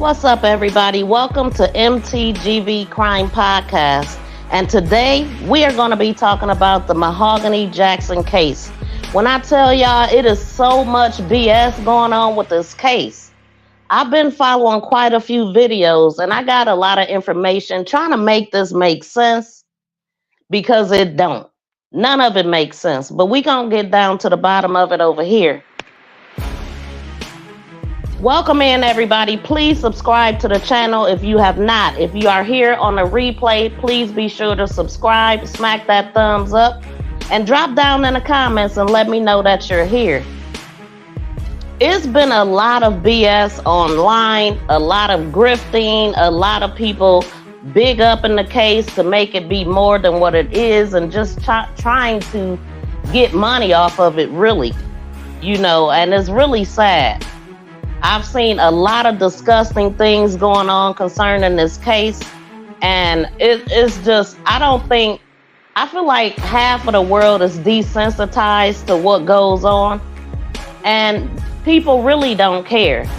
What's up, everybody? Welcome to MTGV Crime Podcast. And today we are going to be talking about the Mahoghany Jackson case. When I tell y'all, it is so much BS going on with this case. I've been following quite a few videos and I got a lot of information trying to make this make sense because it don't. None of it makes sense, but we going to get down to the bottom of it over here. Welcome in, everybody. Please subscribe to the channel if you have not. If you are here on the replay, please be sure to subscribe, smack that thumbs up, and drop down in the comments and let me know that you're here. It's been a lot of BS online, a lot of grifting, a lot of people big up in the case to make it be more than what it is and just trying to get money off of it, really. And it's really sad. I've seen a lot of disgusting things going on concerning this case, and it's just, I feel like half of the world is desensitized to what goes on, and people really don't care.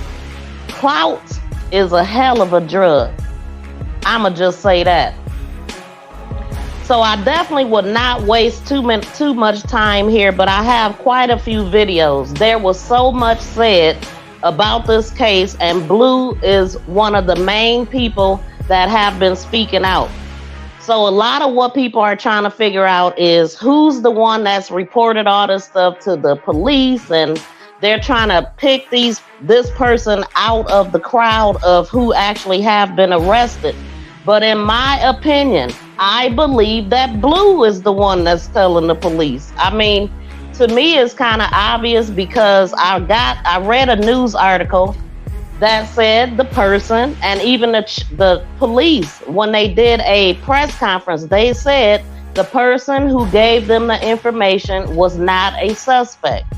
Clout is a hell of a drug. I'ma just say that. So I definitely would not waste too much time here, but I have quite a few videos. There was so much said about this case, and Blue is one of the main people that have been speaking out. So a lot of what people are trying to figure out is who's the one that's reported all this stuff to the police, and they're trying to pick this person out of the crowd of who actually have been arrested. But in my opinion, I believe that Blue is the one that's telling the police. I mean, to me, it's kind of obvious because I read a news article that said the person, and even the police, when they did a press conference, they said the person who gave them the information was not a suspect.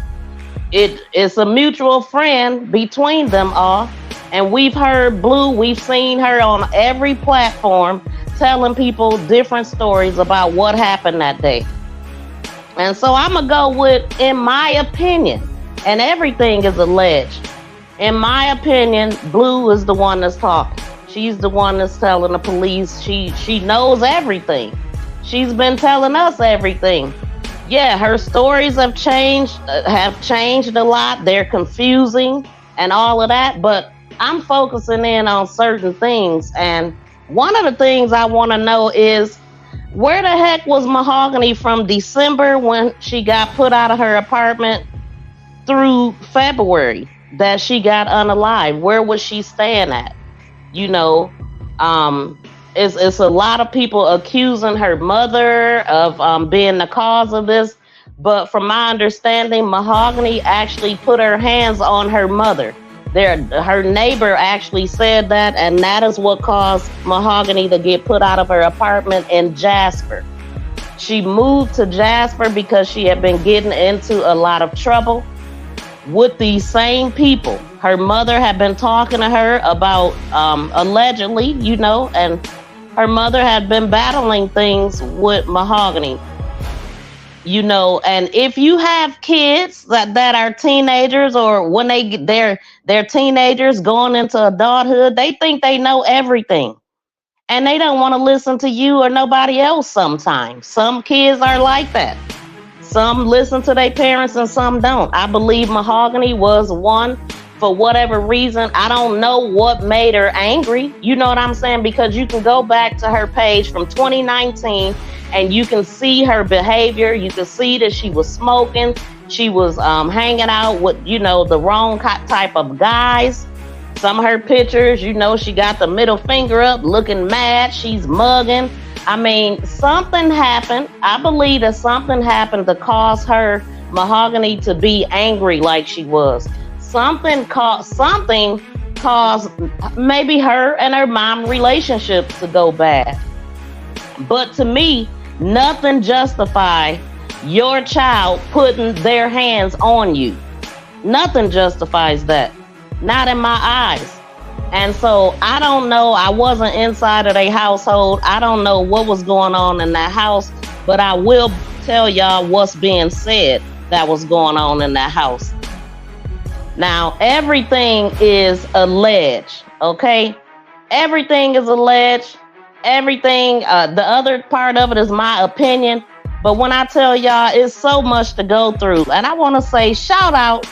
It's a mutual friend between them all. And we've heard Blue, we've seen her on every platform telling people different stories about what happened that day. And so I'm going to go with, in my opinion, and everything is alleged. In my opinion, Blue is the one that's talking. She's the one that's telling the police. She knows everything. She's been telling us everything. Yeah, her stories have changed a lot. They're confusing and all of that. But I'm focusing in on certain things. And one of the things I want to know is, where the heck was Mahoghany from December when she got put out of her apartment through February that she got unalived? Where was she staying at? It's a lot of people accusing her mother of being the cause of this. But from my understanding, Mahoghany actually put her hands on her mother. Her neighbor actually said that, and that is what caused Mahoghany to get put out of her apartment in Jasper. She moved to Jasper because she had been getting into a lot of trouble with these same people. Her mother had been talking to her about, allegedly, and her mother had been battling things with Mahoghany. And if you have kids that are teenagers, or when they're teenagers going into adulthood, they think they know everything. And they don't want to listen to you or nobody else sometimes. Some kids are like that. Some listen to their parents and some don't. I believe Mahoghany was one, for whatever reason. I don't know what made her angry. You know what I'm saying? Because you can go back to her page from 2019 and you can see her behavior. You can see that she was smoking. She was hanging out with, the wrong type of guys. Some of her pictures, she got the middle finger up, looking mad. She's mugging. I mean, something happened. I believe that something happened to cause her, Mahoghany, to be angry like she was. Something caused maybe her and her mom relationship to go bad. But to me, nothing justifies your child putting their hands on you. Nothing justifies that. Not in my eyes. And so I don't know. I wasn't inside of their household. I don't know what was going on in that house, but I will tell y'all what's being said that was going on in that house. Now, everything is alleged, okay? Everything is alleged. Everything, the other part of it is my opinion. But when I tell y'all, it's so much to go through. And I want to say shout out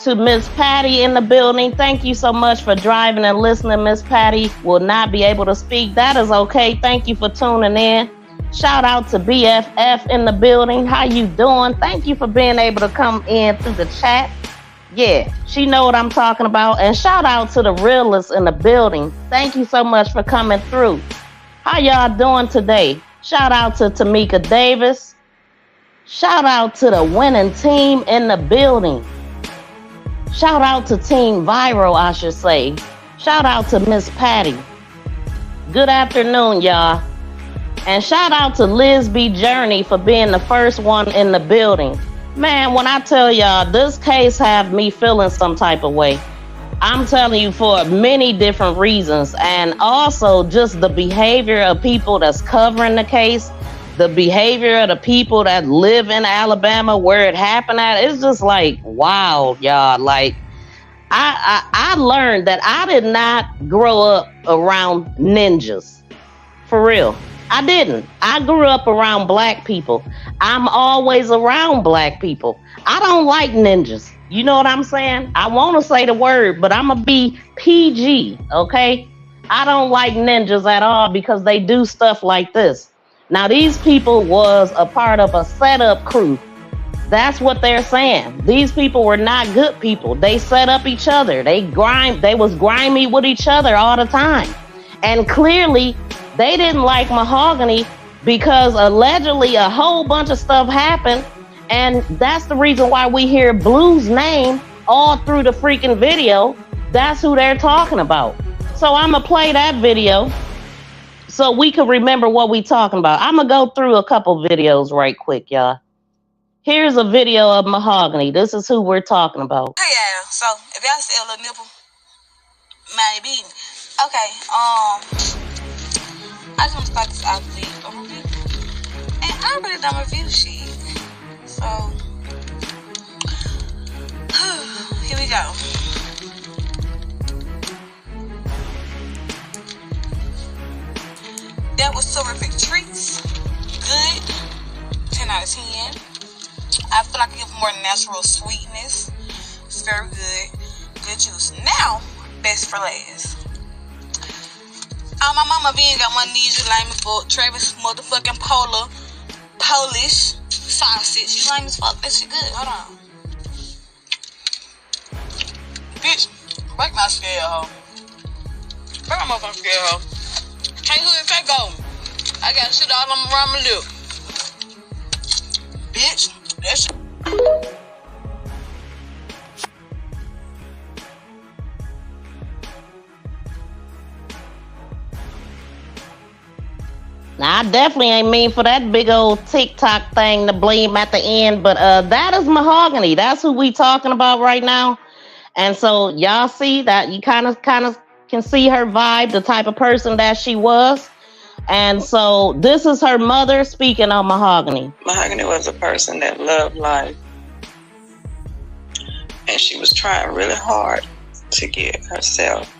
to Miss Patty in the building. Thank you so much for driving and listening. Miss Patty will not be able to speak. That is okay. Thank you for tuning in. Shout out to BFF in the building. How you doing? Thank you for being able to come in through the chat. Yeah, she know what I'm talking about. And shout out to the realists in the building. Thank you so much for coming through. How y'all doing today? Shout out to Tamika Davis. Shout out to the winning team in the building. Shout out to Team Viral, I should say. Shout out to Miss Patty. Good afternoon, y'all. And shout out to Liz B. Journey for being the first one in the building. Man, when I tell y'all, this case have me feeling some type of way. I'm telling you, for many different reasons. And also just the behavior of people that's covering the case, the behavior of the people that live in Alabama where it happened at. It's just like, wow, y'all. Like, I learned that I did not grow up around ninjas. For real. I didn't. I grew up around black people. I'm always around black people. I don't like ninjas. You know what I'm saying? I want to say the word, but I'm going to be PG, okay? I don't like ninjas at all because they do stuff like this. Now, these people was a part of a setup crew. That's what they're saying. These people were not good people. They set up each other. They was grimy with each other all the time. And clearly, they didn't like Mahoghany because allegedly a whole bunch of stuff happened. And that's the reason why we hear Blue's name all through the freaking video. That's who they're talking about. So I'm going to play that video so we can remember what we talking about. I'm going to go through a couple videos right quick, y'all. Here's a video of Mahoghany. This is who we're talking about. Hey, yeah. So if y'all see a little nipple, maybe. Okay, I just want to start this out with a review. And I really don't review shit. So, here we go. That was terrific treats. Good. 10 out of 10. I feel like it gives more natural sweetness. It's very good. Good juice. Now, best for last. My mama being got one of these you lame as fuck. Travis motherfucking Polish sausage. You lame as fuck. That shit good. Hold on. Bitch, break my scale, hoe. Break my motherfucking scale, hoe. Hey, hood, take over. I got shit all around my lip. Bitch, that shit. Now, I definitely ain't mean for that big old TikTok thing to blame at the end, but that is Mahoghany. That's who we talking about right now. And so y'all see that you kind of can see her vibe, the type of person that she was. And so this is her mother speaking on Mahoghany. Mahoghany was a person that loved life. And she was trying really hard to get herself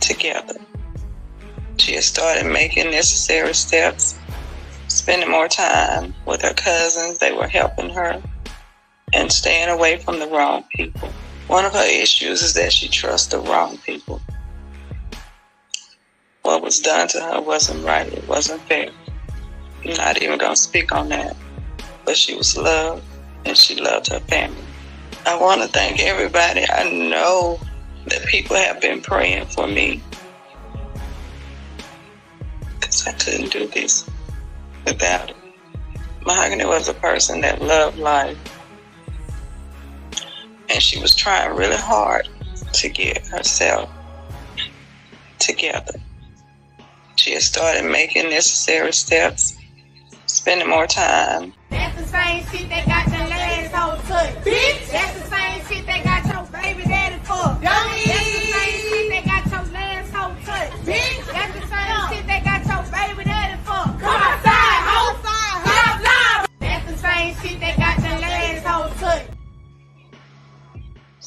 together. She had started making necessary steps, spending more time with her cousins. They were helping her and staying away from the wrong people. One of her issues is that she trusts the wrong people. What was done to her wasn't right. It wasn't fair. I'm not even going to speak on that. But she was loved, and she loved her family. I want to thank everybody. I know that people have been praying for me. I couldn't do this without it. Mahoghany was a person that loved life. And she was trying really hard to get herself together. She had started making necessary steps, spending more time. That's the same shit that got your last whole touch. Bitch! That's the same shit that got your baby daddy for. Dummy! That's the same shit that got your last whole touch. Bitch! That's the same shit that got your baby daddy for. Come outside, hoe! Come outside! That's the same shit that got your last whole touch.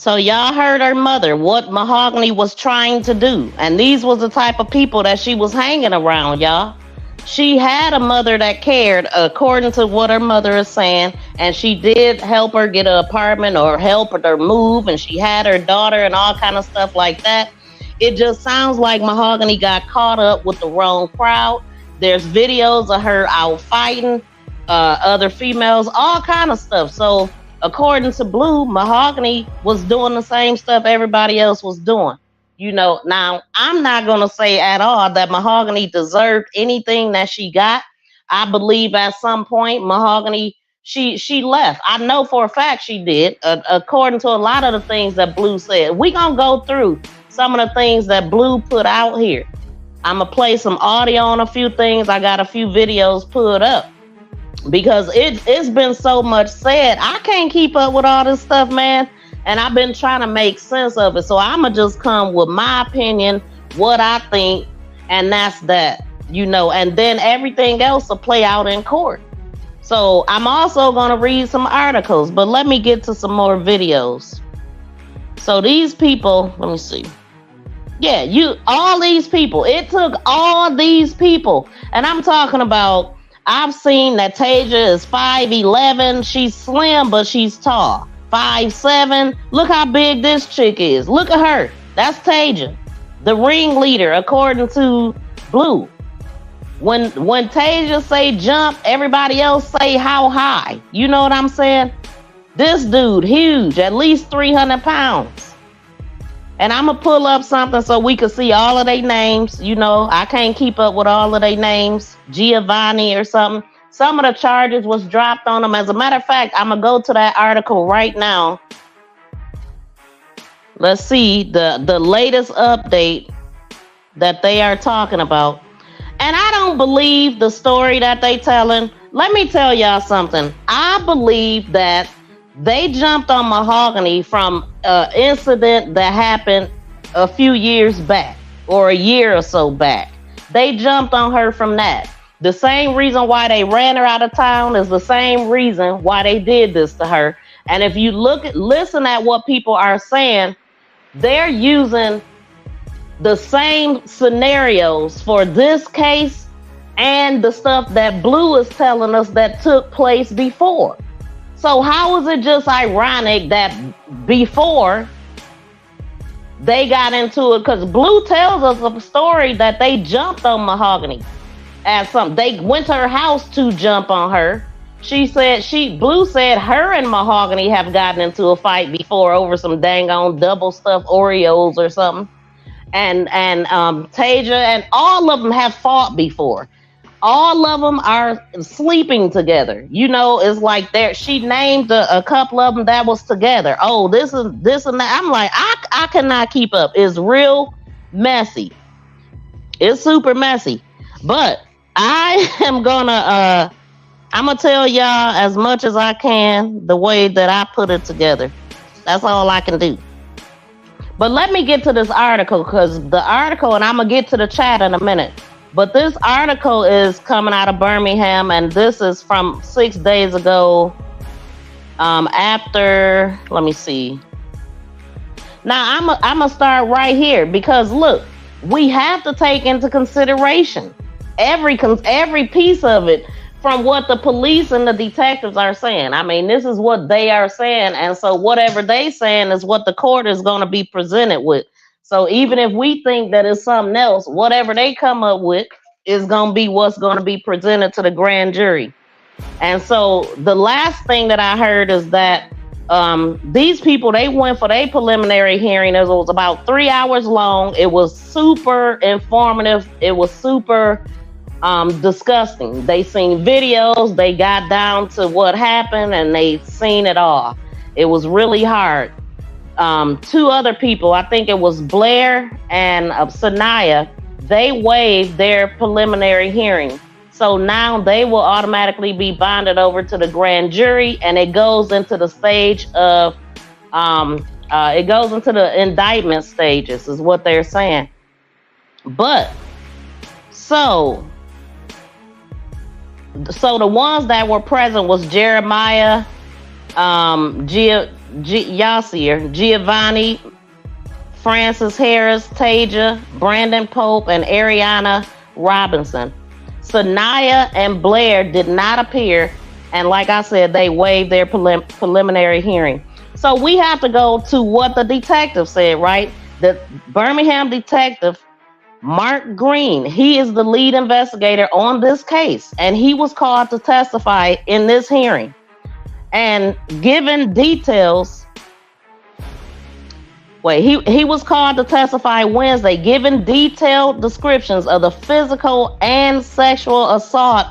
So y'all heard her mother, what Mahogany was trying to do. And these was the type of people that she was hanging around, y'all. She had a mother that cared, according to what her mother is saying. And she did help her get an apartment or help her move. And she had her daughter and all kind of stuff like that. It just sounds like Mahogany got caught up with the wrong crowd. There's videos of her out fighting other females, all kind of stuff. So according to Blue, Mahogany was doing the same stuff everybody else was doing. You know, now I'm not going to say at all that Mahogany deserved anything that she got. I believe at some point Mahogany, she left. I know for a fact she did, according to a lot of the things that Blue said. We're going to go through some of the things that Blue put out here. I'm going to play some audio on a few things. I got a few videos put up. Because it's been so much said. I can't keep up with all this stuff, man. And I've been trying to make sense of it. So I'm going to just come with my opinion, what I think, and that's that, you know. And then everything else will play out in court. So I'm also going to read some articles. But let me get to some more videos. So these people, let me see. Yeah, all these people. It took all these people. And I'm talking about, I've seen that Tasia is 5'11". She's slim, but she's tall. 5'7". Look how big this chick is. Look at her. That's Tasia, the ringleader, according to Blue. When Tasia say jump, everybody else say how high. You know what I'm saying? This dude, huge, at least 300 pounds. And I'm going to pull up something so we can see all of their names. You know, I can't keep up with all of their names. Giovanni or something. Some of the charges was dropped on them. As a matter of fact, I'm going to go to that article right now. Let's see the latest update that they are talking about. And I don't believe the story that they telling. Let me tell y'all something. I believe that they jumped on Mahogany from an incident that happened a few years back or a year or so back. They jumped on her from that. The same reason why they ran her out of town is the same reason why they did this to her. And if you listen at what people are saying, they're using the same scenarios for this case and the stuff that Blue is telling us that took place before. So how is it just ironic that before they got into it? Because Blue tells us a story that they jumped on Mahogany at something. They went to her house to jump on her. Blue said her and Mahogany have gotten into a fight before over some dang on double stuffed Oreos or something. And Tasia and all of them have fought before. All of them are sleeping together. You know, it's like she named a couple of them that was together. Oh, this and that. I'm like, I cannot keep up. It's real messy. It's super messy. But I am gonna I'm gonna tell y'all as much as I can the way that I put it together. That's all I can do. But let me get to this article, because the article, and I'm gonna get to the chat in a minute. But this article is coming out of Birmingham, and this is from 6 days ago. After, let me see. Now, I'm going to start right here, because, look, we have to take into consideration every piece of it from what the police and the detectives are saying. I mean, this is what they are saying, and so whatever they saying is what the court is going to be presented with. So even if we think that it's something else, whatever they come up with is going to be what's going to be presented to the grand jury. And so the last thing that I heard is that these people, they went for their preliminary hearing. It was about 3 hours long. It was super informative. It was super disgusting. They seen videos. They got down to what happened, and they seen it all. It was really hard. Two other people, I think it was Blair and Sanaya, they waived their preliminary hearing. So now they will automatically be bonded over to the grand jury, and it goes into the stage of, it goes into the indictment stages, is what they're saying. But, so the ones that were present was Jeremiah, y'all see her, Giovanni, Francis Harris, Taja, Brandon Pope, and Ariana Robinson. Sanaya and Blair did not appear, and like I said, they waived their preliminary hearing. So we have to go to what the detective said, right? The Birmingham detective, Mark Green, he is the lead investigator on this case, and he was called to testify in this hearing. And given details, he was called to testify Wednesday, given detailed descriptions of the physical and sexual assault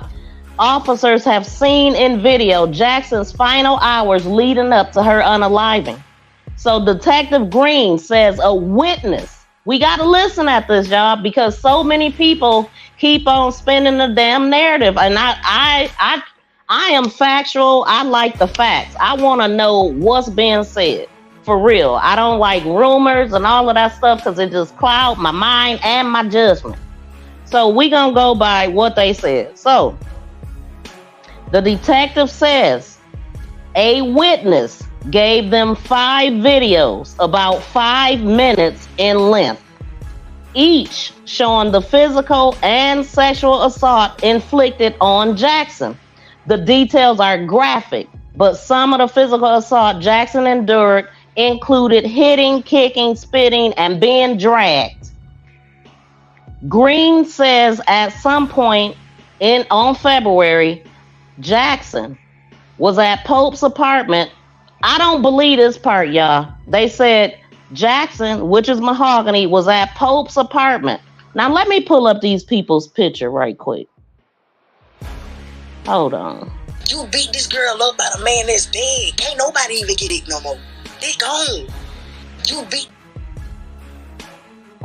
officers have seen in video Jackson's final hours leading up to her unaliving. So Detective Green says a witness, we got to listen at this, y'all, because so many people keep on spinning the damn narrative. And I am factual. I like the facts. I want to know what's being said. For real. I don't like rumors and all of that stuff because it just clouds my mind and my judgment. So we going to go by what they said. So the detective says a witness gave them 5 videos about 5 minutes in length, each showing the physical and sexual assault inflicted on Jackson. The details are graphic, but some of the physical assault Jackson endured included hitting, kicking, spitting, and being dragged. Green says at some point on February, Jackson was at Pope's apartment. I don't believe this part, y'all. They said Jackson, which is Mahogany, was at Pope's apartment. Now let me pull up these people's picture right quick. Hold on. You beat this girl up by the man that's dead. Can't nobody even get it no more. They gone. You beat.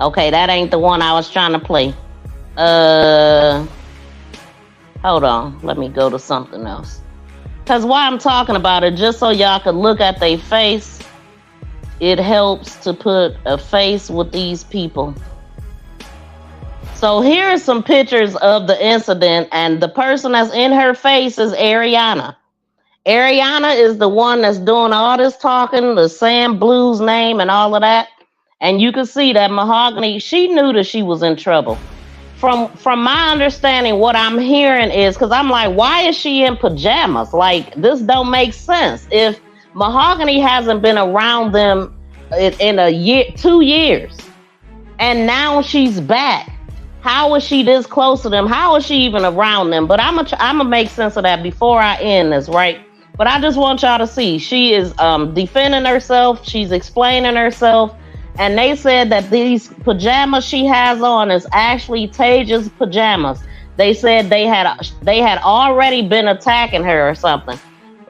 Okay, that ain't the one I was trying to play. Hold on. Let me go to something else. Because why I'm talking about it, just so y'all can look at their face, it helps to put a face with these people. So here are some pictures of the incident, and the person that's in her face is Ariana. Ariana is the one that's doing all this talking, the Sam Blues name and all of that. And you can see that Mahogany, she knew that she was in trouble. From my understanding, what I'm hearing is, because I'm like, why is she in pajamas? Like, this don't make sense. If Mahogany hasn't been around them in a year, 2 years, and now she's back, how is she this close to them? How is she even around them? But I'm gonna make sense of that before I end this, right? But I just want y'all to see, she is defending herself. She's explaining herself. And they said that these pajamas she has on is actually Taja's pajamas. They said they had already been attacking her or something.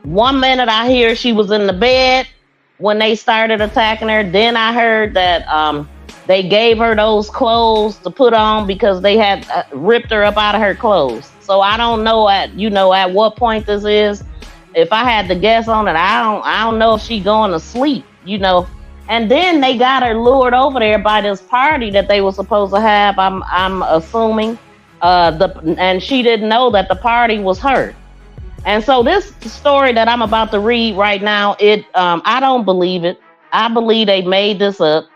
1 minute I hear she was in the bed when they started attacking her. Then I heard that they gave her those clothes to put on because they had ripped her up out of her clothes. So I don't know at what point this is. If I had to guess on it, I don't know if she going to sleep, And then they got her lured over there by this party that they were supposed to have. I'm assuming, and she didn't know that the party was her. And so this story that I'm about to read right now, I don't believe it. I believe they made this up.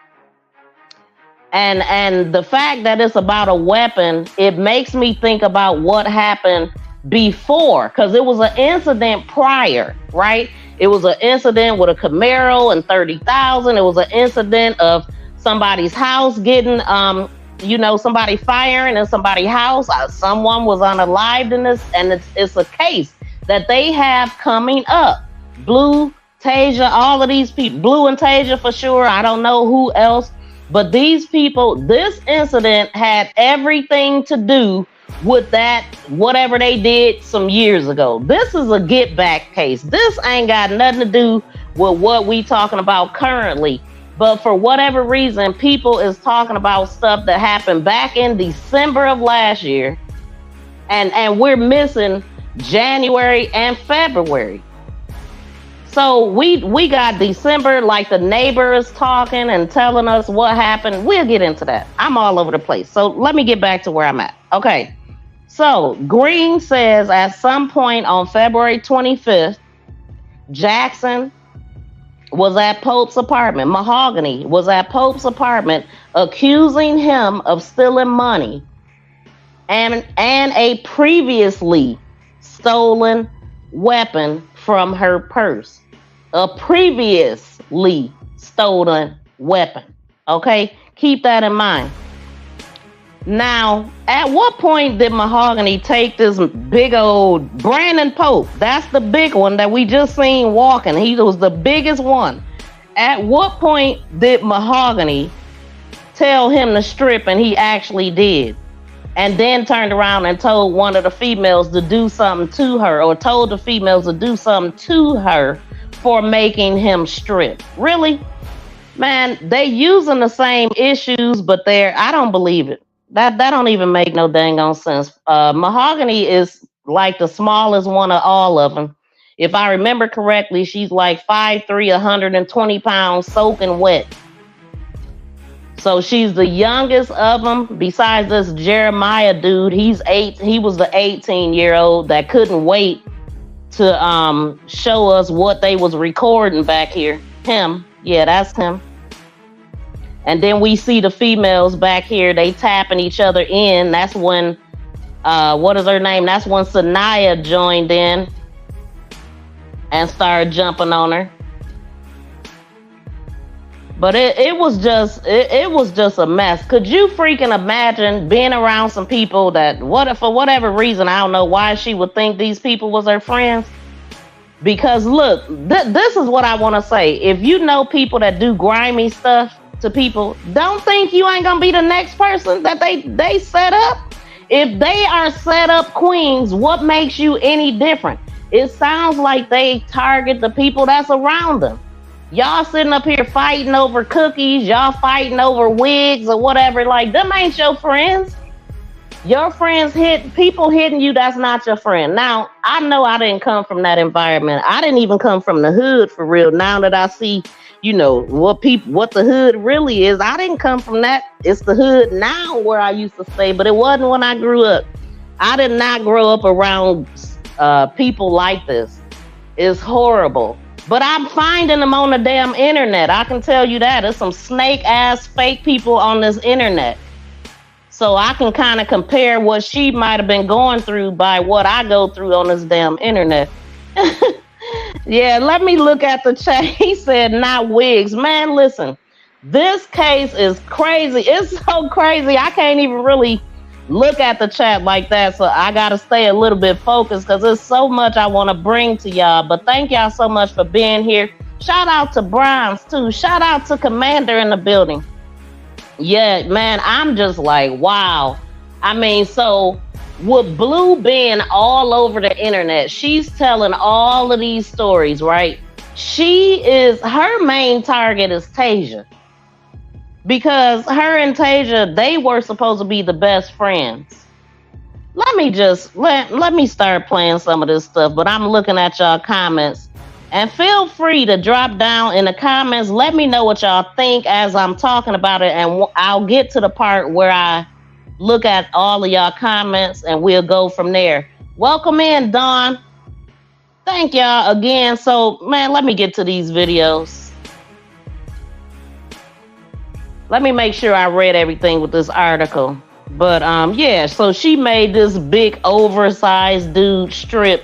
And the fact that it's about a weapon, it makes me think about what happened before, because it was an incident prior, right? It was an incident with a Camaro and 30,000. It was an incident of somebody's house getting, somebody firing in somebody's house. Someone was unalived in this, and it's a case that they have coming up. Blue, Taja, all of these people, Blue and Taja for sure. I don't know who else, but these people, this incident had everything to do with that, whatever they did some years ago. This is a get back case. This ain't got nothing to do with what we talking about currently. But for whatever reason, people is talking about stuff that happened back in December of last year. And we're missing January and February. So we got December, like the neighbor is talking and telling us what happened. We'll get into that. I'm all over the place. So let me get back to where I'm at. Okay. So Green says at some point on February 25th, Jackson was at Pope's apartment. Mahogany was at Pope's apartment accusing him of stealing money and a previously stolen weapon from her purse. A previously stolen weapon. Okay? Keep that in mind. Now, at what point did Mahogany take this big old Brandon Pope? That's the big one that we just seen walking. He was the biggest one. At what point did Mahogany tell him to strip, and he actually did? And then turned around and told one of the females to do something to her, or told the females to do something to her for making him strip. Really? Man, they using the same issues, but I don't believe it. That don't even make no dang on sense. Mahogany is like the smallest one of all of them. If I remember correctly, she's like 5'3", 120 pounds, soaking wet. So she's the youngest of them. Besides this Jeremiah dude, he was the 18-year-old that couldn't wait to show us what they was recording back here. Him, yeah, that's him. And then we see the females back here, they tapping each other in. That's when, what is her name? That's when Sanaya joined in and started jumping on her. But it was just a mess. Could you freaking imagine being around some people that, for whatever reason, I don't know why she would think these people was her friends. Because look, this is what I want to say. If you know people that do grimy stuff to people, don't think you ain't gonna be the next person that they set up. If they are set up queens, what makes you any different? It sounds like they target the people that's around them. Y'all sitting up here fighting over cookies, y'all fighting over wigs or whatever, like them ain't your friends. Your friends people hitting you, that's not your friend. Now, I know I didn't come from that environment. I didn't even come from the hood for real. Now that I see, what the hood really is, I didn't come from that. It's the hood now where I used to stay, but it wasn't when I grew up. I did not grow up around people like this. It's horrible. But I'm finding them on the damn internet. I can tell you that. There's some snake ass fake people on this internet. So I can kind of compare what she might have been going through by what I go through on this damn internet. Yeah, let me look at the chat. He said, not wigs. Man, listen, this case is crazy. It's so crazy. I can't even really look at the chat like that. So I got to stay a little bit focused because there's so much I want to bring to y'all. But thank y'all so much for being here. Shout out to Bronze, too. Shout out to Commander in the building. Yeah, man, I'm just like, wow. I mean, so with Blue being all over the internet, she's telling all of these stories, right? Her main target is Tasia. Because her and Tasia, they were supposed to be the best friends. Let me start playing some of this stuff, but I'm looking at y'all comments. And feel free to drop down in the comments. Let me know what y'all think as I'm talking about it. And I'll get to the part where I look at all of y'all comments and we'll go from there. Welcome in, Dawn. Thank y'all again. So, man, let me get to these videos. Let me make sure I read everything with this article. But, yeah, so she made this big oversized dude strip.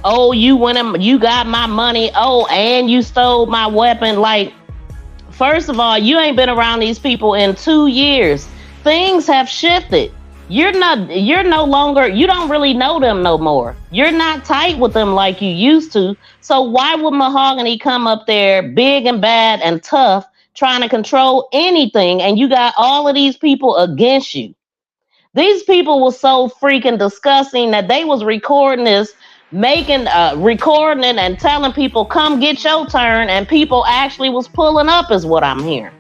Oh, you got my money. Oh, and you stole my weapon. Like, first of all, you ain't been around these people in 2 years. Things have shifted. You don't really know them no more. You're not tight with them like you used to. So why would Mahogany come up there big and bad and tough, trying to control anything, and you got all of these people against you? These people were so freaking disgusting that they was recording this, recording it and telling people, come get your turn, and people actually was pulling up is what I'm hearing.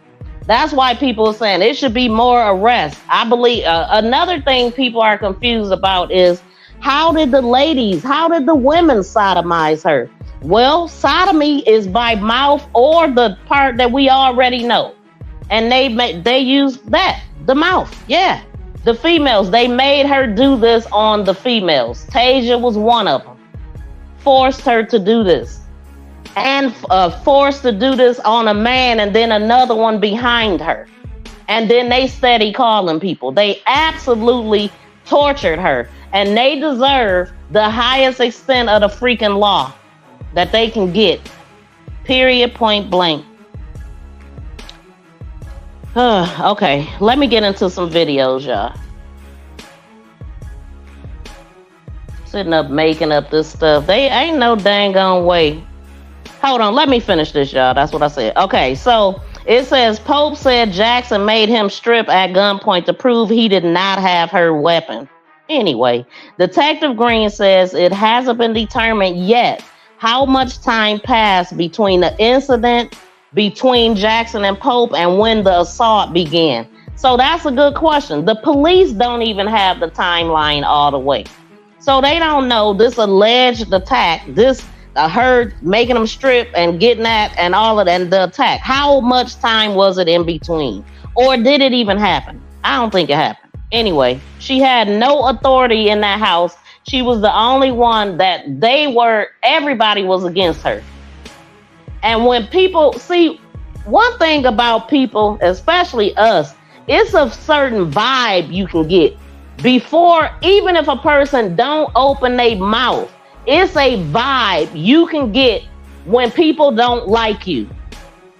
That's why people are saying it should be more arrests. I believe another thing people are confused about is how did the women sodomize her? Well, sodomy is by mouth or the part that we already know. And they use that, the mouth. Yeah. The females, they made her do this on the females. Tasia was one of them. Forced her to do this. and forced to do this on a man and then another one behind her. And then they steady calling people. They absolutely tortured her. And they deserve the highest extent of the freaking law that they can get. Period, point blank. Okay, let me get into some videos, y'all. Sitting up making up this stuff. They ain't no dang on way. Hold on, let me finish this, y'all. That's what I said. Okay, so it says Pope said Jackson made him strip at gunpoint to prove he did not have her weapon. Anyway, Detective Green says it hasn't been determined yet how much time passed between the incident between Jackson and Pope and when the assault began. So that's a good question. The police don't even have the timeline all the way. So they don't know this alleged attack, this her making them strip and getting at and all of that, and the attack. How much time was it in between? Or did it even happen? I don't think it happened. Anyway, she had no authority in that house. She was the only one that everybody was against her. And when people see, one thing about people, especially us, it's a certain vibe you can get before, even if a person don't open their mouth. It's a vibe you can get when people don't like you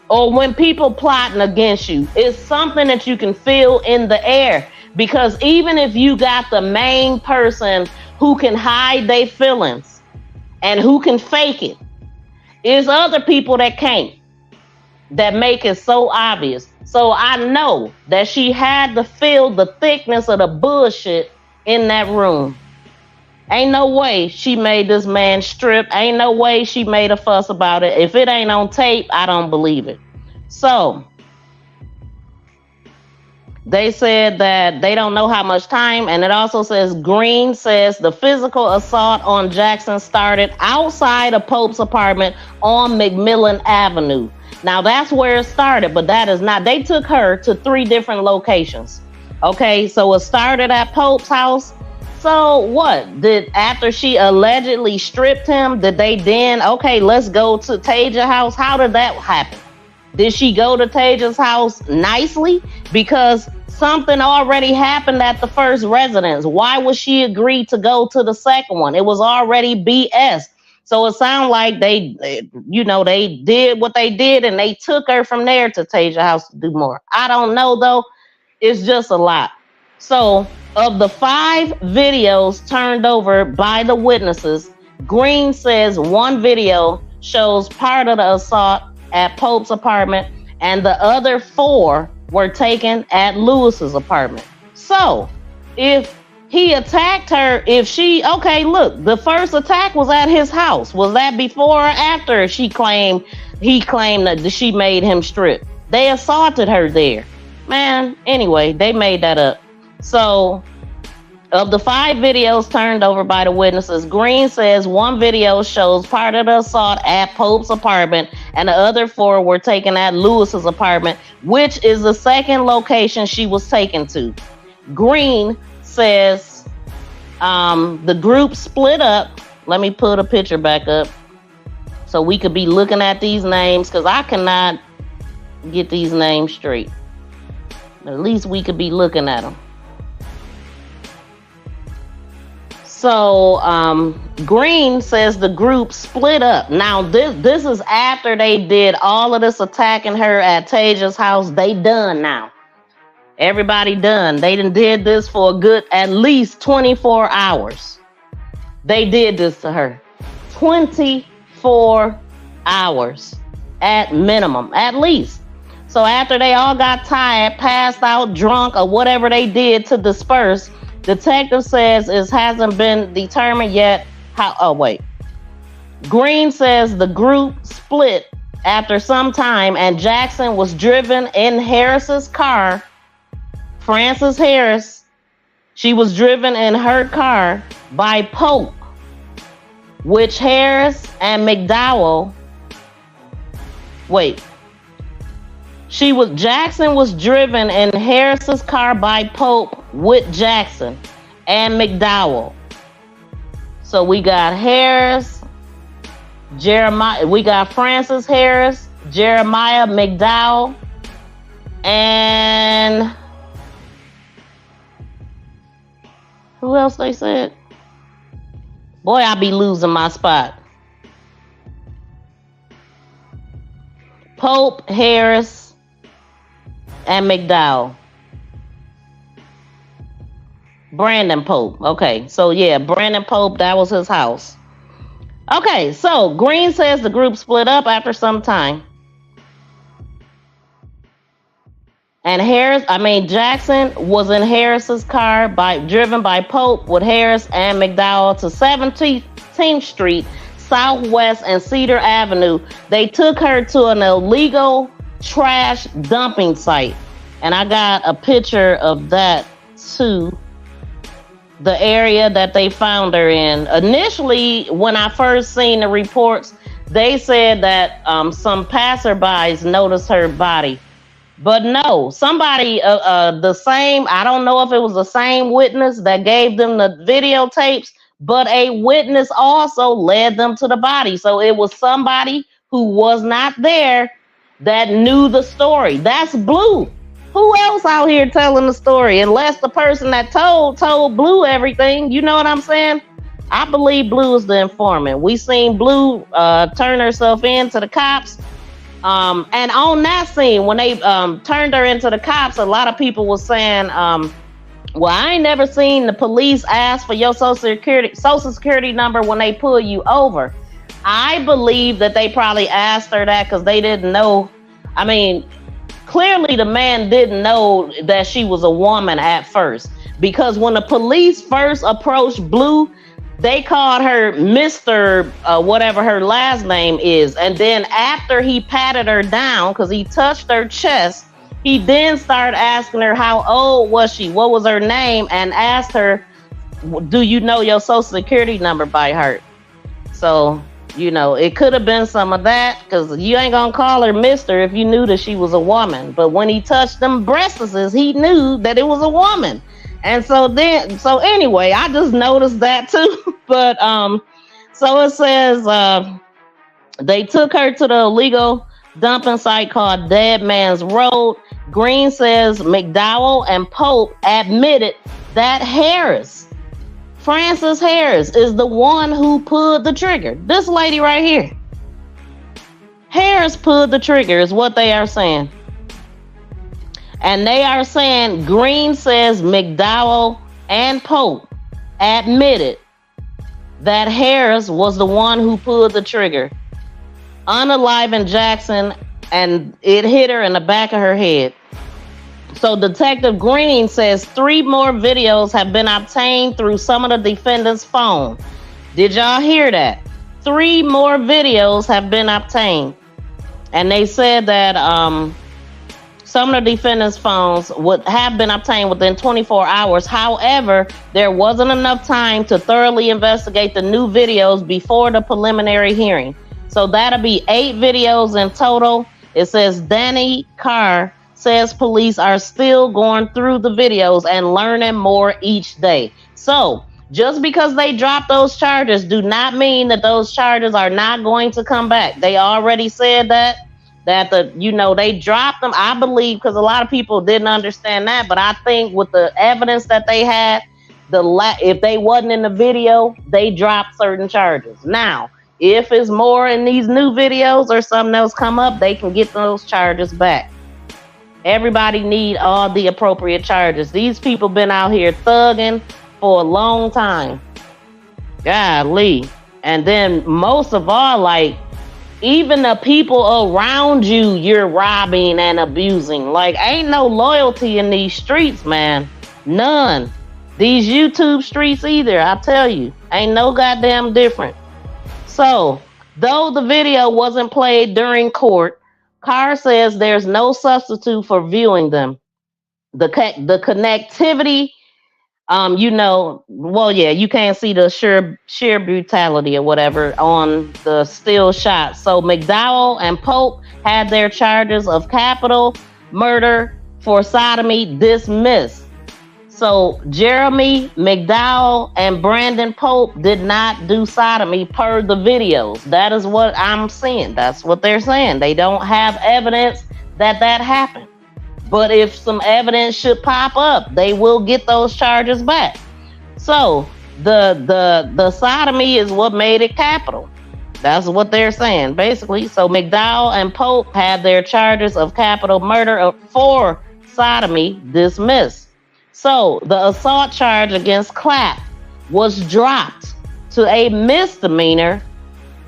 or when people plotting against you. It's something that you can feel in the air, because even if you got the main person who can hide their feelings and who can fake it, it's other people that can't, that make it so obvious. So I know that she had to feel the thickness of the bullshit in that room. Ain't no way she made this man strip. Ain't no way she made a fuss about it. If it ain't on tape, I don't believe it. So they said that they don't know how much time. And it also says Green says the physical assault on Jackson started outside of Pope's apartment on McMillan Avenue. Now that's where it started, but that is not. They took her to 3 different locations. Okay, so it started at Pope's house. So what? After she allegedly stripped him, did they then, okay, let's go to Taja's house? How did that happen? Did she go to Taja's house nicely? Because something already happened at the first residence. Why would she agree to go to the second one? It was already BS. So it sounds like they did what they did and they took her from there to Taja's house to do more. I don't know though. It's just a lot. So of the 5 videos turned over by the witnesses, Green says 1 video shows part of the assault at Pope's apartment and the other 4 were taken at Lewis's apartment. So if he attacked her, the first attack was at his house. Was that before or after he claimed that she made him strip? They assaulted her there. Man, anyway, they made that up. So of the 5 videos turned over by the witnesses, Green says 1 video shows part of the assault at Pope's apartment and the other 4 were taken at Lewis's apartment, which is the second location she was taken to. Green says the group split up. Let me put a picture back up so we could be looking at these names, because I cannot get these names straight. At least we could be looking at them. So Green says the group split up. Now this is after they did all of this attacking her at Taja's house. They done now. Everybody done. They did this for a good at least 24 hours. They did this to her. 24 hours at minimum, at least. So after they all got tired, passed out, drunk, or whatever they did to disperse, detective says it hasn't been determined yet how. Oh, wait. Green says the group split after some time and Jackson was driven in Harris's car. Frances Harris, she was driven in her car by Pope, which Harris and McDowell, Jackson was driven in Harris's car by Pope with Jackson and McDowell. So we got Harris Jeremiah. We got Francis Harris, Jeremiah McDowell, and who else they said? Boy, I be losing my spot. Pope, Harris, and McDowell. Brandon Pope. Okay, so yeah, Brandon Pope, that was his house. Okay, so Green says the group split up after some time. And Jackson was in Harris's car driven by Pope with Harris and McDowell to 17th Street, Southwest and Cedar Avenue. They took her to an illegal trash dumping site. And I got a picture of that too. The area that they found her in. Initially, when I first seen the reports, they said that some passerbys noticed her body. But no, somebody, I don't know if it was the same witness that gave them the videotapes, but a witness also led them to the body. So it was somebody who was not there that knew the story. That's Blue. Who else out here telling the story? Unless the person that told Blue everything. You know what I'm saying? I believe Blue is the informant. We seen Blue turn herself in to the cops. And on that scene, when they turned her into the cops, a lot of people were saying, well, I ain't never seen the police ask for your social security number when they pull you over. I believe that they probably asked her that because they didn't know. I mean, clearly the man didn't know that she was a woman at first, because when the police first approached Blue, they called her Mr. Whatever her last name is. And then after he patted her down, because he touched her chest, he then started asking her how old was she, what was her name, and asked her, do you know your social security number by heart? So, you know, it could have been some of that, because you ain't gonna call her Mr. if you knew that she was a woman. But when he touched them breasts, he knew that it was a woman. And so anyway, I just noticed that too. But so it says they took her to the illegal dumping site called Dead Man's Road. Green says McDowell and Pope admitted that Francis Harris, is the one who pulled the trigger. This lady right here. Harris pulled the trigger is what they are saying. And they are saying, Green says McDowell and Pope admitted that Harris was the one who pulled the trigger, unaliving Jackson, and it hit her in the back of her head. So Detective Green says 3 more videos have been obtained through some of the defendant's phone. Did y'all hear that? 3 more videos have been obtained. And they said that some of the defendant's phones would have been obtained within 24 hours. However, there wasn't enough time to thoroughly investigate the new videos before the preliminary hearing. So that'll be 8 videos in total. It says Danny Carr says police are still going through the videos and learning more each day. So just because they dropped those charges do not mean that those charges are not going to come back. They already said that they dropped them. I believe, because a lot of people didn't understand that, but I think with the evidence that they had, if they wasn't in the video, they dropped certain charges. Now, if it's more in these new videos or something else come up, they can get those charges back. Everybody need all the appropriate charges. These people been out here thugging for a long time. Golly. And then most of all, like, even the people around you're robbing and abusing. Like, ain't no loyalty in these streets, man. None. These YouTube streets either, I tell you. Ain't no goddamn different. So, though the video wasn't played during court, Carr says there's no substitute for viewing them. The connectivity, you can't see the sheer brutality or whatever on the still shot. So McDowell and Pope had their charges of capital murder for sodomy dismissed. So Jeremy McDowell and Brandon Pope did not do sodomy per the videos. That is what I'm seeing. That's what they're saying. They don't have evidence that that happened. But if some evidence should pop up, they will get those charges back. So the sodomy is what made it capital. That's what they're saying, basically. So McDowell and Pope had their charges of capital murder for sodomy dismissed. So the assault charge against Clapp was dropped to a misdemeanor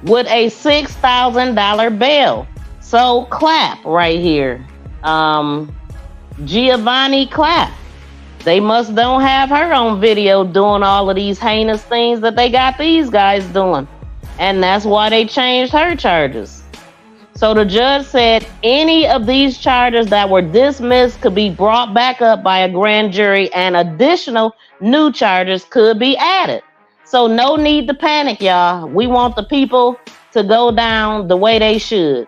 with a $6,000 bail. So Clapp right here, Giovanni Clapp, they must don't have her on video doing all of these heinous things that they got these guys doing. And that's why they changed her charges. So the judge said any of these charges that were dismissed could be brought back up by a grand jury and additional new charges could be added. So no need to panic, y'all. We want the people to go down the way they should.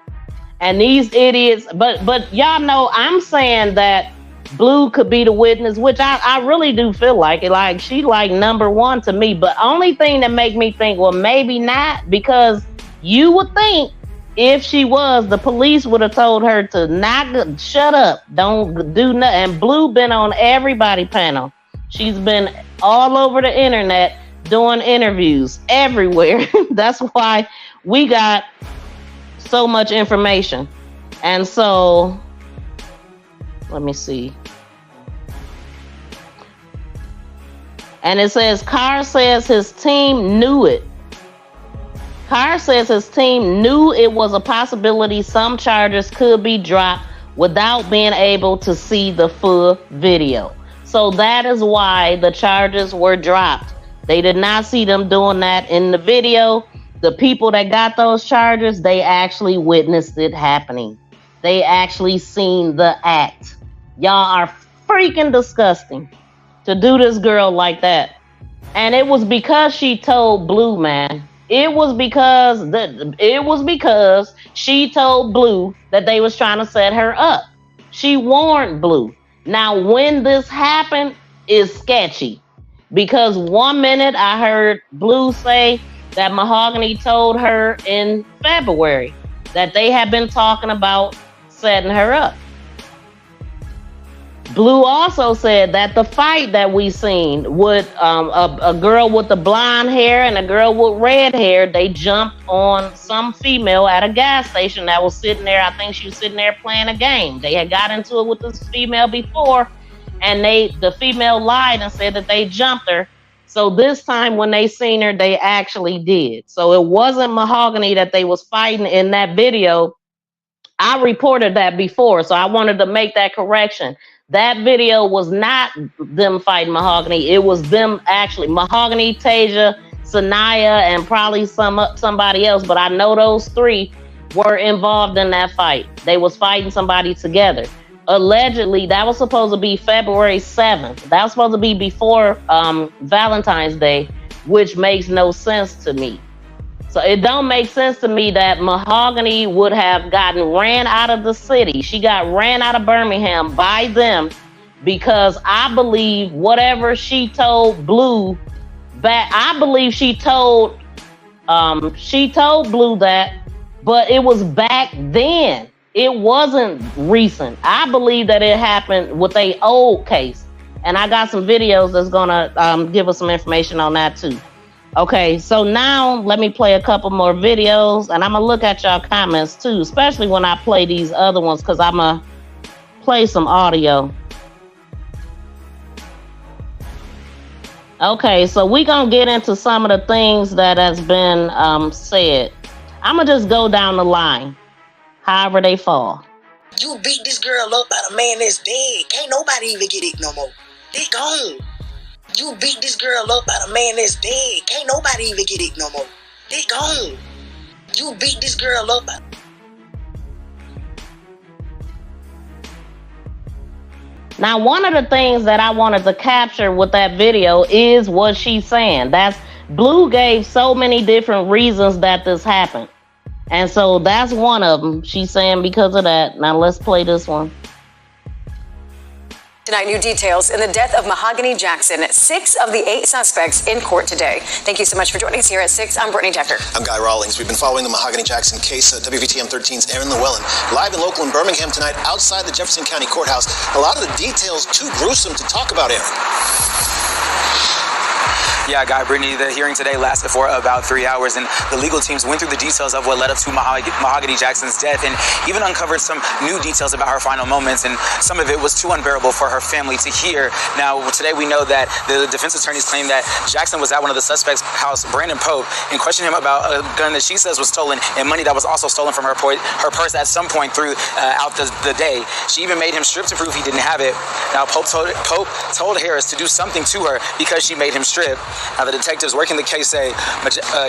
And these idiots, but y'all know I'm saying that Blue could be the witness, which I really do feel like it. Like she like number one to me. But only thing that make me think, well, maybe not, because you would think if she was, the police would have told her to not shut up, don't do nothing. And Blue been on everybody panel. She's been all over the internet doing interviews everywhere. That's why we got so much information. And so, let me see. And it says, Carr says his team knew it. Carr says his team knew it was a possibility some charges could be dropped without being able to see the full video. So that is why the charges were dropped. They did not see them doing that in the video. The people that got those charges, they actually witnessed it happening. They actually seen the act. Y'all are freaking disgusting to do this girl like that. And it was because she told Blue, man. It was because she told Blue that they was trying to set her up. She warned Blue. Now, when this happened is sketchy, because 1 minute I heard Blue say that Mahogany told her in February that they had been talking about setting her up. Blue also said that the fight that we seen with a girl with the blonde hair and a girl with red hair, they jumped on some female at a gas station that was sitting there. I think she was sitting there playing a game. They had got into it with this female before, and the female lied and said that they jumped her. So this time when they seen her, they actually did. So it wasn't Mahogany that they was fighting in that video. I reported that before, so I wanted to make that correction. That video was not them fighting Mahogany. It was them actually, Mahogany, Tasia, Sanaya, and probably somebody else. But I know those three were involved in that fight. They was fighting somebody together. Allegedly, that was supposed to be February 7th. That was supposed to be before Valentine's Day, which makes no sense to me. So it don't make sense to me that Mahogany would have gotten ran out of the city. She got ran out of Birmingham by them because I believe whatever she told Blue back, I believe she told Blue that, but it was back then. It wasn't recent. I believe that it happened with a old case. And I got some videos that's gonna give us some information on that too. Okay, so now let me play a couple more videos, and I'm gonna look at y'all comments too, especially when I play these other ones, because I'm gonna play some audio. Okay, so we gonna get into some of the things that has been said. I'm gonna just go down the line, however they fall. You beat this girl up by the man that's dead. Can't nobody even get it no more. They gone. You beat this girl up by the man that's dead. Can't nobody even get it no more. They gone. You beat this girl up by... Now, one of the things that I wanted to capture with that video is what she's saying. That's Blue gave so many different reasons that this happened. And so that's one of them. She's saying because of that. Now let's play this one. Tonight, new details in the death of Mahogany Jackson. 6 of the 8 suspects in court today. Thank you so much for joining us here at 6. I'm Brittany Decker. I'm Guy Rawlings. We've been following the Mahogany Jackson case. WVTM 13's Aaron Llewellyn, live and local in Birmingham tonight, outside the Jefferson County Courthouse. A lot of the details too gruesome to talk about, Aaron. Yeah, Guy, Brittany, the hearing today lasted for about 3 hours, and the legal teams went through the details of what led up to Mahogany Jackson's death and even uncovered some new details about her final moments, and some of it was too unbearable for her family to hear. Now, today we know that the defense attorneys claim that Jackson was at one of the suspects' house, Brandon Pope, and questioned him about a gun that she says was stolen and money that was also stolen from her purse at some point throughout the day. She even made him strip to prove he didn't have it. Now, Pope told Harris to do something to her because she made him strip. Now, the detectives working the case say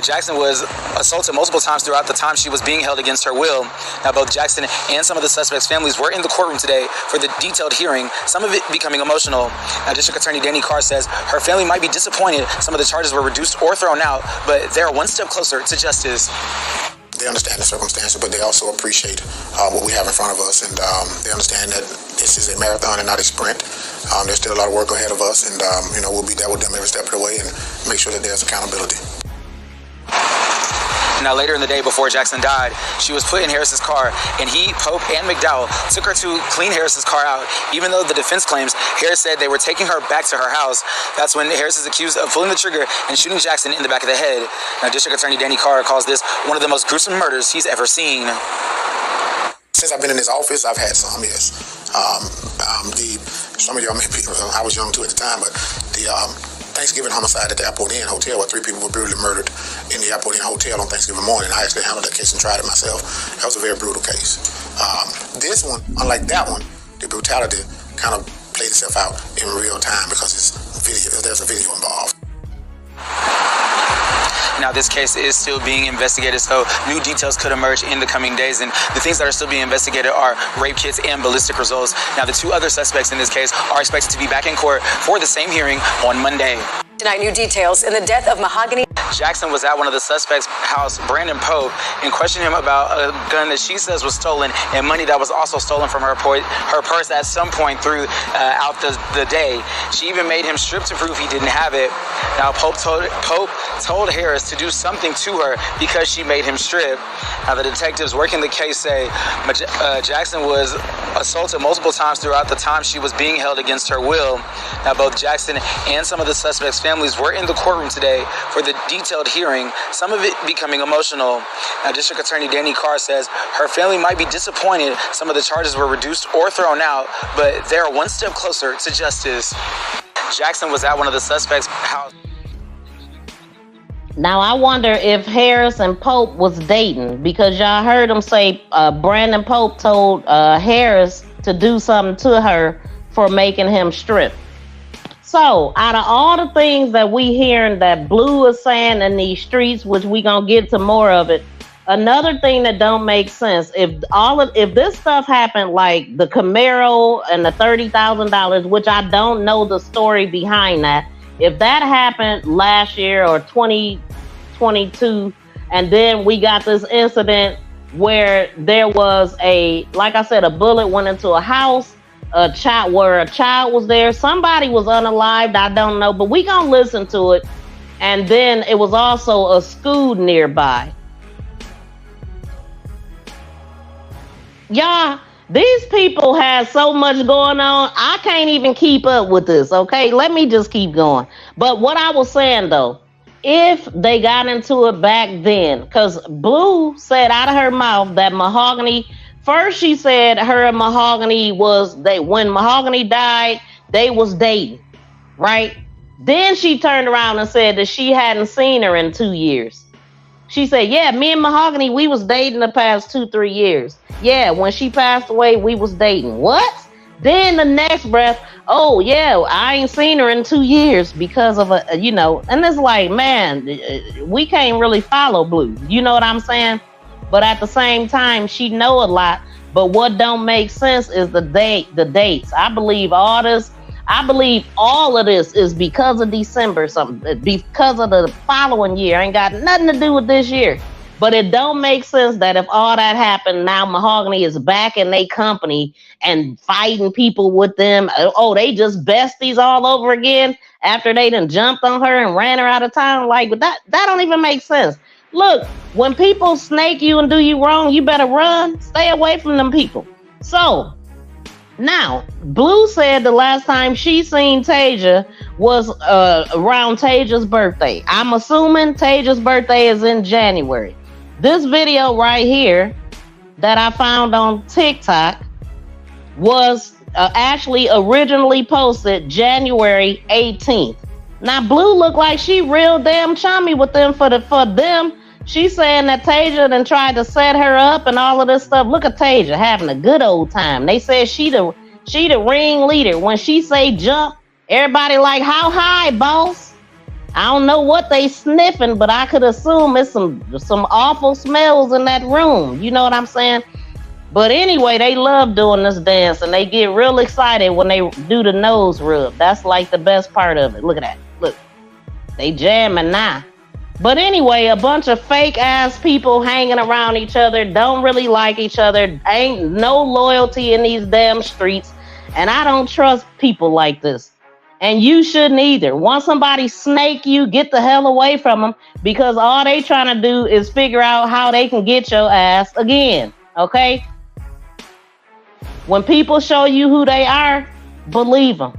Jackson was assaulted multiple times throughout the time she was being held against her will. Now, both Jackson and some of the suspects' families were in the courtroom today for the detailed hearing, some of it becoming emotional. Now, District Attorney Danny Carr says her family might be disappointed some of the charges were reduced or thrown out, but they're one step closer to justice. They understand the circumstances, but they also appreciate what we have in front of us, and they understand that this is a marathon and not a sprint. There's still a lot of work ahead of us, and we'll be there with them every step of the way and make sure that there's accountability. Now, later in the day before Jackson died, she was put in Harris's car, and he, Pope, and McDowell took her to clean Harris's car out. Even though the defense claims Harris said they were taking her back to her house, that's when Harris is accused of pulling the trigger and shooting Jackson in the back of the head. Now, District Attorney Danny Carr calls this one of the most gruesome murders he's ever seen. Since I've been in this office, I've had some, yes. Some of y'all may be, I was young too at the time, but the Thanksgiving homicide at the Airport Inn Hotel, where 3 people were brutally murdered in the Airport Inn Hotel on Thanksgiving morning. I actually handled that case and tried it myself. That was a very brutal case. This one, unlike that one, the brutality kind of played itself out in real time because there's a video involved. Now, this case is still being investigated, so new details could emerge in the coming days. And the things that are still being investigated are rape kits and ballistic results. Now, the 2 other suspects in this case are expected to be back in court for the same hearing on Monday. Tonight, new details in the death of Mahogany. Jackson was at one of the suspects' house, Brandon Pope, and questioned him about a gun that she says was stolen and money that was also stolen from her purse at some point throughout the day. She even made him strip to prove he didn't have it. Now, Pope told Harris to do something to her because she made him strip. Now, the detectives working the case say Jackson was assaulted multiple times throughout the time she was being held against her will. Now, both Jackson and some of the suspects' families were in the courtroom today for the detailed hearing, some of it becoming emotional. Now, District Attorney Danny Carr says her family might be disappointed some of the charges were reduced or thrown out, but they're one step closer to justice. Jackson was at one of the suspects' house. Now, I wonder if Harris and Pope was dating, because y'all heard him say Brandon Pope told Harris to do something to her for making him strip. So, out of all the things that we hearing that Blue is saying in these streets, which we gonna get to more of it, another thing that don't make sense, if this stuff happened like the Camaro and the $30,000, which I don't know the story behind that, if that happened last year or 2022, and then we got this incident where there was like I said, a bullet went into a house, a child was there, somebody was unalived, I don't know, but we gonna listen to it. And then it was also a school nearby. Y'all, these people have so much going on, I can't even keep up with this, okay? Let me just keep going. But what I was saying though, if they got into it back then, because Blue said out of her mouth that Mahogany, first she said her and Mahogany when Mahogany died, they was dating, right? Then she turned around and said that she hadn't seen her in 2 years. She said, yeah, me and Mahogany, we was dating the past 2-3 years. Yeah, when she passed away, we was dating. What? Then the next breath, oh yeah, I ain't seen her in 2 years because of and it's like, man, we can't really follow Blue. You know what I'm saying? But at the same time, she know a lot. But what don't make sense is the dates. I believe all of this is because of December, something because of the following year. Ain't got nothing to do with this year. But it don't make sense that if all that happened, now Mahogany is back in their company and fighting people with them. Oh, they just besties all over again after they done jumped on her and ran her out of town. Like, that don't even make sense. Look, when people snake you and do you wrong, you better run. Stay away from them people. So, now, Blue said the last time she seen Tasia was around Tasia's birthday. I'm assuming Tasia's birthday is in January. This video right here that I found on TikTok was actually originally posted January 18th. Now, Blue looked like she real damn chummy with them for them. She's saying that Tasia done tried to set her up and all of this stuff. Look at Tasia having a good old time. They said she the ringleader. When she say jump, everybody like, how high, boss? I don't know what they sniffing, but I could assume it's some awful smells in that room. You know what I'm saying? But anyway, they love doing this dance, and they get real excited when they do the nose rub. That's like the best part of it. Look at that. Look, they jamming now. But anyway, a bunch of fake ass people hanging around each other, don't really like each other, ain't no loyalty in these damn streets, and I don't trust people like this. And you shouldn't either. Once somebody snake you, get the hell away from them, because all they trying to do is figure out how they can get your ass again, okay? When people show you who they are, believe them.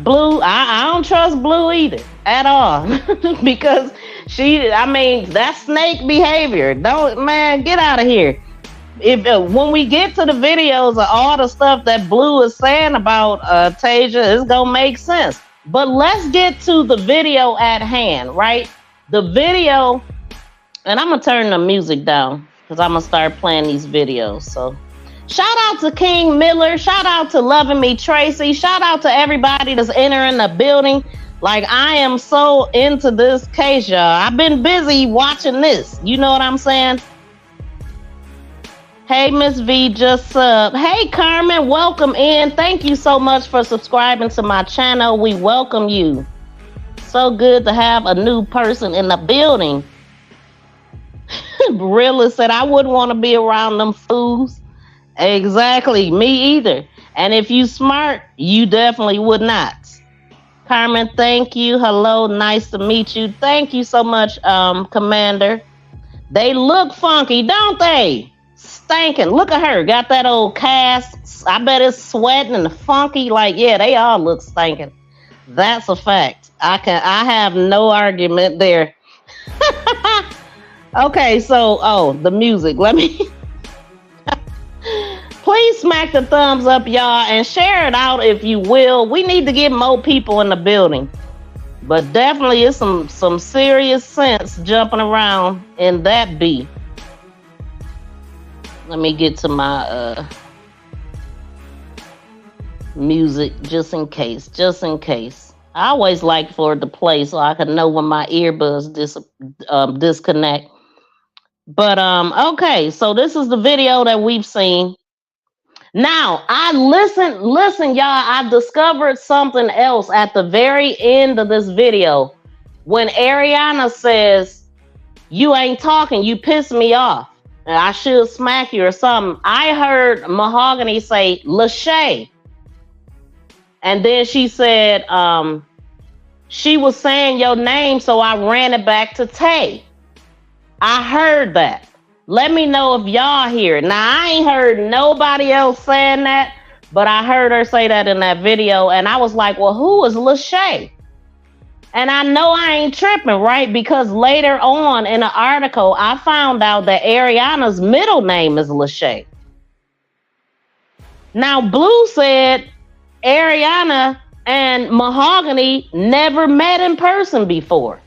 Blue, I don't trust Blue either, at all, because that's snake behavior. Man, get out of here. When we get to the videos of all the stuff that Blue is saying about Tasia, it's gonna make sense. But let's get to the video at hand, right? The video, and I'm gonna turn the music down because I'm gonna start playing these videos. So shout out to King Miller, shout out to Loving Me Tracy, shout out to everybody that's entering the building. Like, I am so into this case, y'all. I've been busy watching this. You know what I'm saying? Hey, Miss V, just sub. Hey, Carmen, welcome in. Thank you so much for subscribing to my channel. We welcome you. So good to have a new person in the building. Really said, I wouldn't want to be around them fools. Exactly, me either. And if you smart, you definitely would not. Carmen, thank you. Hello, nice to meet you. Thank you so much, Commander. They look funky, don't they? Stinking. Look at her. Got that old cast. I bet it's sweating and funky. Like, yeah, they all look stinking. That's a fact. I have no argument there. Okay, so, the music. Let me... Please smack the thumbs up, y'all, and share it out if you will. We need to get more people in the building. But definitely it's some serious sense jumping around in that beat. Let me get to my music just in case. I always like for it to play so I can know when my earbuds disconnect. But okay, so this is the video that we've seen. Now, listen, y'all, I discovered something else at the very end of this video. When Ariana says, you ain't talking, you piss me off, and I should smack you or something, I heard Mahogany say, ḻiʋ%. And then she said, she was saying your name, so I ran it back to Tay. I heard that. Let me know if y'all hear it. Now, I ain't heard nobody else saying that, but I heard her say that in that video, and I was like, well, who is ḻiʋ%? And I know I ain't tripping, right? Because later on in the article, I found out that Ariana's middle name is ḻiʋ%. Now, Blue said Ariana and Mahogany never met in person before,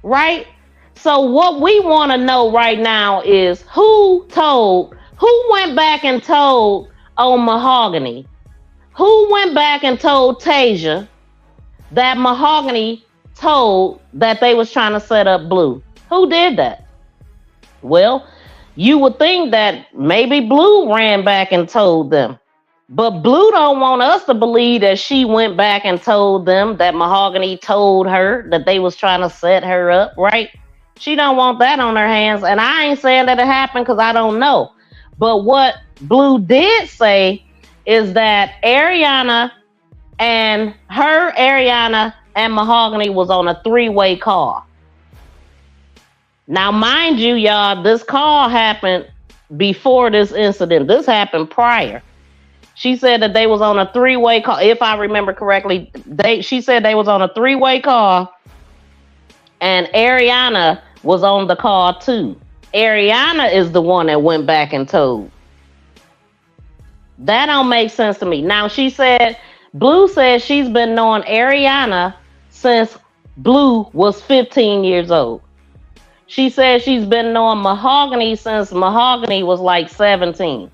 right? So what we want to know right now is who went back and told Mahogany? Who went back and told Tasia that Mahogany told that they was trying to set up Blue? Who did that? Well, you would think that maybe Blue ran back and told them. But Blue don't want us to believe that she went back and told them that Mahogany told her that they was trying to set her up, right? She don't want that on her hands. And I ain't saying that it happened because I don't know. But what Blue did say is that Ariana and Mahogany was on a 3-way call. Now, mind you, y'all, this call happened before this incident. This happened prior. She said that they was on a 3-way call. If I remember correctly, she said they was on a 3-way call, and Ariana was on the call too. Ariana is the one that went back and told. That don't make sense to me. Now, Blue says she's been knowing Ariana since Blue was 15 years old. She says she's been knowing Mahogany since Mahogany was like 17.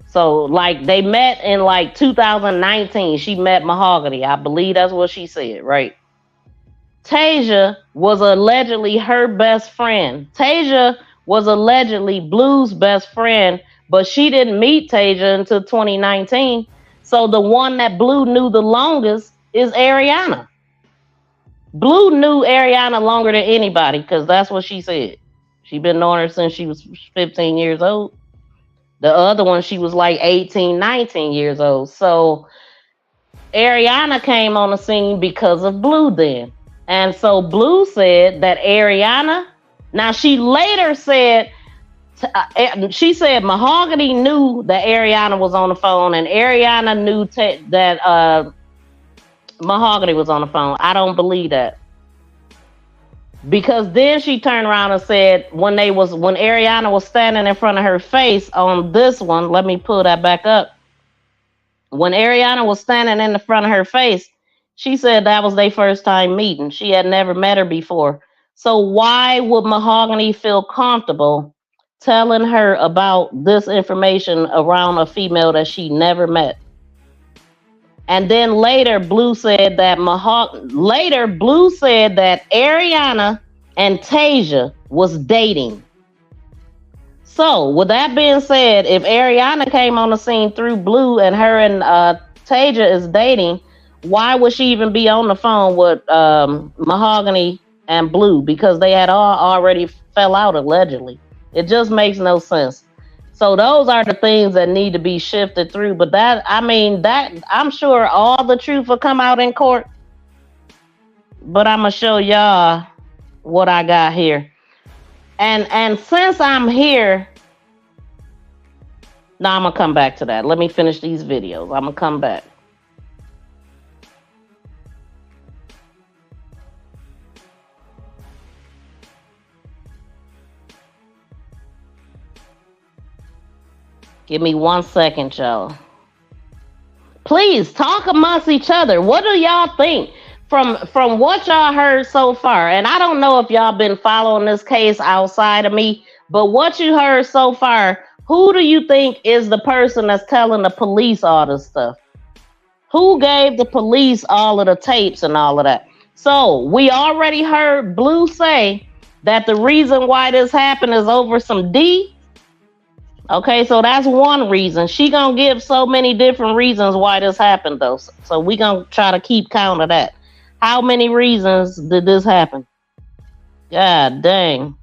So, like, they met in, like, 2019. She met Mahogany. I believe that's what she said, right? Tasia was allegedly her best friend. Tasia was allegedly Blue's best friend, but she didn't meet Tasia until 2019. So the one that Blue knew the longest is Ariana. Blue knew Ariana longer than anybody because that's what she said. She been knowing her since she was 15 years old. The other one, she was like 18, 19 years old. So Ariana came on the scene because of Blue then. And so Blue said that Ariana, now she later said, she said Mahogany knew that Ariana was on the phone and Ariana knew that Mahogany was on the phone. I don't believe that. Because then she turned around and said when Ariana was standing in front of her face on this one, let me pull that back up. When Ariana was standing in the front of her face, she said that was their first time meeting. She had never met her before. So why would Mahogany feel comfortable telling her about this information around a female that she never met? And then later, Blue said that Ariana and Tasia was dating. So, with that being said, if Ariana came on the scene through Blue and her and Tasia is dating, why would she even be on the phone with Mahogany and Blue? Because they had already fell out allegedly. It just makes no sense. So those are the things that need to be shifted through. But I'm sure all the truth will come out in court. But I'm going to show y'all what I got here. And since I'm here, now I'm going to come back to that. Let me finish these videos. I'm going to come back. Give me 1 second, y'all. Please talk amongst each other. What do y'all think from what y'all heard so far? And I don't know if y'all been following this case outside of me, but what you heard so far, who do you think is the person that's telling the police all this stuff? Who gave the police all of the tapes and all of that? So we already heard Blue say that the reason why this happened is over some D. Okay, so that's one reason. She gonna give so many different reasons why this happened, though. So we gonna try to keep count of that. How many reasons did this happen? God dang.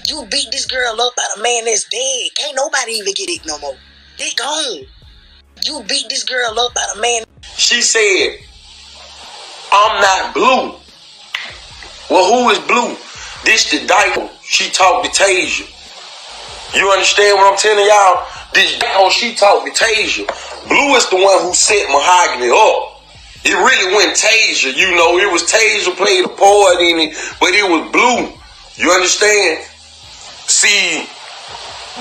You beat this girl up by a man that's dead. Can't nobody even get it no more. They gone. You beat this girl up by a man. She said, I'm not Blue. Well, who is Blue? This the dyke. She talked to Tasia. You understand what I'm telling y'all? This dyke, she talked to Tasia. Blue is the one who set Mahogany up. It really wasn't Tasia, you know. It was Tasia played a part in it, but it was Blue. You understand? See,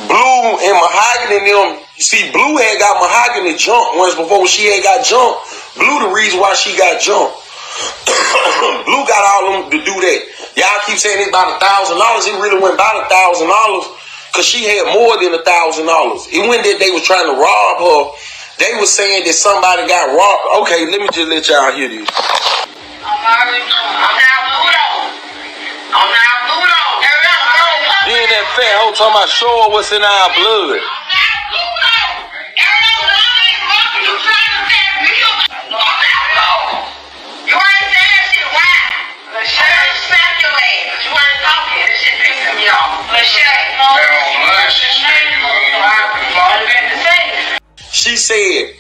Blue and Mahogany and them, see, Blue had got Mahogany jumped once before she had got jumped. Blue the reason why she got jumped. Blue got all of them to do that. Y'all keep saying it's about $1,000. It really went about $1,000 because she had more than $1,000. It wasn't that they was trying to rob her. They was saying that somebody got robbed. Okay, let me just let y'all hear this. Then that fat hoe talking about show her what's in our blood. said,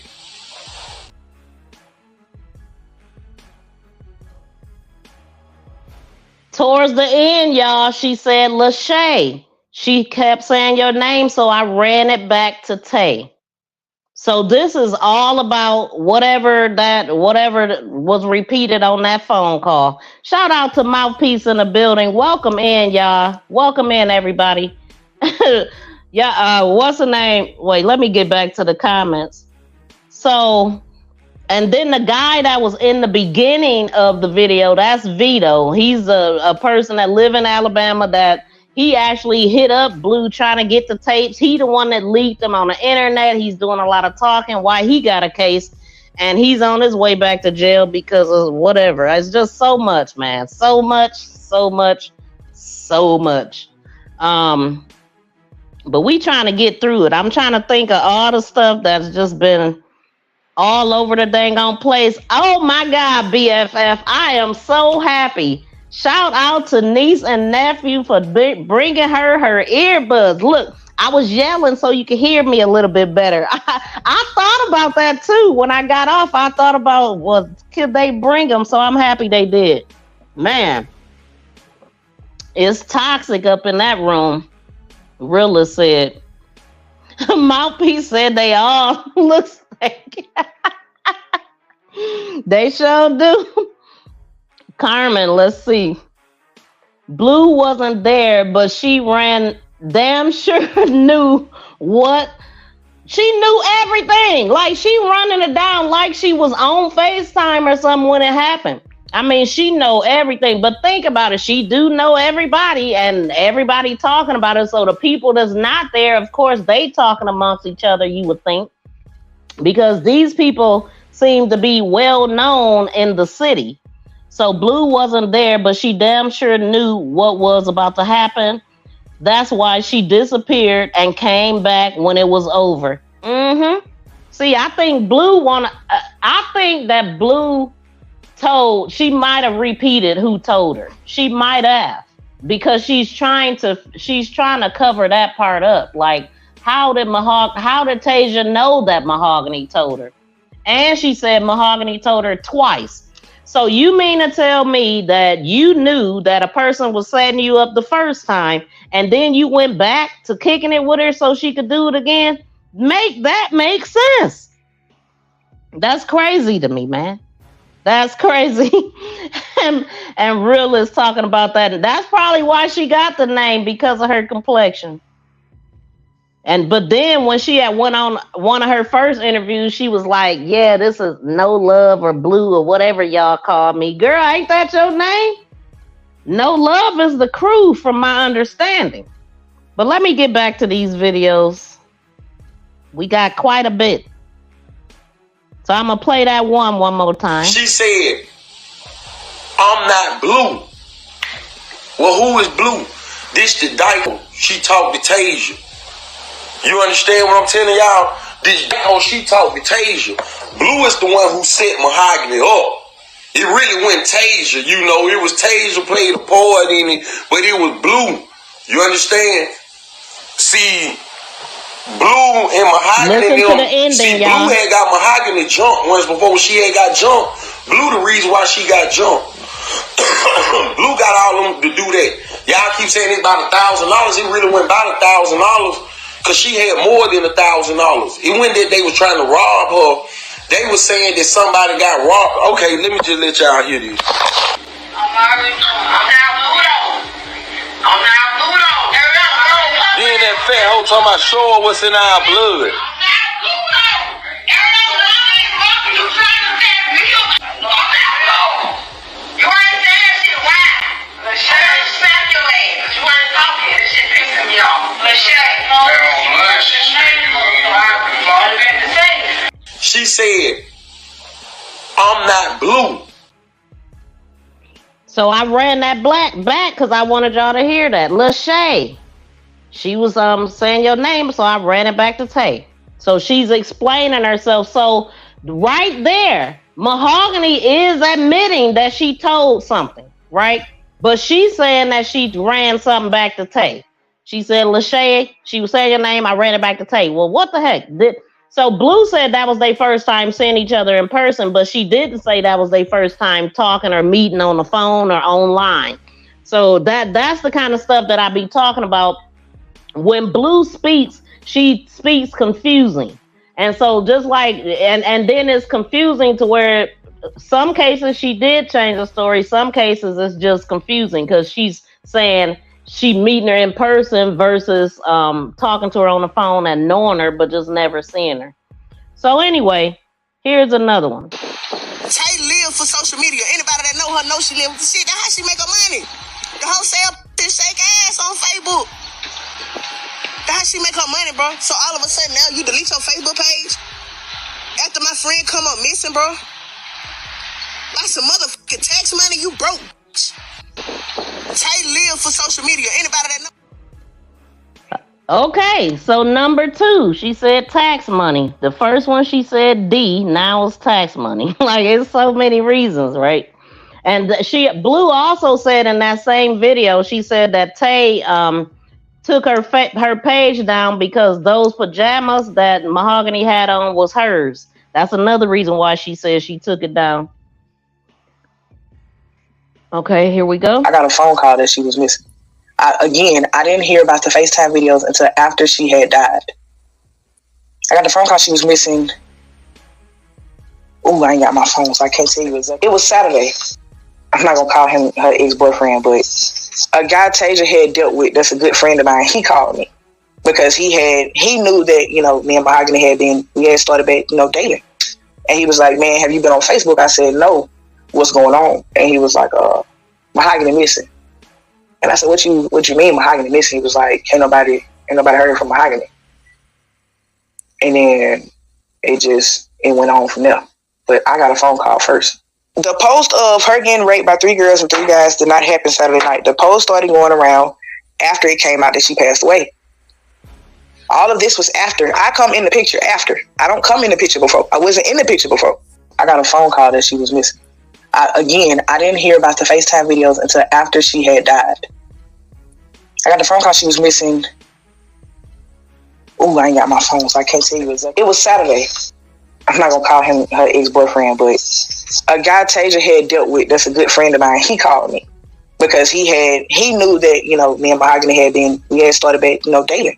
towards the end, y'all, she said ḻiʋទ្. She kept saying your name, so I ran it back to Tay. So this is all about whatever was repeated on that phone call. Shout out to Mouthpiece in the building. Welcome in, y'all. Welcome in, everybody. Yeah, what's the name? Wait, let me get back to the comments. So, and then the guy that was in the beginning of the video, that's Vito. He's a person that live in Alabama that he actually hit up Blue trying to get the tapes. He the one that leaked them on the internet. He's doing a lot of talking why he got a case, and he's on his way back to jail because of whatever. It's just so much, man. So much. But we trying to get through it. I'm trying to think of all the stuff that's just been all over the dang on place. Oh my God, BFF. I am so happy. Shout out to niece and nephew for bringing her earbuds. Look, I was yelling so you could hear me a little bit better. I thought about that too. When I got off, I thought about, well, could they bring them? So I'm happy they did. Man, it's toxic up in that room. Rilla said. Mouthpiece said they all looks like they sure do. Carmen, let's see. Blue wasn't there, but she ran damn sure knew what. She knew everything. Like she running it down like she was on FaceTime or something when it happened. I mean, she know everything, but think about it. She do know everybody and everybody talking about it. So the people that's not there, of course, they talking amongst each other, you would think, because these people seem to be well known in the city. So Blue wasn't there, but she damn sure knew what was about to happen. That's why she disappeared and came back when it was over. See, I think I think that Blue told, she might have repeated who told her. She might have, because she's trying to cover that part up. Like, how did Tasia know that Mahogany told her? And she said Mahogany told her twice. So you mean to tell me that you knew that a person was setting you up the first time, and then you went back to kicking it with her so she could do it again? Make that make sense. That's crazy to me, man. That's crazy. and Real is talking about that. And that's probably why she got the name, because of her complexion. But then when she had went on one of her first interviews, she was like, yeah, this is No Love or Blue or whatever y'all call me. Girl, ain't that your name? No Love is the crew, from my understanding. But let me get back to these videos. We got quite a bit. So I'm going to play that one more time. She said, I'm not Blue. Well, who is Blue? This the dyke. She talked to Tasia. You understand what I'm telling y'all? This she talked to Tasia. Blue is the one who set Mahogany up. It really went Tasia. You know, it was Tasia played a part in it, but it was Blue. You understand? See, Blue and Mahogany. Listen to the ending, y'all. Blue had got Mahogany jumped once before when she had got jumped. Blue the reason why she got jumped. Blue got all of them to do that. Y'all keep saying it's about $1,000. It really went about $1,000. Because she had more than $1,000. It wasn't that they was trying to rob her. They was saying that somebody got robbed. Okay, let me just let y'all hear this. Then that fat hoe talking about show her what's in our blood. She said, I'm not Blue. So I ran that black back because I wanted y'all to hear that. ḻiʋទ្. She was saying your name, so I ran it back to Tay. So she's explaining herself. So right there, Mahogany is admitting that she told something, right? But she's saying that she ran something back to Tay. She said ḻiʋទ្. She was saying your name. I ran it back to Tay. Well, what the heck? So Blue said that was their first time seeing each other in person, but she didn't say that was their first time talking or meeting on the phone or online. So that's the kind of stuff that I be talking about. When Blue speaks, she speaks confusing. And so just like, and then it's confusing to where some cases she did change the story. Some cases it's just confusing because she's saying she meeting her in person versus talking to her on the phone and knowing her, but just never seeing her. So anyway, here's another one. Tay live for social media. Anybody that know her know she live for shit. That's how she make her money. The whole sale shake ass on Facebook. That's how she make her money, bro. So all of a sudden now you delete your Facebook page after my friend come up missing, bro. Like some motherfucking tax money, you broke. Tay live for social media. Anybody that know. Okay, so number 2, she said tax money. The first one she said D, now it's tax money. Like, it's so many reasons, right? And Blue also said in that same video, she said that Tay took her page down because those pajamas that Mahogany had on was hers. That's another reason why she said she took it down. Okay, here we go. I got a phone call that she was missing. I didn't hear about the FaceTime videos until after she had died. I got the phone call she was missing. Ooh, I ain't got my phone, so I can't tell you exactly. It was Saturday. I'm not going to call him her ex-boyfriend, but a guy Tasia had dealt with that's a good friend of mine, he called me because he knew that, you know, me and Mahogany we had started back, you know, dating. And he was like, man, have you been on Facebook? I said, no. What's going on? And he was like, Mahogany missing. And I said, what you mean Mahogany missing? He was like, ain't nobody heard from Mahogany. And then it went on from there. But I got a phone call first. The post of her getting raped by 3 girls and 3 guys did not happen Saturday night. The post started going around after it came out that she passed away. All of this was after. I come in the picture after. I don't come in the picture before. I wasn't in the picture before. I got a phone call that she was missing. I didn't hear about the FaceTime videos until after she had died. I got the phone call she was missing. Ooh, I ain't got my phone, so I can't tell you exactly. It was Saturday. I'm not going to call him her ex-boyfriend, but a guy Tasia had dealt with that's a good friend of mine, he called me because he knew that, you know, me and Mahogany we had started back, you know, dating.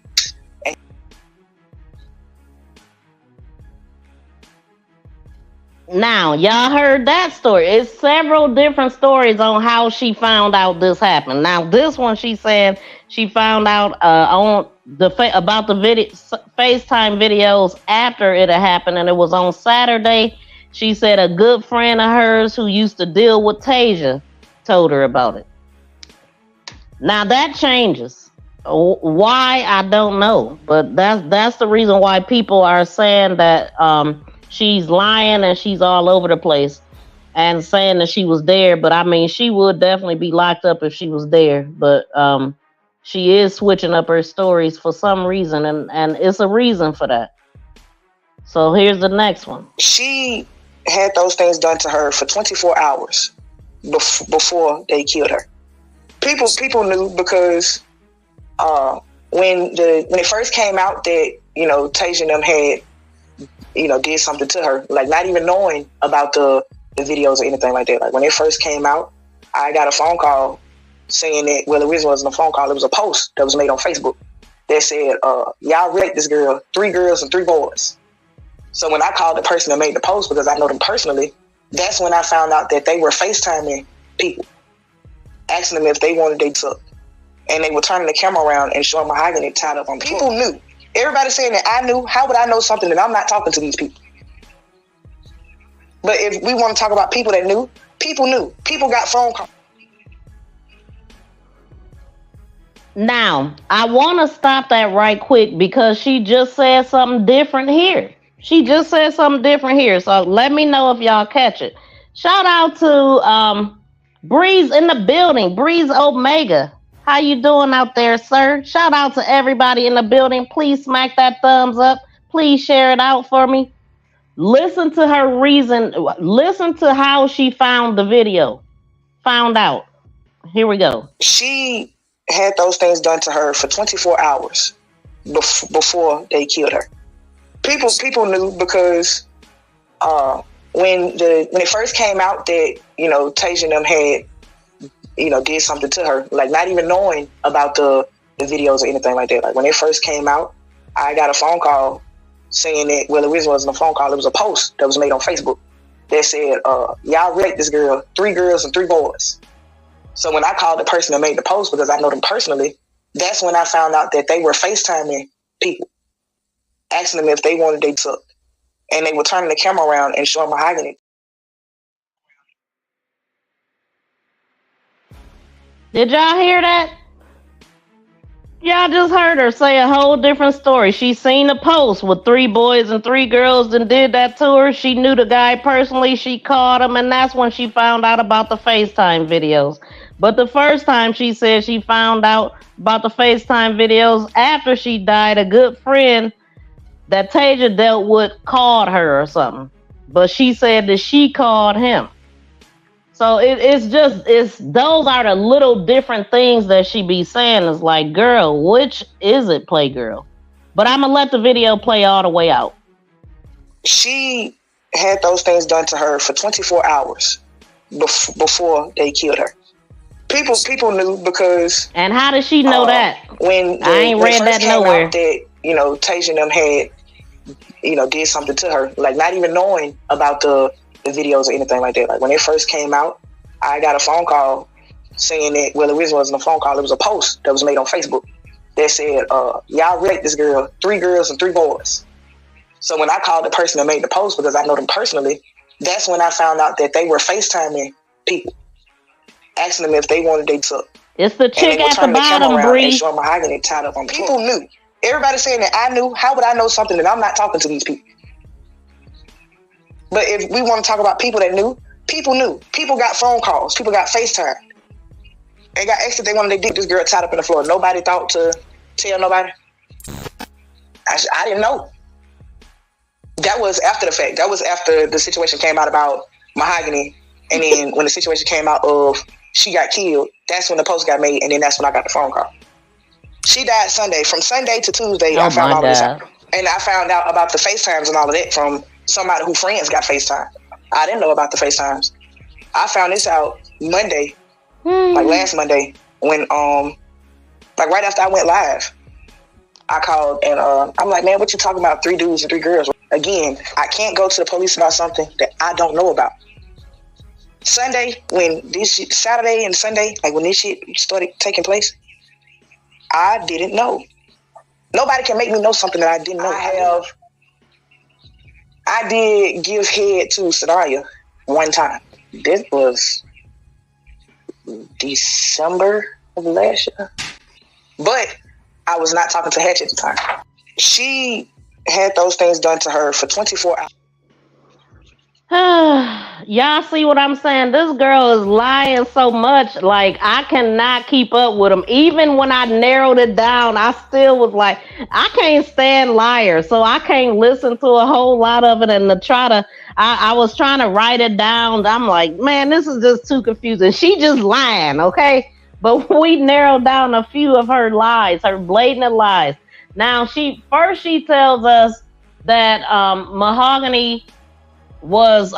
Now, y'all heard that story. It's several different stories on how she found out this happened. Now, this one, she said she found out about the FaceTime videos after it had happened, and it was on Saturday. She said a good friend of hers who used to deal with Tasia told her about it. Now, that changes. Why, I don't know. But that's the reason why people are saying that she's lying and she's all over the place and saying that she was there. But I mean, she would definitely be locked up if she was there. But she is switching up her stories for some reason, and it's a reason for that. So here's the next one. She had those things done to her for 24 hours before they killed her. People knew because when it first came out that, you know, Tasia and them had, you know, did something to her, like not even knowing about the videos or anything like that. Like when it first came out, I got a phone call saying that, well, it wasn't a phone call, it was a post that was made on Facebook that said, y'all raped this girl, 3 girls and 3 boys. So when I called the person that made the post, because I know them personally, that's when I found out that they were FaceTiming people, asking them if they wanted they took. And they were turning the camera around and showing Mahogany tied up on people. Knew. Everybody saying that I knew. How would I know something that I'm not talking to these people? But if we want to talk about people that knew, people knew. People got phone calls. Now, I want to stop that right quick because she just said something different here. So let me know if y'all catch it. Shout out to Breeze in the building. Breeze Omega. How you doing out there, sir? Shout out to everybody in the building. Please smack that thumbs up. Please share it out for me. Listen to her reason. Listen to how she found the video. Found out. Here we go. She had those things done to her for 24 hours before they killed her. People knew because when it first came out that Tasia and them had did something to her, like not even knowing about the videos or anything like that. Like when it first came out, I got a phone call saying that, well, it wasn't a phone call, it was a post that was made on Facebook that said, y'all raped this girl, 3 girls and 3 boys. So when I called the person that made the post, because I know them personally, that's when I found out that they were FaceTiming people, asking them if they wanted they took. And they were turning the camera around and showing Mahogany. Did y'all hear that? Y'all just heard her say a whole different story. She seen a post with 3 boys and 3 girls and did that to her. She knew the guy personally. She called him, and that's when she found out about the FaceTime videos. But the first time she said she found out about the FaceTime videos after she died, a good friend that Tasia dealt with called her or something. But she said that she called him. So it's those are the little different things that she be saying. It's like, girl, which is it, Playgirl? But I'm going to let the video play all the way out. She had those things done to her for 24 hours before they killed her. People knew because... And how did she know that? When I ain't read that nowhere. Out that, Tasia and them had, did something to her, like not even knowing about the videos or anything like that. Like when it first came out, I got a phone call saying that, well, it wasn't a phone call, it was a post that was made on Facebook that said, y'all raped this girl, 3 girls and 3 boys. So when I called the person that made the post, because I know them personally, that's when I found out that they were FaceTiming people, asking them if they wanted they took. It's the chick at the bottom, Bree. And Mahogany tied up on people knew. Everybody saying that I knew. How would I know something that I'm not talking to these people? But if we want to talk about people that knew, people knew. People got phone calls. People got FaceTime. They got asked if they wanted to dig this girl tied up in the floor. Nobody thought to tell nobody. I didn't know. That was after the fact. That was after the situation came out about Mahogany. And then when the situation came out of she got killed, that's when the post got made. And then that's when I got the phone call. She died Sunday. From Sunday to Tuesday, I found all this out. And I found out about the FaceTimes and all of that from somebody who friends got FaceTime. I didn't know about the FaceTimes. I found this out Monday, like last Monday, when like right after I went live. I called and I'm like, man, what you talking about? 3 dudes and 3 girls. Again, I can't go to the police about something that I don't know about. Sunday, when this shit, Saturday and Sunday, like when this shit started taking place, I didn't know. Nobody can make me know something that I didn't know. I did give head to Sanaya one time. This was December of last year. But I was not talking to Hatch at the time. She had those things done to her for 24 hours. Y'all see what I'm saying? This girl is lying so much. Like, I cannot keep up with them. Even when I narrowed it down, I still was like, I can't stand liars. So I can't listen to a whole lot of it. And I was trying to write it down. I'm like, man, this is just too confusing. She just lying, okay? But we narrowed down a few of her lies, her blatant lies. Now, she tells us that Mahogany was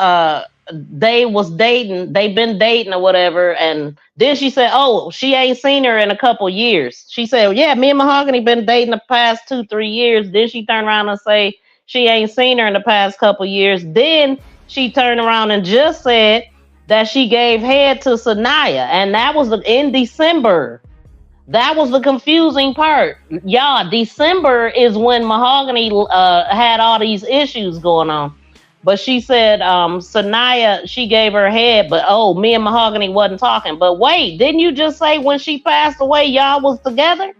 they've been dating or whatever, and then she said, oh, she ain't seen her in a couple years. She said, yeah, me and Mahogany been dating the past 2-3 years. Then she turned around and say she ain't seen her in the past couple years. Then she turned around and just said that she gave head to Sanaya, and that was in December. That was the confusing part. Y'all, December is when Mahogany had all these issues going on. But she said Sanaya, she gave her head, but me and Mahogany wasn't talking. But wait, didn't you just say when she passed away, y'all was together?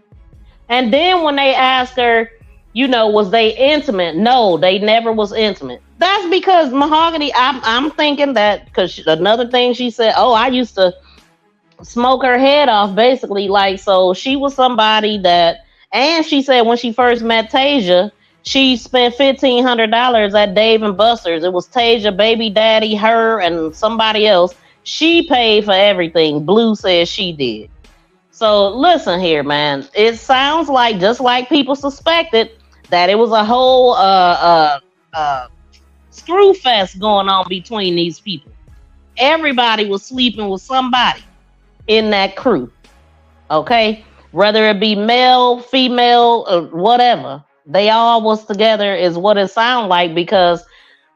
And then when they asked her, was they intimate? No, they never was intimate. That's because Mahogany, I'm thinking that, because another thing she said, I used to smoke her head off, basically. Like, so she was somebody that, and she said when she first met Tasia, she spent $1,500 at Dave & Buster's. It was Tasia, baby daddy, her, and somebody else. She paid for everything. Blue says she did. So listen here, man. It sounds like, just like people suspected, that it was a whole screw fest going on between these people. Everybody was sleeping with somebody in that crew. Okay? Whether it be male, female, or whatever. They all was together is what it sounded like, because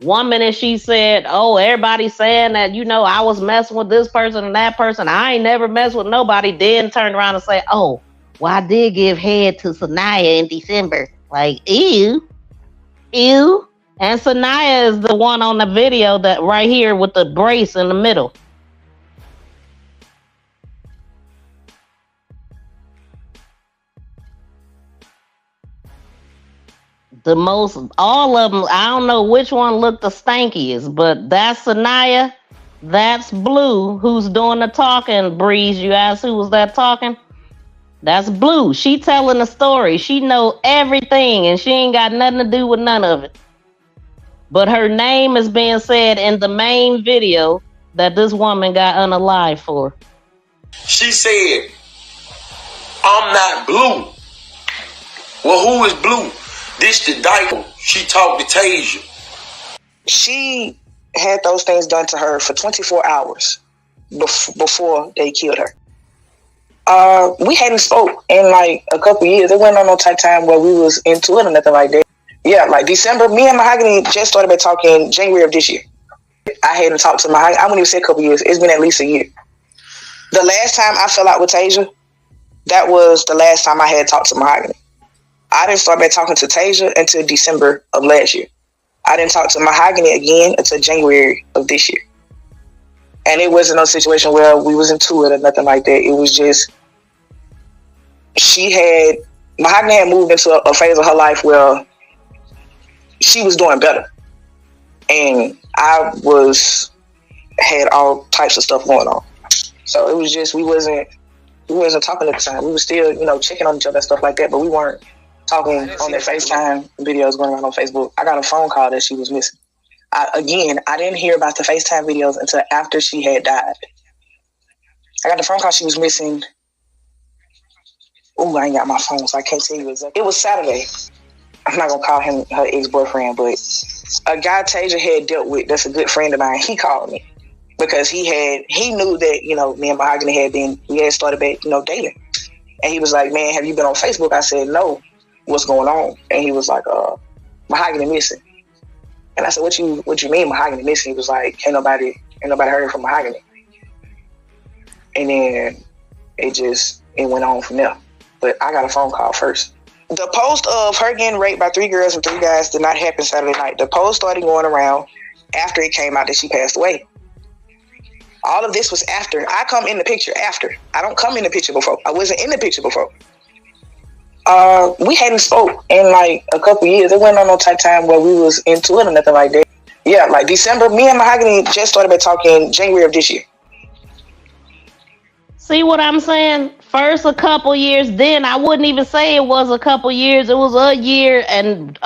one minute she said, oh, everybody's saying that, you know, I was messing with this person and that person. I ain't never messed with nobody. Then turned around and say, oh, well, I did give head to Sanaya in December. Like, ew. Ew. And Sanaya is the one on the video that right here with the brace in the middle. The most, all of them, I don't know which one looked the stankiest, but that's Sanaya, that's Blue, who's doing the talking. Breeze, you asked who was that talking? That's Blue. She telling the story. She know everything, and she ain't got nothing to do with none of it. But her name is being said in the main video that this woman got unalived for. She said, I'm not Blue. Well, who is Blue? This the dyke. She talked to Tasia. She had those things done to her for 24 hours before they killed her. We hadn't spoke in like a couple years. It wasn't on no type time where we was into it or nothing like that. Yeah, like December, me and Mahogany just started by talking January of this year. I hadn't talked to Mahogany. I wouldn't even say a couple years. It's been at least a year. The last time I fell out with Tasia, that was the last time I had talked to Mahogany. I didn't start back talking to Tasia until December of last year. I didn't talk to Mahogany again until January of this year. And it wasn't no situation where we was into it or nothing like that. It was just, Mahogany had moved into a phase of her life where she was doing better. And I had all types of stuff going on. So it was just, we wasn't talking at the time. We were still, you know, checking on each other and stuff like that, but we weren't talking on their FaceTime videos going around on Facebook. I got a phone call that she was missing. I didn't hear about the FaceTime videos until after she had died. I got the phone call she was missing. Ooh, I ain't got my phone, so I can't tell you exactly. It was Saturday. I'm not going to call him her ex-boyfriend, but a guy Tasia had dealt with that's a good friend of mine, he called me because he knew that, you know, me and Mahogany we had started back, you know, dating. And he was like, man, have you been on Facebook? I said, no. What's going on? And he was like, Mahogany missing. And I said, what you mean Mahogany missing? He was like, ain't nobody heard from Mahogany. And then it went on from there. But I got a phone call first. The post of her getting raped by 3 girls and 3 guys did not happen Saturday night. The post started going around after it came out that she passed away. All of this was after. I come in the picture after. I don't come in the picture before. I wasn't in the picture before. We hadn't spoke in like a couple years. It wasn't on no type time where we was into it or nothing like that. Yeah, like December, me and Mahogany just started by talking January of this year. See what I'm saying? First a couple years, then I wouldn't even say it was a couple years. It was a year, and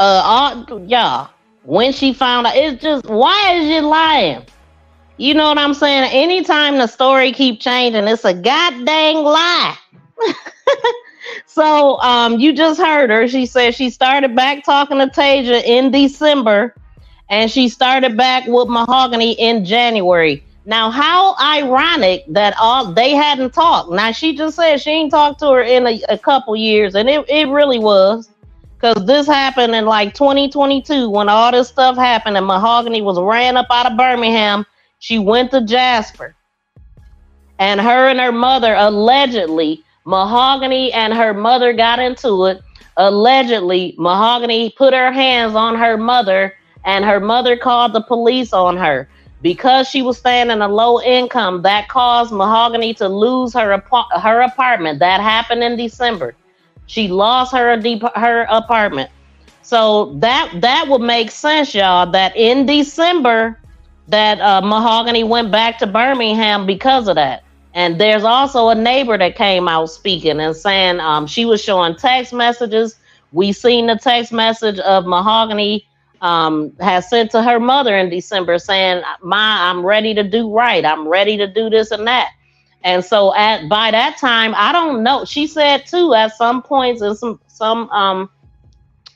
when she found out, it's just, why is you lying? You know what I'm saying? Anytime the story keep changing, it's a goddamn lie. So you just heard her. She said she started back talking to Tasia in December, and she started back with Mahogany in January. Now, how ironic that they hadn't talked. Now, she just said she ain't talked to her in a couple years, and it really was, because this happened in like 2022 when all this stuff happened, and Mahogany was ran up out of Birmingham. She went to Jasper, and her and her mother allegedly, Mahogany and her mother got into it. Allegedly, Mahogany put her hands on her mother, and her mother called the police on her. Because she was staying in a low income, that caused Mahogany to lose her apartment. That happened in December. She lost her apartment. So that would make sense, y'all, that in December that Mahogany went back to Birmingham because of that. And there's also a neighbor that came out speaking and saying she was showing text messages. We seen the text message of Mahogany has sent to her mother in December saying, Ma, I'm ready to do right. I'm ready to do this and that. And so by that time, I don't know. She said too, at some points in some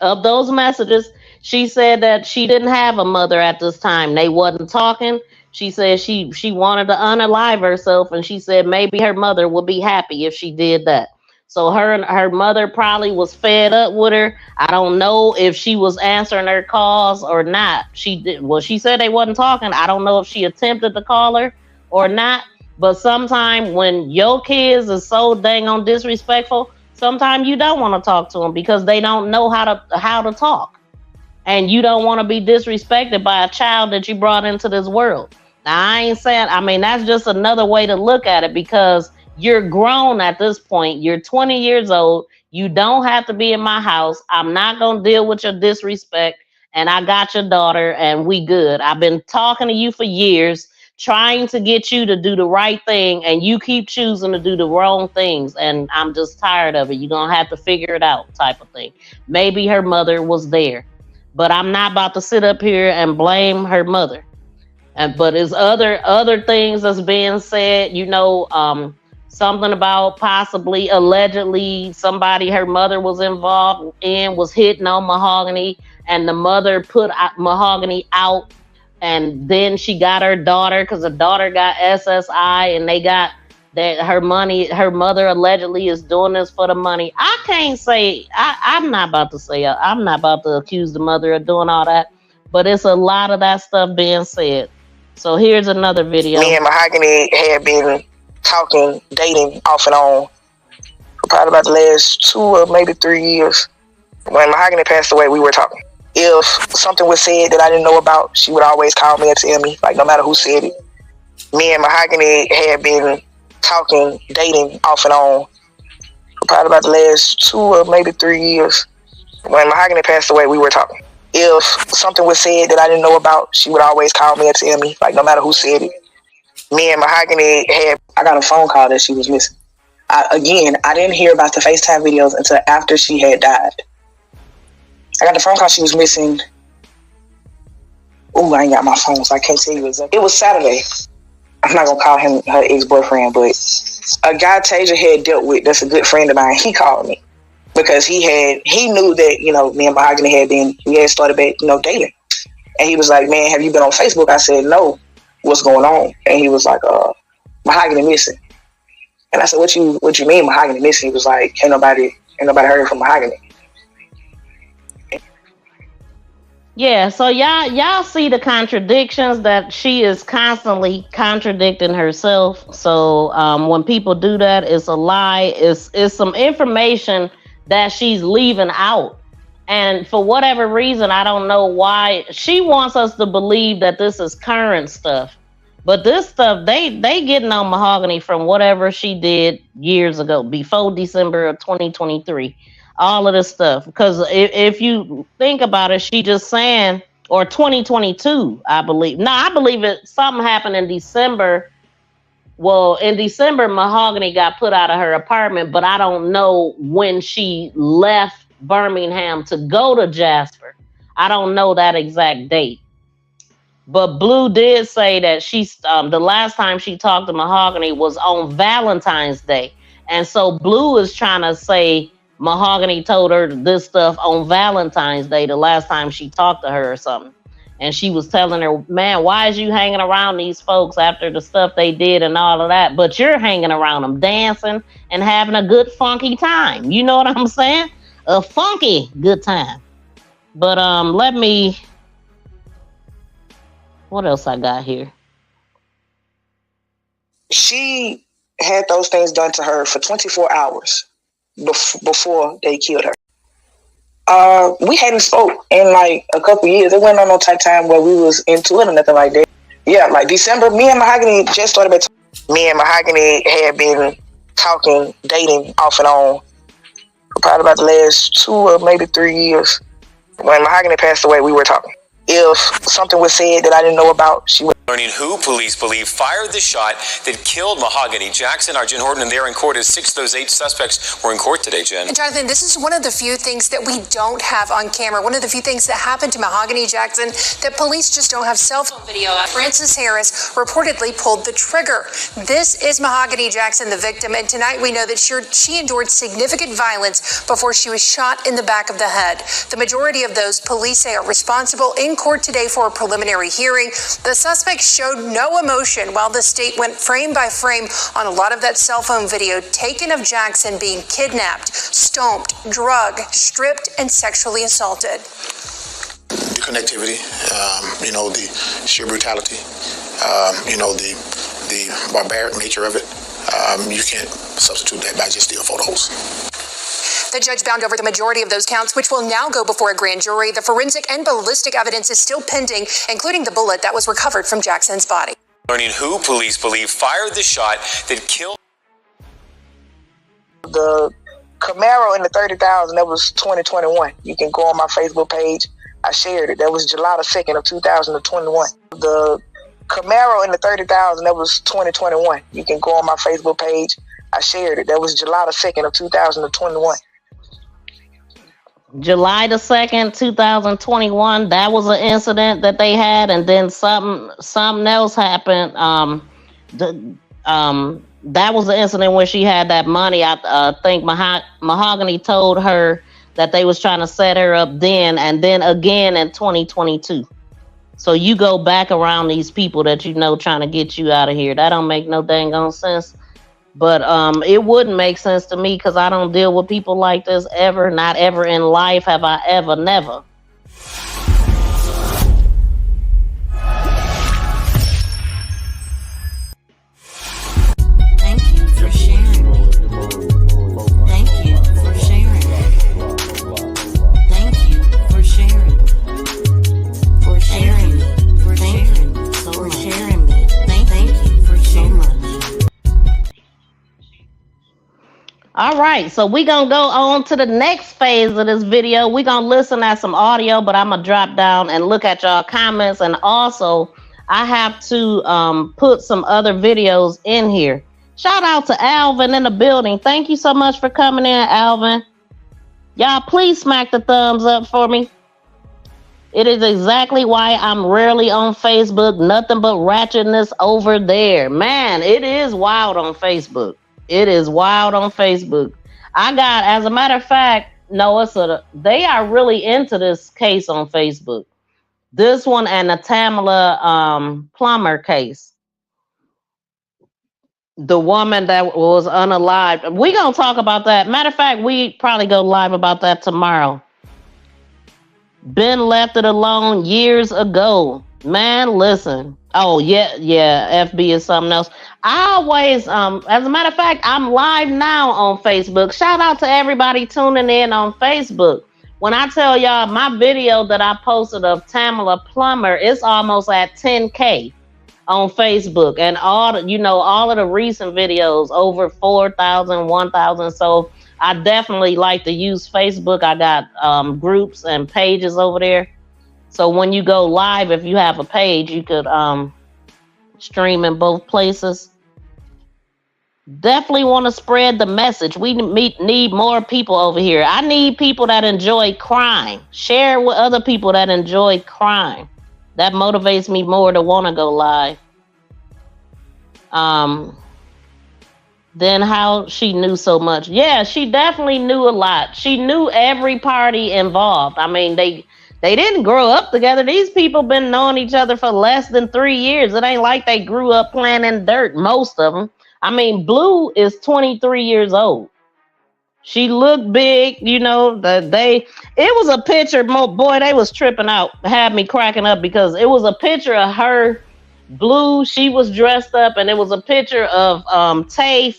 Of those messages, she said that she didn't have a mother at this time. They wasn't talking. She said she wanted to unalive herself, and she said maybe her mother would be happy if she did that. So her mother probably was fed up with her. I don't know if she was answering her calls or not. She did. Well, she said they wasn't talking. I don't know if she attempted to call her or not. But sometimes when your kids is so dang on disrespectful, sometimes you don't want to talk to them because they don't know how to talk, and you don't want to be disrespected by a child that you brought into this world. Now, I ain't saying, I mean, that's just another way to look at it because you're grown at this point. You're 20 years old. You don't have to be in my house. I'm not going to deal with your disrespect, and I got your daughter, and we good. I've been talking to you for years, trying to get you to do the right thing, and you keep choosing to do the wrong things, and I'm just tired of it. You're going to have to figure it out type of thing. Maybe her mother was there, but I'm not about to sit up here and blame her mother. But it's other things that's being said, something about possibly, allegedly, somebody her mother was involved in was hitting on Mahogany, and the mother put Mahogany out. And then she got her daughter because the daughter got SSI, and they got that her money. Her mother allegedly is doing this for the money. I can't say, I'm not about to accuse the mother of doing all that, but it's a lot of that stuff being said. So here's another video. Me and Mahogany had been talking, dating off and on for probably about the last 2 or maybe 3 years. When Mahogany passed away, we were talking. If something was said that I didn't know about, she would always call me and tell me, like, no matter who said it. Me and Mahogany had been talking, dating off and on for probably about the last 2 or maybe 3 years. When Mahogany passed away, we were talking. If something was said that I didn't know about, she would always call me and tell me, like, no matter who said it. Me and Mahogany I got a phone call that she was missing. I didn't hear about the FaceTime videos until after she had died. I got the phone call she was missing. Ooh, I ain't got my phone, so I can't tell you exactly. It was Saturday. I'm not going to call him her ex-boyfriend, but a guy Tasia had dealt with that's a good friend of mine, he called me because he knew that, me and Mahogany we had started back, dating. And he was like, man, have you been on Facebook? I said, no. What's going on? And he was like, Mahogany missing. And I said, what you mean Mahogany missing? He was like, ain't nobody heard from Mahogany. Yeah, so y'all see the contradictions that she is constantly contradicting herself. So when people do that, it's a lie. It's some information that she's leaving out. And for whatever reason, I don't know why, she wants us to believe that this is current stuff. But this stuff, they getting on Mahogany from whatever she did years ago, before December of 2023. All of this stuff, because if you think about it, she just saying, or 2022, I believe. No, I believe it. Something happened in December. Well, in December, Mahogany got put out of her apartment, but I don't know when she left Birmingham to go to Jasper. I don't know that exact date. But Blue did say that the last time she talked to Mahogany was on Valentine's Day, and so Blue is trying to say Mahogany told her this stuff on Valentine's Day, the last time she talked to her or something. And she was telling her, man, why is you hanging around these folks after the stuff they did and all of that? But you're hanging around them, dancing and having a good funky time. You know what I'm saying? A funky good time. But what else I got here? She had those things done to her for 24 hours. Before they killed her. We hadn't spoke in like a couple years. It wasn't on no type time where we was into it or nothing like that. Yeah, like December, me and Mahogany just started back. Me and Mahogany had been talking, dating off and on for probably about the last 2 or maybe 3 years. When Mahogany passed away, we were talking. If something was said that I didn't know about, she would. Learning who police believe fired the shot that killed Mahogany. Jackson, our Jen Horton, and they're in court as 6 of those 8 suspects were in court today, Jen. And Jonathan, this is one of the few things that we don't have on camera. One of the few things that happened to Mahogany Jackson that police just don't have cell phone video of. Frances Harris reportedly pulled the trigger. This is Mahogany Jackson, the victim, and tonight we know that she endured significant violence before she was shot in the back of the head. The majority of those police say are responsible in court today for a preliminary hearing. The suspect showed no emotion while the state went frame by frame on a lot of that cell phone video taken of Jackson being kidnapped, stomped, drugged, stripped, and sexually assaulted. The connectivity, the sheer brutality, the barbaric nature of it, you can't substitute that by just still photos. The judge bound over the majority of those counts, which will now go before a grand jury. The forensic and ballistic evidence is still pending, including the bullet that was recovered from Jackson's body. Learning who police believe fired the shot that killed. The Camaro in the 30,000, that was 2021. You can go on my Facebook page. I shared it. That was July the 2nd of 2021. The Camaro in the 30,000, that was 2021. You can go on my Facebook page. I shared it. That was July the 2nd of 2021. July the 2nd, 2021. That was an incident that they had, and then something else happened. That was the incident where she had that money. I think Mahogany told her that they was trying to set her up then, and then again in 2022. So you go back around these people that trying to get you out of here. That don't make no dang on sense. But it wouldn't make sense to me because I don't deal with people like this ever. Not ever in life have I ever, never. Thank you for sharing me. Thank you for sharing me. Thank you for sharing me. For sharing me. For sharing me. For sharing me. Thank you for so much. All right, so we're going to go on to the next phase of this video. We're going to listen at some audio, but I'm going to drop down and look at y'all comments. And also, I have to put some other videos in here. Shout out to Alvin in the building. Thank you so much for coming in, Alvin. Y'all, please smack the thumbs up for me. It is exactly why I'm rarely on Facebook. Nothing but ratchetness over there. Man, it is wild on Facebook. It is wild on Facebook. As a matter of fact, they are really into this case on Facebook. This one and the Tamala Plummer case. The woman that was unalived. We're going to talk about that. Matter of fact, we probably go live about that tomorrow. Been left it alone years ago. Man, listen. Oh, yeah, FB is something else. I always, as a matter of fact, I'm live now on Facebook. Shout out to everybody tuning in on Facebook. When I tell y'all my video that I posted of Tamala Plummer, it's almost at 10K on Facebook. And all of the recent videos, over 4,000, 1,000. So I definitely like to use Facebook. I got groups and pages over there. So when you go live, if you have a page, you could stream in both places. Definitely want to spread the message. We need more people over here. I need people that enjoy crime. Share with other people that enjoy crime. That motivates me more to want to go live. Then how she knew so much. Yeah, she definitely knew a lot. She knew every party involved. I mean, they didn't grow up together. These people been knowing each other for less than 3 years. It ain't like they grew up playing in dirt, most of them. I mean, Blue is 23 years old. She looked big, it was a picture, boy, they was tripping out, had me cracking up because it was a picture of her, Blue, she was dressed up, and it was a picture of Tay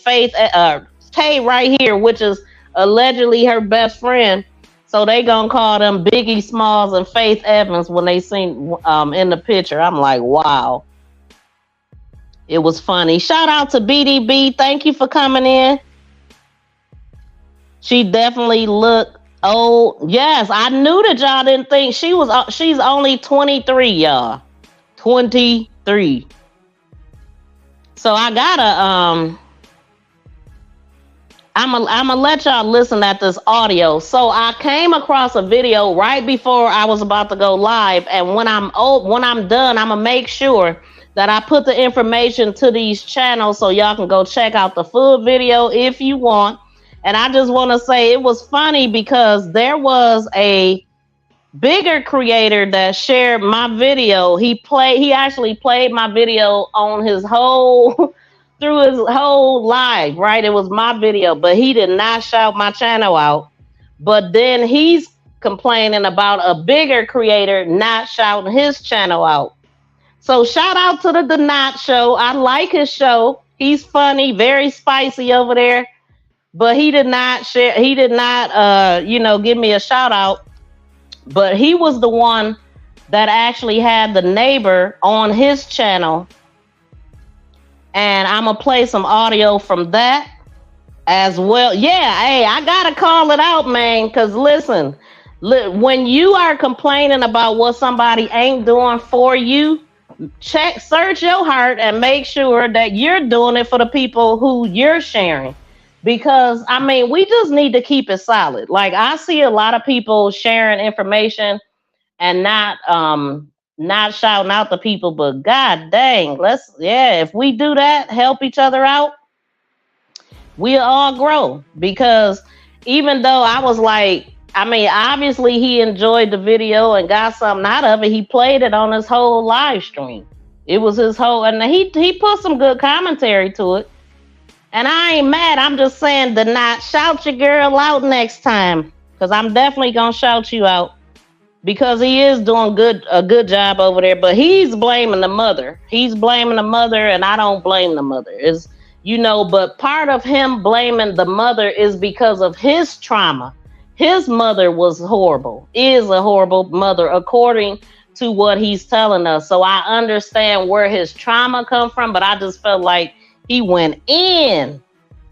right here, which is allegedly her best friend. So they gonna call them Biggie Smalls and Faith Evans when they seen in the picture. I'm like, wow. It was funny. Shout out to BDB. Thank you for coming in. She definitely looked old. Yes, I knew that y'all didn't think she's only 23, y'all. 23. 3. So I gotta I'm let y'all listen at this audio. So I came across a video right before I was about to go live, and when I'm done, I'm gonna make sure that I put the information to these channels so y'all can go check out the full video if you want. And I just want to say it was funny because there was a bigger creator that shared my video. He actually played my video on his whole through his whole live, right? It was my video, but he did not shout my channel out. But then he's complaining about a bigger creator not shouting his channel out. So shout out to the Not Show. I like his show. He's funny, very spicy over there. But he did not share, he did not give me a shout out. But he was the one that actually had the neighbor on his channel. And I'm going to play some audio from that as well. Yeah, hey, I got to call it out, man. Because listen, when you are complaining about what somebody ain't doing for you, search your heart and make sure that you're doing it for the people who you're sharing. Because, I mean, we just need to keep it solid. Like, I see a lot of people sharing information and not shouting out to people, but god dang, if we do that, help each other out, we'll all grow. Because even though I was like, I mean, obviously he enjoyed the video and got something out of it, he played it on his whole live stream. It was his whole, and he put some good commentary to it. And I ain't mad. I'm just saying to not shout your girl out next time, because I'm definitely gonna shout you out. Because he is doing a good job over there, but he's blaming the mother. He's blaming the mother, and I don't blame the mother. But part of him blaming the mother is because of his trauma. His mother was horrible, is a horrible mother, according to what he's telling us. So I understand where his trauma come from, but I just felt like he went in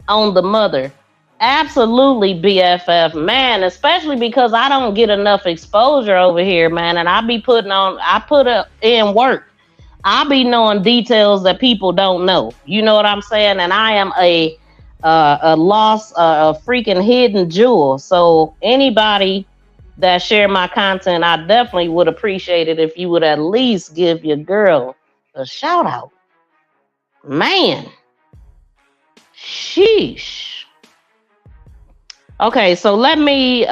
on the mother. Absolutely BFF, man, especially because I don't get enough exposure over here, man, and I put in work. I be knowing details that people don't know. You know what I'm saying? And I am a freaking hidden jewel. So anybody that share my content, I definitely would appreciate it if you would at least give your girl a shout out. Man, sheesh. Okay, so let me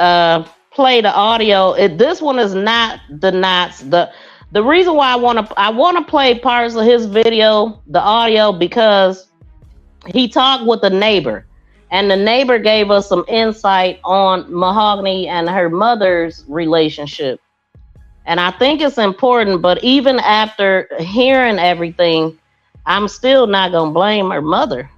play the audio. This one is not the knots. The reason why I want to play parts of his video, the audio, because he talked with the neighbor, and the neighbor gave us some insight on Mahogany and her mother's relationship. And I think it's important, but even after hearing everything, I'm still not gonna blame her mother.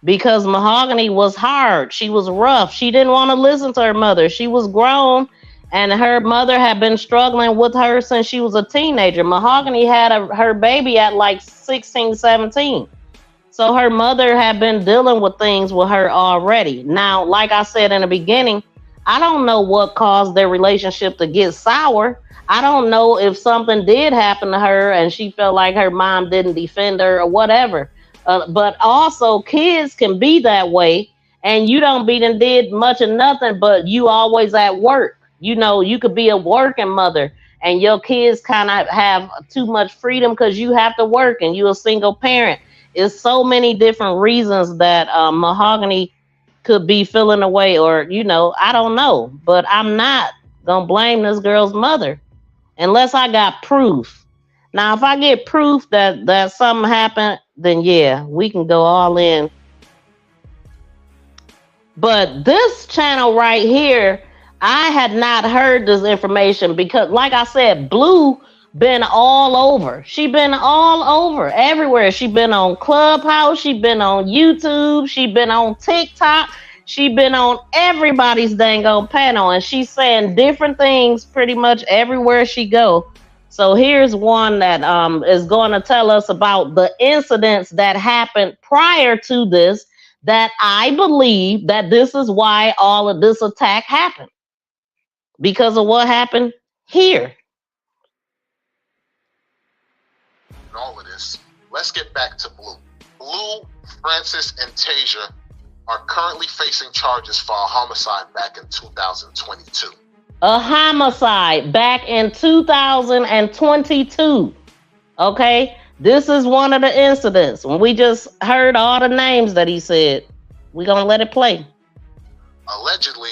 Because Mahogany was hard. She was rough. She didn't want to listen to her mother. She was grown, and her mother had been struggling with her since she was a teenager. Mahogany had her baby at like 16, 17. So her mother had been dealing with things with her already. Now, like I said in the beginning, I don't know what caused their relationship to get sour. I don't know if something did happen to her and she felt like her mom didn't defend her or whatever. But also kids can be that way, and you don't be done did much of nothing, but you always at work. You could be a working mother and your kids kind of have too much freedom because you have to work and you're a single parent. It's so many different reasons that Mahogany could be feeling away, or, I don't know, but I'm not going to blame this girl's mother unless I got proof. Now, if I get proof that something happened, then yeah, we can go all in. But this channel right here, I had not heard this information because, like I said, Blue been all over. She been all over, everywhere. She been on Clubhouse. She been on YouTube. She been on TikTok. She been on everybody's dang old panel, and she's saying different things pretty much everywhere she go. So here's one that is going to tell us about the incidents that happened prior to this, that I believe that this is why all of this attack happened, because of what happened here. all of this, let's get back to Blue. Blue, Francis, and Tasia are currently facing charges for a homicide back in 2022. A homicide back in 2022. Okay? This is one of the incidents. When we just heard all the names that he said, we're going to let it play. Allegedly,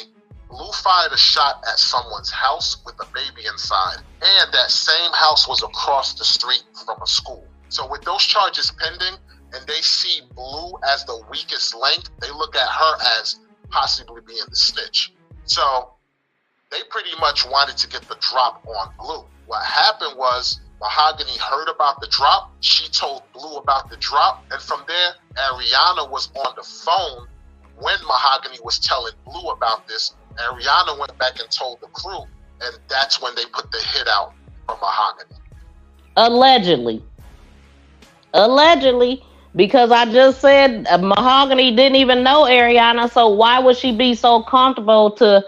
Blue fired a shot at someone's house with a baby inside, and that same house was across the street from a school. So with those charges pending, and they see Blue as the weakest link, they look at her as possibly being the snitch. So they pretty much wanted to get the drop on Blue. What happened was Mahogany heard about the drop. She told Blue about the drop. And from there, Ariana was on the phone when Mahogany was telling Blue about this. Ariana went back and told the crew. And that's when they put the hit out for Mahogany. Allegedly. Allegedly. Because I just said Mahogany didn't even know Ariana. So why would she be so comfortable to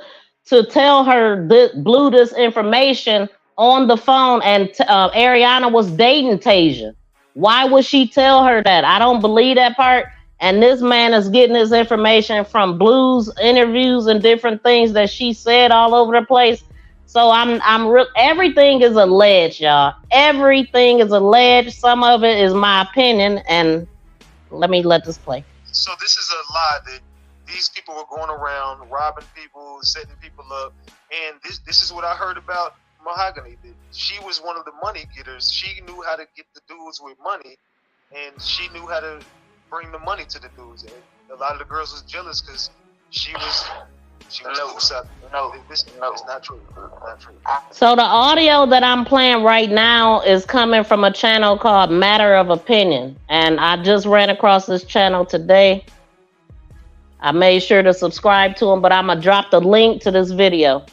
tell her Blue this information on the phone, and Ariana was dating Tasia? Why would she tell her that? I don't believe that part. And this man is getting his information from Blue's interviews and different things that she said all over the place. So everything is alleged, y'all. Everything is alleged. Some of it is my opinion, and let this play. So this is a lie that these people were going around robbing people, setting people up, and this is what I heard about Mahogany. That she was one of the money getters. She knew how to get the dudes with money, and she knew how to bring the money to the dudes. And a lot of the girls was jealous because she was no, this is not true. Not true. So the audio that I'm playing right now is coming from a channel called Matter of Opinion, and I just ran across this channel today. I made sure to subscribe to them, but I'm gonna drop the link to this video.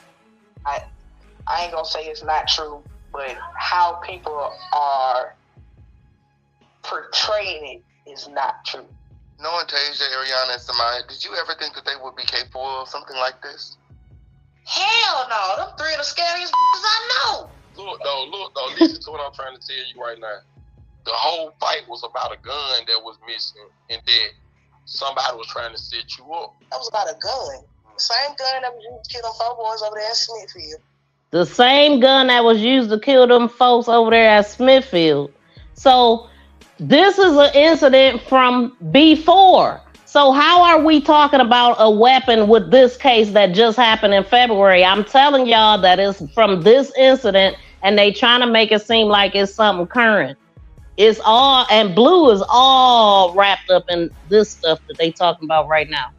I ain't gonna say it's not true, but how people are portraying it is not true. Knowing Tasia, Ariana, and Samaya, did you ever think that they would be capable of something like this? Hell no, them three of the scariest I know. Look, listen to what I'm trying to tell you right now. The whole fight was about a gun that was missing, and that somebody was trying to set you up. That was about a gun. The same gun that was used to kill them 4 boys over there at Smithfield. The same gun that was used to kill them folks over there at Smithfield. So this is an incident from before. So how are we talking about a weapon with this case that just happened in February? I'm telling y'all that it's from this incident, and they trying to make it seem like it's something current. It's all, and Blue is all wrapped up in this stuff that they talking about right now.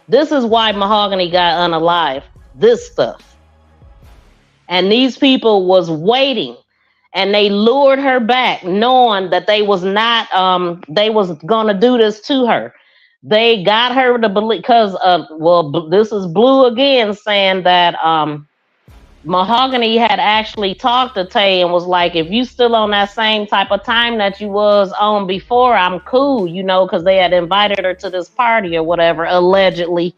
This is why Mahogany got unalive. This stuff. And these people was waiting, and they lured her back knowing that they was not, they was going to do this to her. They got her to believe, because, this is Blue again saying that Mahogany had actually talked to Tay and was like, if you still on that same type of time that you was on before, I'm cool, because they had invited her to this party or whatever, allegedly.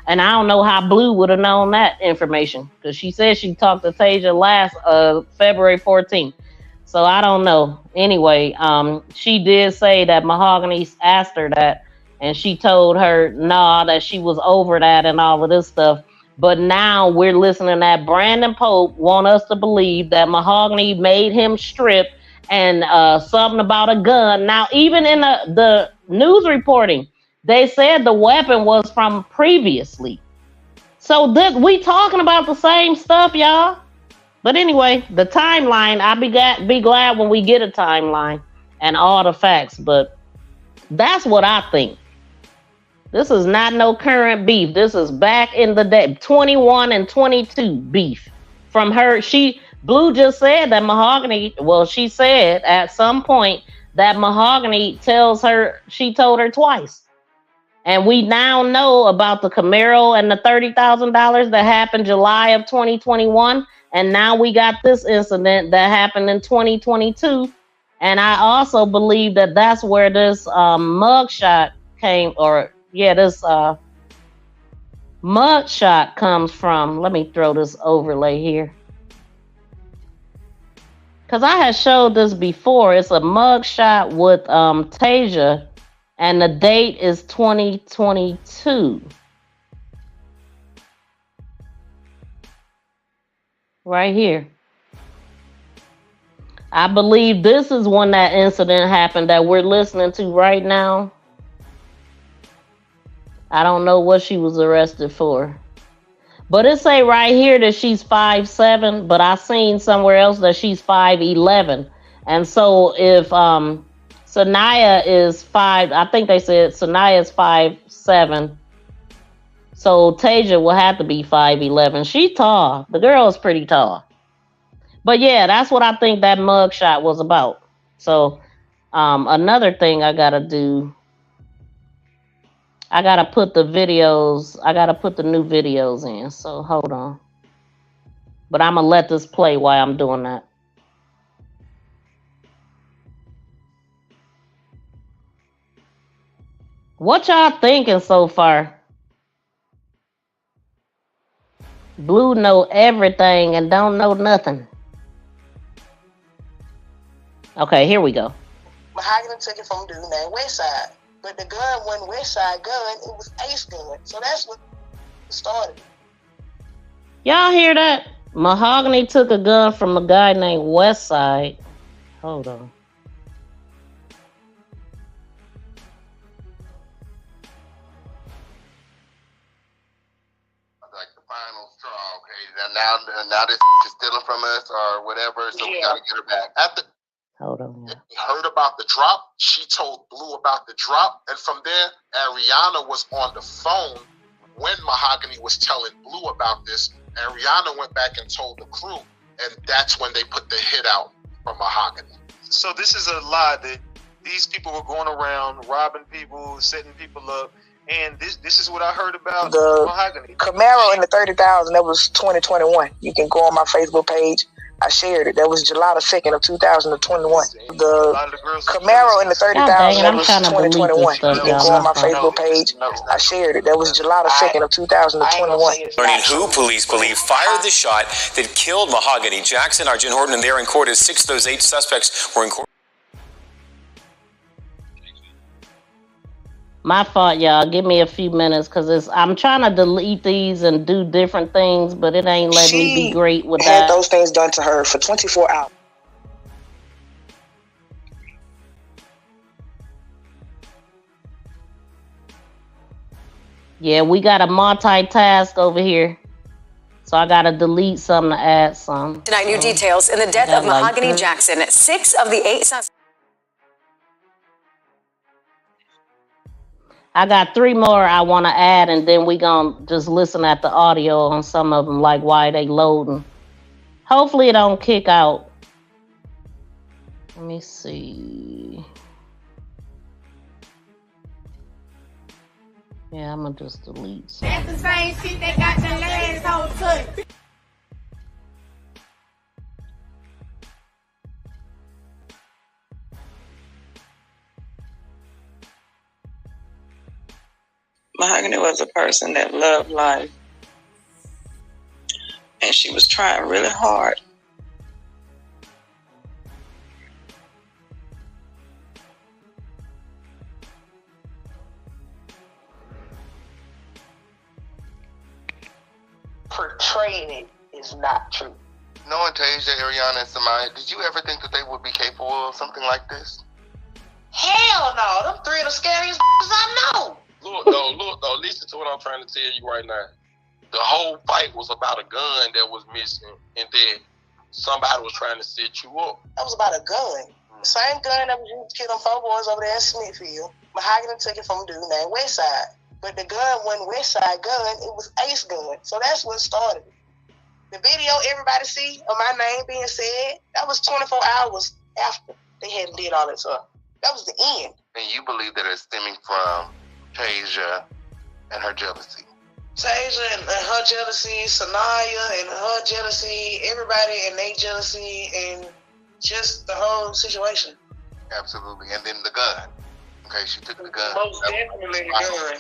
And I don't know how Blue would have known that information, because she said she talked to Tasia last February 14th. So I don't know. Anyway, she did say that Mahogany asked her that, and she told her, nah, that she was over that and all of this stuff. But now we're listening that Brandon Pope want us to believe that Mahogany made him strip, and something about a gun. Now, even in the news reporting, they said the weapon was from previously. So we talking about the same stuff, y'all. But anyway, the timeline, I'll be glad when we get a timeline and all the facts. But that's what I think. This is not no current beef. This is back in the day, 21 and 22 beef from her. Blue just said that Mahogany, she said at some point that Mahogany she told her twice. And we now know about the Camaro and the $30,000 that happened July of 2021. And now we got this incident that happened in 2022. And I also believe that that's where this mugshot came, this mugshot comes from. Let me throw this overlay here. Because I had showed this before. It's a mug shot with Tasia, and the date is 2022. Right here. I believe this is when that incident happened that we're listening to right now. I don't know what she was arrested for. But it say right here that she's 5'7", but I seen somewhere else that she's 5'11". And so if Sanaya is I think they said Sanaya is 5'7". So Tasia will have to be 5'11". She tall. The girl is pretty tall. But yeah, that's what I think that mug shot was about. So another thing I gotta do, I gotta put the videos, I gotta put the new videos in. So hold on. But I'm gonna let this play while I'm doing that. What y'all thinking so far? Blue know everything and don't know nothing. Okay, here we go. Mahogany took it from a dude named Westside. But the gun wasn't Westside gun, it was Ace gun. So that's what started. Y'all hear that? Mahogany took a gun from a guy named Westside. Hold on. Like the final straw, okay? Now this is stealing from us or whatever, so we gotta get her back. Hold on. Yeah. Heard about the drop. She told Blue about the drop, and from there, Ariana was on the phone when Mahogany was telling Blue about this. Ariana went back and told the crew, and that's when they put the hit out from Mahogany. So this is a lie that these people were going around robbing people, setting people up, and this is what I heard about The Mahogany. Camaro in the 30,000, that was 2021. You can go on my Facebook page. I shared it. That was July the 2nd of 2021. The Camaro in the 30,000, that was 2021. You can go on my Facebook page. I shared it. That was July the 2nd of 2021. Learning who police believe fired the shot that killed Mahogany. Jackson, Arjun Horton, and they're in court as 6 of those 8 suspects were in court. My fault, y'all. Give me a few minutes because I'm trying to delete these and do different things, but it ain't letting me be great with She had that. those things done to her for 24 hours. Yeah, we got a multitask over here. So I got to delete some to add some. Tonight, new details in the death of Mahogany Jackson. 6 of the 8 suspects. I got 3 more I want to add, and then we going to just listen at the audio on some of them, like why they loading. Hopefully it don't kick out. Let me see. Yeah, I'm going to just delete some. That's the same shit that got the last whole touch. Mahogany was a person that loved life, and she was trying really hard. Portraying it is not true. Knowing Tasia, Ariana, and Samaya, did you ever think that they would be capable of something like this? Hell no. Them 3 of the scariest I know. Look though, listen to what I'm trying to tell you right now. The whole fight was about a gun that was missing, and then somebody was trying to set you up. That was about a gun. The same gun that was used to kill them 4 boys over there in Smithfield. Mahogany took it from a dude named Westside. But the gun wasn't Westside gun, it was Ace gun. So that's what started it. The video everybody see of my name being said, that was 24 hours after they hadn't did all that stuff. That was the end. And you believe that it's stemming from Tasia and her jealousy? Tasia and her jealousy, Sanaya and her jealousy, everybody and their jealousy, and just the whole situation. Absolutely. And then the gun. Okay, she took the gun. Most definitely the gun.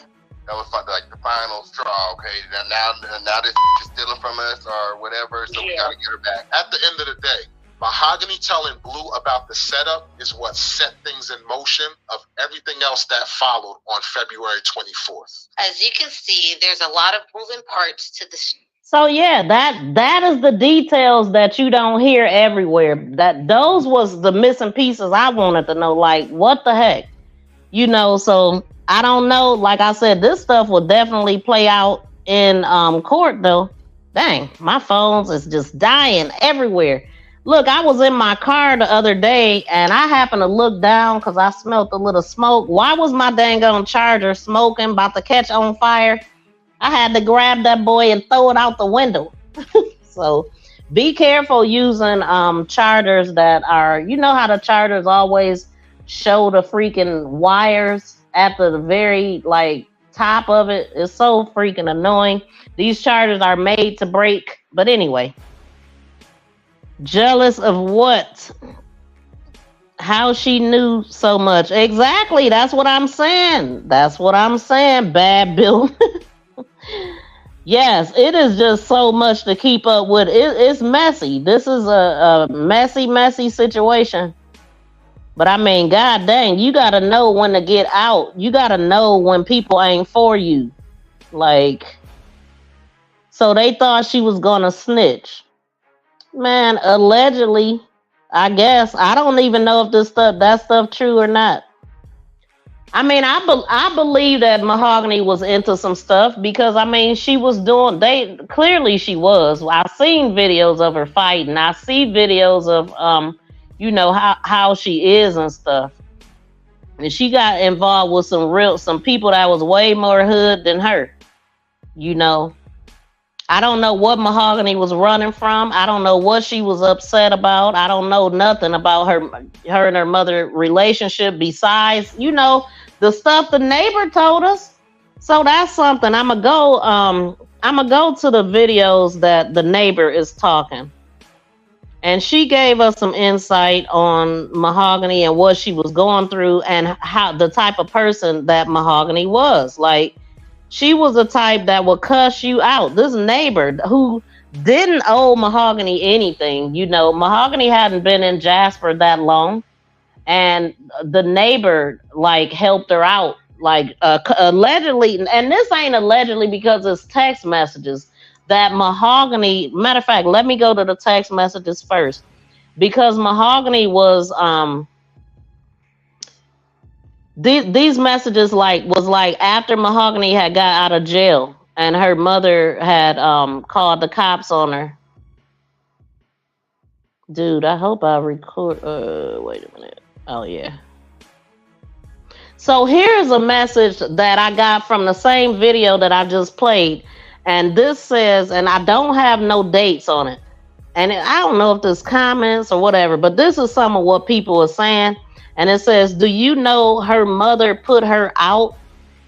That was like the final straw. Okay, now this is stealing from us or whatever, so we gotta get her back. At the end of the day, Mahogany telling Blue about the setup is what set things in motion of everything else that followed on February 24th. As you can see, there's a lot of moving parts to this. So yeah, that is the details that you don't hear everywhere. That those was the missing pieces I wanted to know. Like, what the heck? You know, so I don't know. Like I said, this stuff will definitely play out in court though. Dang, my phones is just dying everywhere. Look, I was in my car the other day and I happened to look down because I smelled a little smoke. Why was my dang on charger smoking, about to catch on fire? I had to grab that boy and throw it out the window. So be careful using chargers that are, you know how the chargers always show the freaking wires at the very like top of it. It's so freaking annoying. These chargers are made to break. But anyway, jealous of what? How she knew so much. Exactly. That's what I'm saying. That's what I'm saying. Bad Bill. Yes, it is just so much to keep up with. It's messy. This is a messy situation. But I mean, god dang, you gotta know when to get out. You gotta know when people ain't for you. Like, so they thought she was gonna snitch. Man, allegedly, I guess. I don't even know if that stuff true or not. I mean, I believe that Mahogany was into some stuff because I mean she was clearly she was. I've seen videos of her fighting. I see videos of you know how she is and stuff. And she got involved with some people that was way more hood than her. You know. I don't know what Mahogany was running from. I don't know what she was upset about. I don't know nothing about her and her mother relationship besides, you know, the stuff the neighbor told us. So that's something. I'm gonna go to the videos that the neighbor is talking. And she gave us some insight on Mahogany and what she was going through and how the type of person that Mahogany was. Like, she was the type that would cuss you out. This neighbor who didn't owe Mahogany anything. You know, Mahogany hadn't been in Jasper that long. And the neighbor, like, helped her out. Like, allegedly, and this ain't allegedly because it's text messages, that Mahogany, matter of fact, let me go to the text messages first. Because Mahogany was, these messages was after Mahogany had got out of jail and her mother had called the cops on her. Dude, I hope I record. Wait a minute. Oh yeah. So here's a message that I got from the same video that I just played, and this says, and I don't have no dates on it, and I don't know if there's comments or whatever, but this is some of what people are saying. And it says, do you know her mother put her out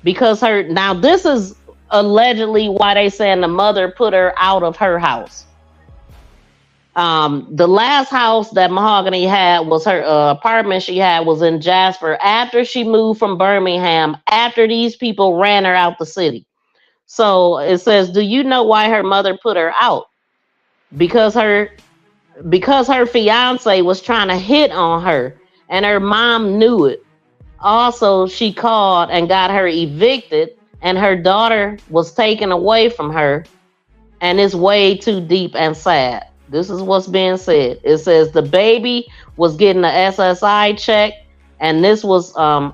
because now this is allegedly why they saying the mother put her out of her house. The last house that Mahogany had was her apartment she had was in Jasper after she moved from Birmingham, after these people ran her out the city. So it says, do you know why her mother put her out? Because her fiance was trying to hit on her. And her mom knew it. Also, she called and got her evicted, and her daughter was taken away from her, and it's way too deep and sad. This is what's being said. It says the baby was getting a SSI check, and this was all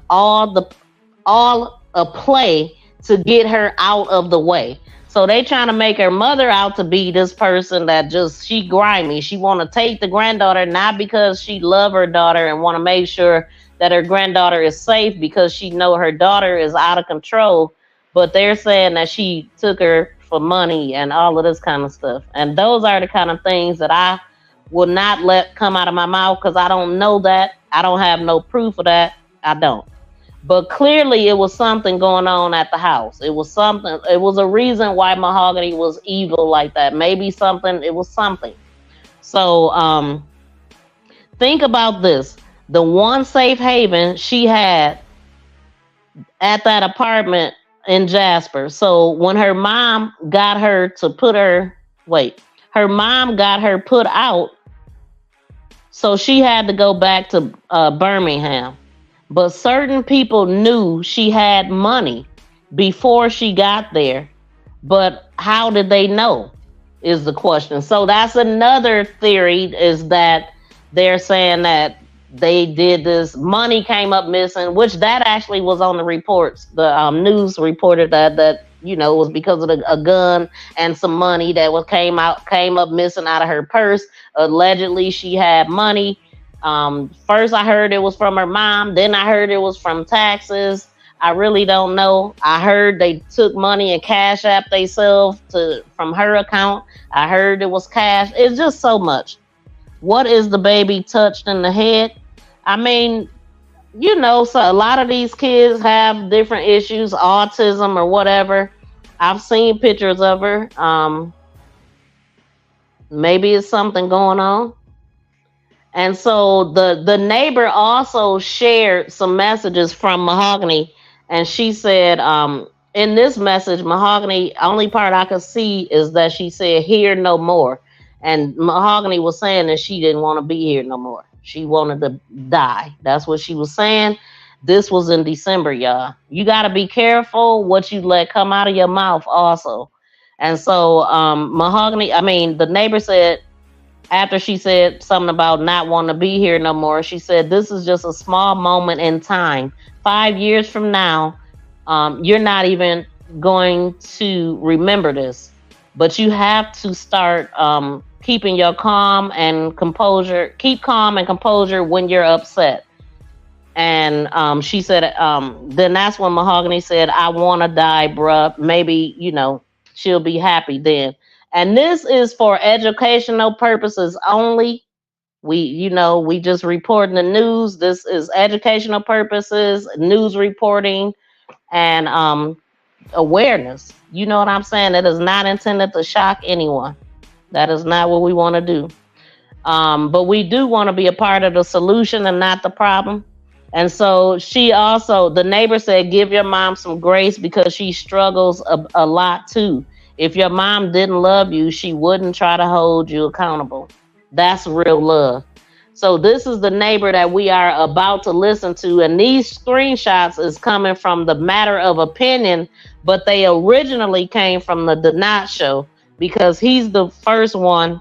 a play to get her out of the way. So they trying to make her mother out to be this person that she grimy. She want to take the granddaughter, not because she love her daughter and want to make sure that her granddaughter is safe because she know her daughter is out of control. But they're saying that she took her for money and all of this kind of stuff. And those are the kind of things that I will not let come out of my mouth because I don't know that. I don't have no proof of that. I don't. But clearly it was something going on at the house. It was something. It was a reason why Mahogany was evil like that. Maybe something. It was something. So think about this. The one safe haven she had at that apartment in Jasper. So when her mom got her to her mom got her put out, So she had to go back to Birmingham. But certain people knew she had money before she got there. But how did they know is the question. So that's another theory, is that they're saying that they did this, money came up missing, which that actually was on the reports. The news reported that you know, it was because of a gun and some money that came up missing out of her purse. Allegedly, she had money. First I heard it was from her mom. Then I heard it was from taxes. I really don't know. I heard they took money and Cash App themselves from her account. I heard it was cash. It's just so much. What is the baby touched in the head? I mean, you know, so a lot of these kids have different issues, autism or whatever. I've seen pictures of her. Maybe it's something going on. And so the neighbor also shared some messages from Mahogany, and she said, in this message, Mahogany, only part I could see is that she said, "Here no more." And Mahogany was saying that she didn't want to be here no more. She wanted to die. That's what she was saying. This was in December, y'all. You got to be careful what you let come out of your mouth also. And so the neighbor said, after she said something about not wanting to be here no more, she said, "This is just a small moment in time. 5 years from now, you're not even going to remember this. But you have to start keeping your calm and composure. Keep calm and composure when you're upset." And she said, then that's when Mahogany said, "I want to die, bruh. Maybe, you know, she'll be happy then." And this is for educational purposes only. We just reporting the news. This is educational purposes, news reporting, and awareness. You know what I'm saying? It is not intended to shock anyone. That is not what we want to do. But we do want to be a part of the solution and not the problem. And so the neighbor said, "Give your mom some grace because she struggles a lot too. If your mom didn't love you, she wouldn't try to hold you accountable." That's real love. So this is the neighbor that we are about to listen to. And these screenshots is coming from the Matter of Opinion, but they originally came from the Not Show, because he's the first one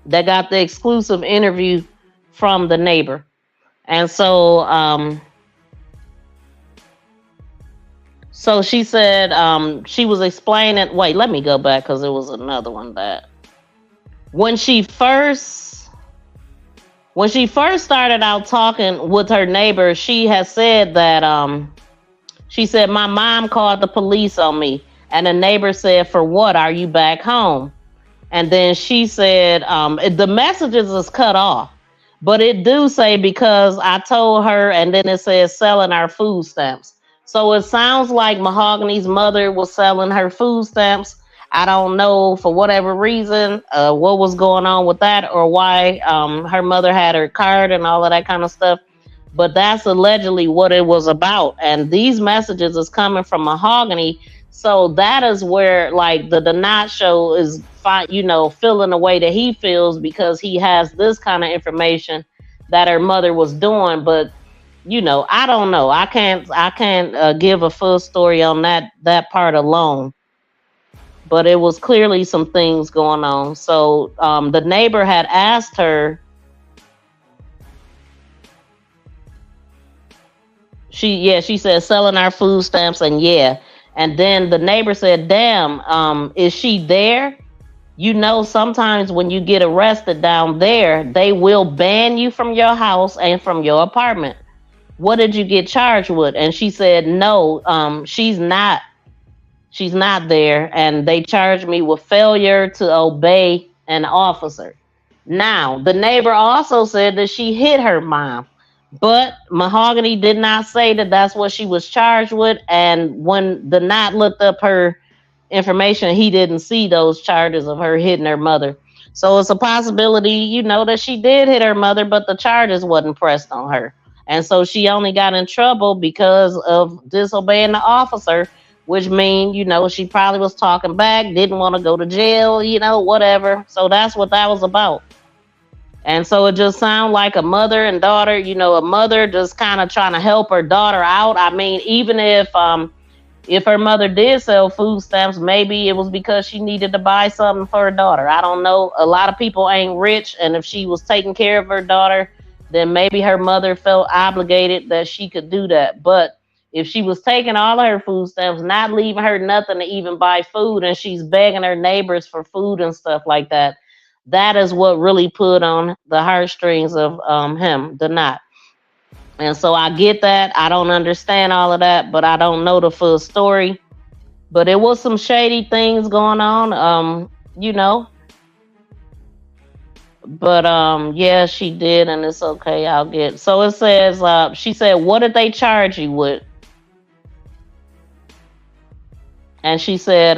that got the exclusive interview from the neighbor. And so she said, she was explaining, wait, let me go back, because it was another one that when she first started out talking with her neighbor, she had said that she said, "My mom called the police on me." And the neighbor said, "For what? Are you back home?" And then she said, the messages is cut off, but it do say, "Because I told her," and then it says, "selling our food stamps." So it sounds like Mahogany's mother was selling her food stamps. I don't know, for whatever reason, what was going on with that, or why her mother had her card and all of that kind of stuff. But that's allegedly what it was about. And these messages is coming from Mahogany. So that is where, like, the Not Show is, feeling the way that he feels, because he has this kind of information that her mother was doing. But, I don't know. I can't give a full story on that part alone. But it was clearly some things going on. So the neighbor had asked her, she said, "Selling our food stamps," and yeah. And then the neighbor said, "Damn, is she there? Sometimes when you get arrested down there, they will ban you from your house and from your apartment. What did you get charged with?" And she said, "No, she's not. She's not there. And they charged me with failure to obey an officer." Now, the neighbor also said that she hit her mom. But Mahogany did not say that that's what she was charged with. And when the Knot looked up her information, he didn't see those charges of her hitting her mother. So it's a possibility, that she did hit her mother, but the charges wasn't pressed on her. And so she only got in trouble because of disobeying the officer, which means, she probably was talking back, didn't want to go to jail, whatever. So that's what that was about. And so it just sounds like a mother and daughter, a mother just kind of trying to help her daughter out. I mean, even if her mother did sell food stamps, maybe it was because she needed to buy something for her daughter. I don't know. A lot of people ain't rich, and if she was taking care of her daughter, then maybe her mother felt obligated that she could do that. But if she was taking all of her food stamps, not leaving her nothing to even buy food, and she's begging her neighbors for food and stuff like that, that is what really put on the heartstrings of him, the knot. And so I get that. I don't understand all of that, but I don't know the full story. But it was some shady things going on, But yeah, she did, and it's okay. I'll get. So it says, she said, "What did they charge you with?" And she said,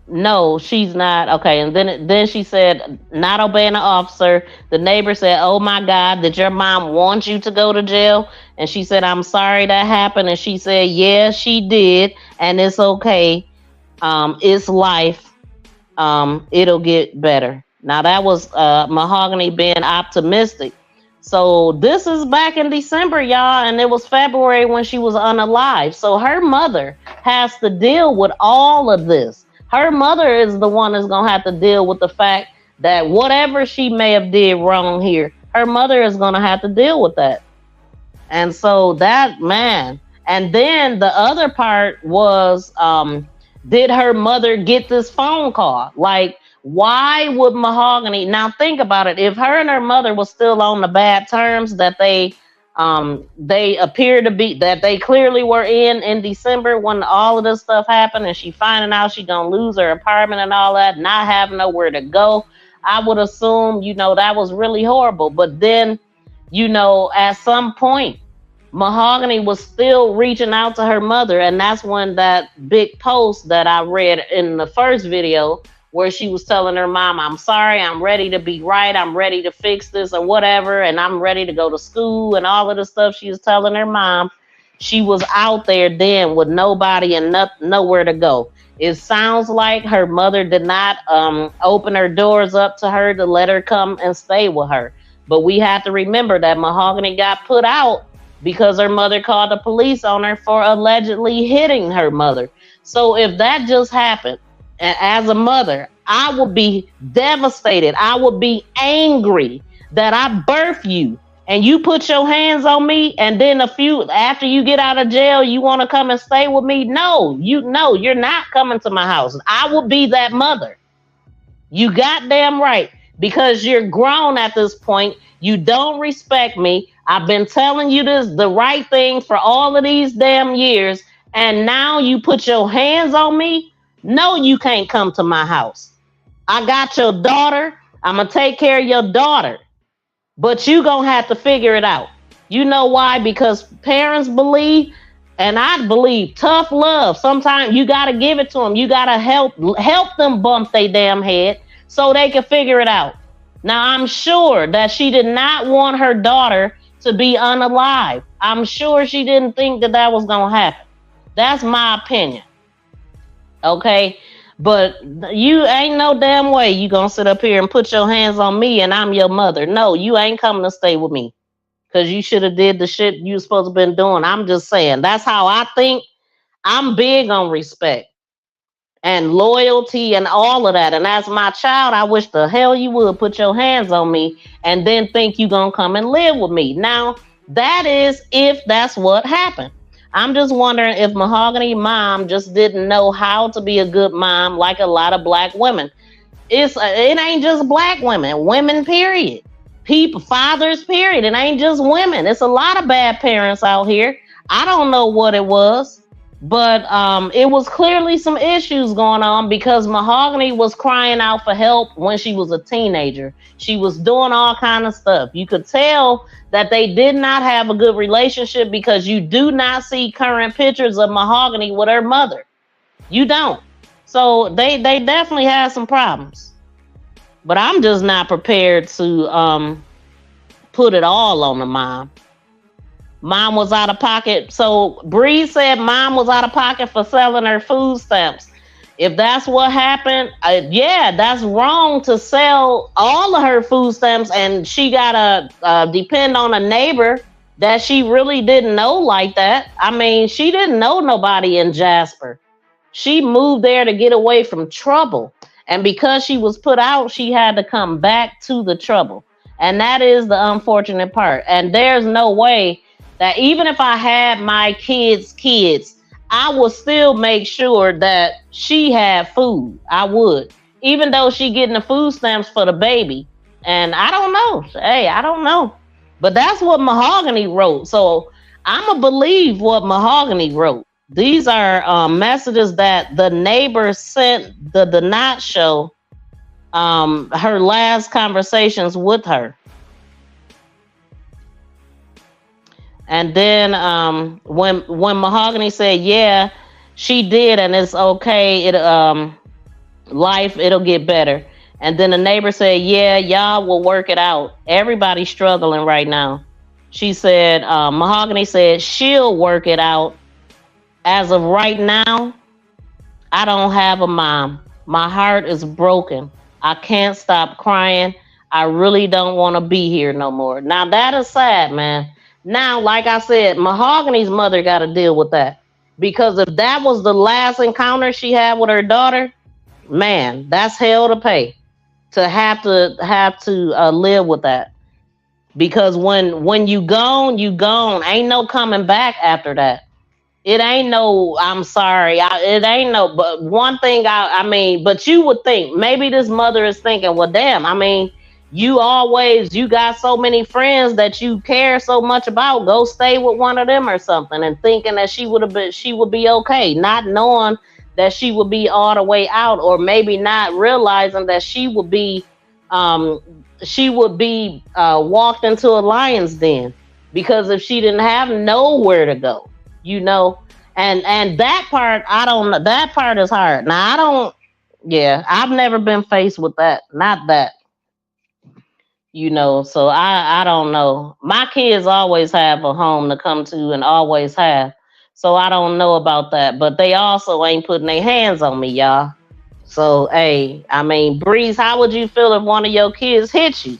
"No, she's not." Okay, and then she said, "Not obeying the officer." The neighbor said, "Oh my God, did your mom want you to go to jail?" And she said, "I'm sorry that happened." And she said, "Yeah, she did, and it's okay. It's life. It'll get better." Now that was Mahogany being optimistic. So this is back in December, y'all, and it was February when she was unalive. So her mother has to deal with all of this. Her mother is the one that's gonna have to deal with the fact that whatever she may have did wrong here, her mother is gonna have to deal with that. And so that, man. And then the other part was, did her mother get this phone call? Like, why would Mahogany, now think about it, if her and her mother was still on the bad terms that they appear to be, that they clearly were in December when all of this stuff happened, and she finding out she gonna lose her apartment and all that, not having nowhere to go, I would assume, that was really horrible. But then, at some point, Mahogany was still reaching out to her mother, and that's when that big post that I read in the first video, where she was telling her mom, "I'm sorry, I'm ready to be right, I'm ready to fix this or whatever, and I'm ready to go to school," and all of the stuff she was telling her mom. She was out there then with nobody and nowhere to go. It sounds like her mother did not open her doors up to her to let her come and stay with her. But we have to remember that Mahogany got put out because her mother called the police on her for allegedly hitting her mother. So if that just happened, as a mother, I would be devastated. I would be angry that I birthed you and you put your hands on me, and then after you get out of jail, you want to come and stay with me? No, you're not coming to my house. I will be that mother. You goddamn right, because you're grown at this point. You don't respect me. I've been telling you the right thing for all of these damn years, and now you put your hands on me? No, you can't come to my house. I got your daughter. I'm going to take care of your daughter. But you going to have to figure it out. You know why? Because parents believe, and I believe, tough love. Sometimes you got to give it to them. You got to help them bump their damn head so they can figure it out. Now, I'm sure that she did not want her daughter to be unalive. I'm sure she didn't think that was going to happen. That's my opinion. Okay, but you ain't no damn way you gonna sit up here and put your hands on me and I'm your mother. No, you ain't coming to stay with me, because you should have did the shit you was supposed to been doing. I'm just saying, that's how I think. I'm big on respect and loyalty and all of that. And as my child, I wish the hell you would put your hands on me and then think you gonna come and live with me. Now, that is if that's what happened. I'm just wondering if Mahogany mom just didn't know how to be a good mom, like a lot of black women. It ain't just black women, period. People, fathers, period. It ain't just women. It's a lot of bad parents out here. I don't know what it was, but it was clearly some issues going on, because Mahogany was crying out for help when she was a teenager. She was doing all kind of stuff. You could tell that they did not have a good relationship, because you do not see current pictures of Mahogany with her mother. You don't. So they definitely had some problems. But I'm just not prepared to put it all on the mom. Mom was out of pocket. So Bree said mom was out of pocket for selling her food stamps. If that's what happened, yeah, that's wrong to sell all of her food stamps, and she gotta depend on a neighbor that she really didn't know like that. I mean, she didn't know nobody in Jasper. She moved there to get away from trouble, and because she was put out, she had to come back to the trouble, and that is the unfortunate part. And there's no way that even if I had my kids, I would still make sure that she had food. I would. Even though she getting the food stamps for the baby. And I don't know. Hey, I don't know. But that's what Mahogany wrote. So I'm going to believe what Mahogany wrote. These are messages that the neighbor sent the Not Show, her last conversations with her. And then when Mahogany said, yeah, she did, and it's okay, it'll get better. And then the neighbor said, yeah, y'all will work it out. Everybody's struggling right now. She said, Mahogany said she'll work it out. As of right now, I don't have a mom. My heart is broken. I can't stop crying. I really don't want to be here no more. Now that is sad, man. Now, like I said, Mahogany's mother got to deal with that, because if that was the last encounter she had with her daughter, man, that's hell to pay, to have to live with that. Because when you gone, you gone. Ain't no coming back after that. It ain't no, I'm sorry. It ain't no, but one thing I mean, but you would think maybe this mother is thinking, well, damn, I mean, you got so many friends that you care so much about. Go stay with one of them or something, and thinking that she would be okay, not knowing that she would be all the way out, or maybe not realizing that she would be walked into a lion's den, because if she didn't have nowhere to go, you know, and that part, I don't know. That part is hard. Now I've never been faced with that. Not that. You know, so I don't know. My kids always have a home to come to, and always have. So I don't know about that. But they also ain't putting their hands on me, y'all. So, hey, I mean, Breeze, how would you feel if one of your kids hit you?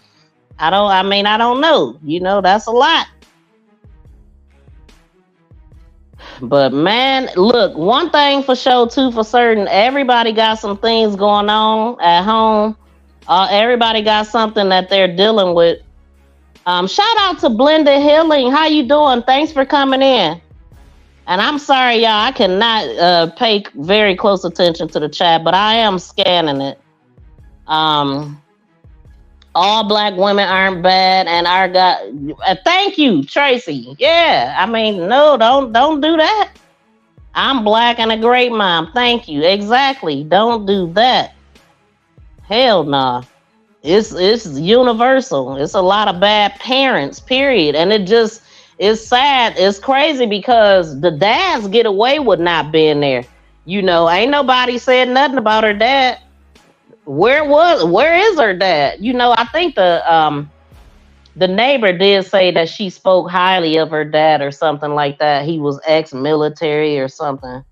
I don't know. You know, that's a lot. But man, look, one thing for sure, too, for certain, everybody got some things going on at home. Everybody got something that they're dealing with. Shout out to Blended Healing. How you doing? Thanks for coming in. And I'm sorry, y'all, I cannot pay very close attention to the chat, but I am scanning it. All black women aren't bad, and our God. Thank you, Tracy. Yeah, I mean, no, don't do that. I'm black and a great mom. Thank you. Exactly. Don't do that. Hell nah. It's universal. It's a lot of bad parents, period. And it's sad. It's crazy because the dads get away with not being there. You know, ain't nobody said nothing about her dad. Where is her dad? You know, I think the neighbor did say that she spoke highly of her dad or something like that. He was ex-military or something.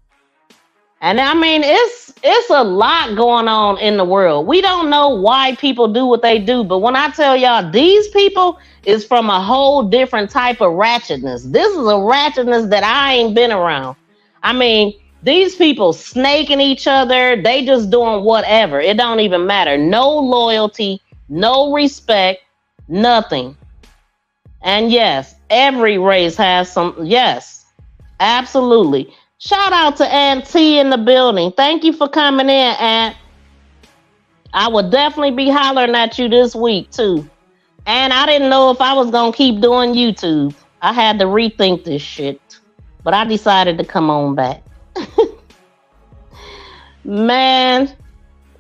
And I mean, it's a lot going on in the world. We don't know why people do what they do, but when I tell y'all, these people is from a whole different type of ratchetness. This is a ratchetness that I ain't been around. I mean, these people snaking each other. They just doing whatever. It don't even matter. No loyalty, no respect, nothing. And yes, every race has some. Yes, absolutely. Shout out to Aunt T in the building. Thank you for coming in, Aunt. I would definitely be hollering at you this week, too. And I didn't know if I was going to keep doing YouTube. I had to rethink this shit. But I decided to come on back. Man,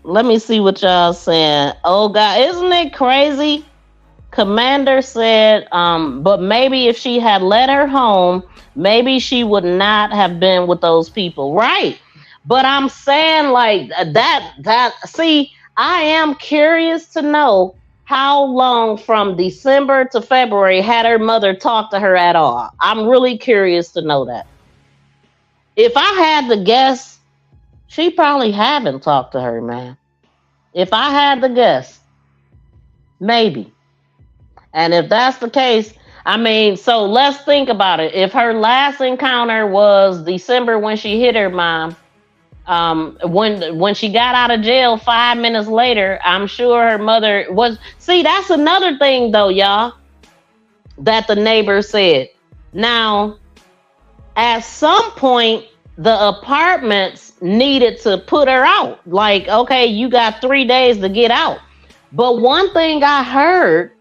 let me see what y'all saying. Oh, God, isn't it crazy? Commander said, but maybe if she had let her home, maybe she would not have been with those people. Right. But I'm saying like that, see, I am curious to know how long from December to February had her mother talked to her at all. I'm really curious to know that. If I had to guess, She probably haven't talked to her, man. If I had to guess, maybe. And if that's the case, I mean, so let's think about it. If her last encounter was December when she hit her mom, when she got out of jail 5 minutes later, I'm sure her mother was. See, that's another thing though, y'all, that the neighbor said. Now, at some point, the apartments needed to put her out. Like, okay, you got 3 days to get out. But one thing I heard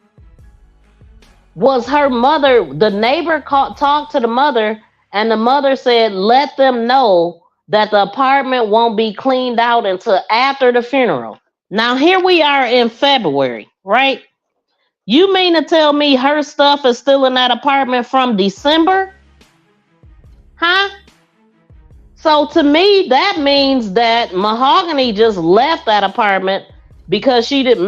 was her mother, the neighbor talked to the mother, and the mother said, let them know that the apartment won't be cleaned out until after the funeral. Now, here we are in February, right? You mean to tell me her stuff is still in that apartment from December? Huh? So to me, that means that Mahogany just left that apartment because she didn't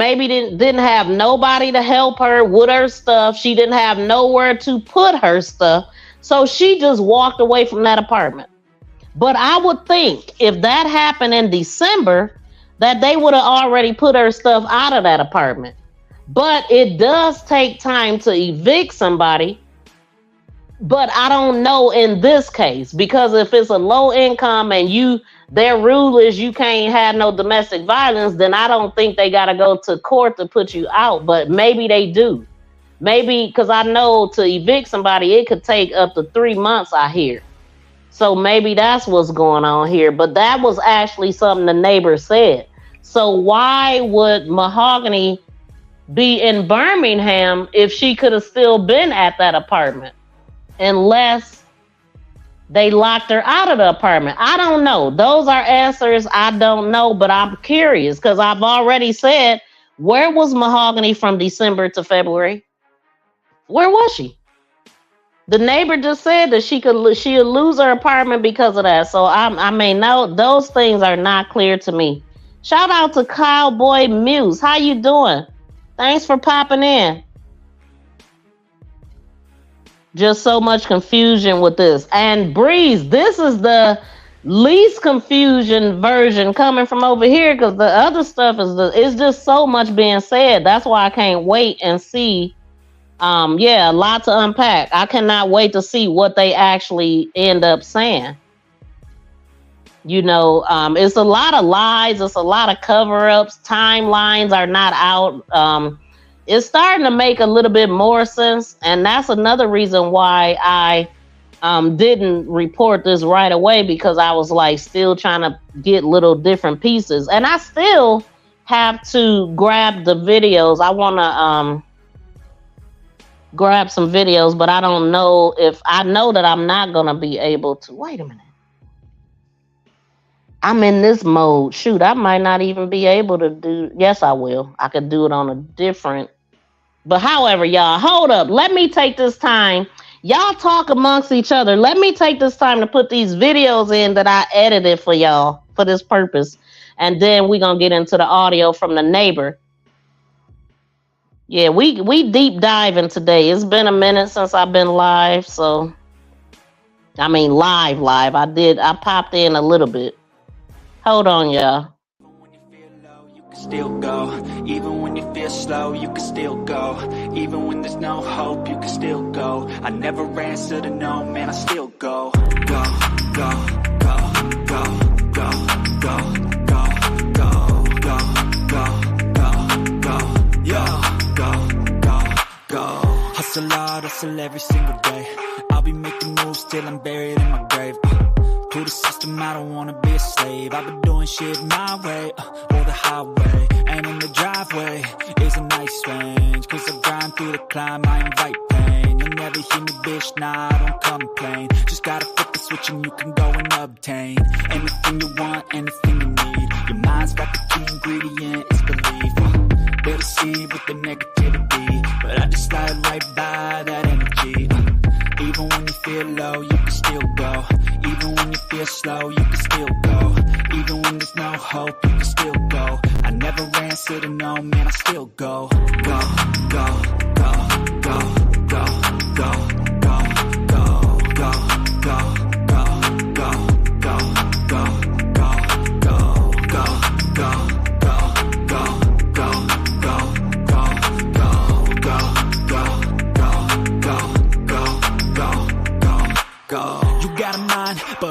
have nobody to help her with her stuff. She didn't have nowhere to put her stuff. So she just walked away from that apartment. But I would think if that happened in December, that they would have already put her stuff out of that apartment. But it does take time to evict somebody. But I don't know in this case, because if it's a low income and their rule is you can't have no domestic violence, then I don't think they got to go to court to put you out. But maybe they do. Maybe, because I know to evict somebody, it could take up to 3 months, I hear. So maybe that's what's going on here. But that was actually something the neighbor said. So why would Mahogany be in Birmingham if she could have still been at that apartment? Unless they locked her out of the apartment. I don't know. Those are answers I don't know, but I'm curious because I've already said, where was Mahogany from December to February? Where was she? The neighbor just said that she'll lose her apartment because of that. So I mean, no, those things are not clear to me. Shout out to Cowboy Muse. How you doing? Thanks for popping in. Just so much confusion with this. And Breeze, this is the least confusion version coming from over here because the other stuff it's just so much being said. That's why I can't wait and see. Yeah, a lot to unpack. I cannot wait to see what they actually end up saying. You know, it's a lot of lies. It's a lot of cover-ups. Timelines are not out. It's starting to make a little bit more sense. And that's another reason why I didn't report this right away, because I was like still trying to get little different pieces. And I still have to grab the videos. I want to grab some videos, but I don't know if I know that I'm not going to be able to. Wait a minute. I'm in this mode. Shoot, I might not even be able to do. Yes, I will. I could do it on a different. But however, y'all, hold up. Let me take this time. Y'all talk amongst each other. Let me take this time to put these videos in that I edited for y'all for this purpose. And then we're going to get into the audio from the neighbor. Yeah, we deep diving today. It's been a minute since I've been live. So, I mean, live. I popped in a little bit. Hold on, y'all. Still go, even when you feel slow, you can still go. Even when there's no hope, you can still go. I never answer to no, man, I still go. Go, go, go, go, go, go, go, go, go, go, go, go, go. Hustle hard, hustle every single day. I'll be making moves till I'm buried in my grave. To the system, I don't wanna be a slave. I've been doing shit my way, or the highway. And in the driveway is a nice range. Cause I grind through the climb, I invite pain. You'll never hear me, bitch, nah, I don't complain. Just gotta flip the switch and you can go and obtain anything you want, anything you need. Your mind's got the key ingredient, it's belief. They'll see with the negativity, but I just slide right by that energy. Even when you feel low, you can still go. Even when you feel slow, you can still go. Even when there's no hope, you can still go. I never answer to no, man, I still go. Go, go, go, go, go, go, go, go, go, go, go, go, go, go, go,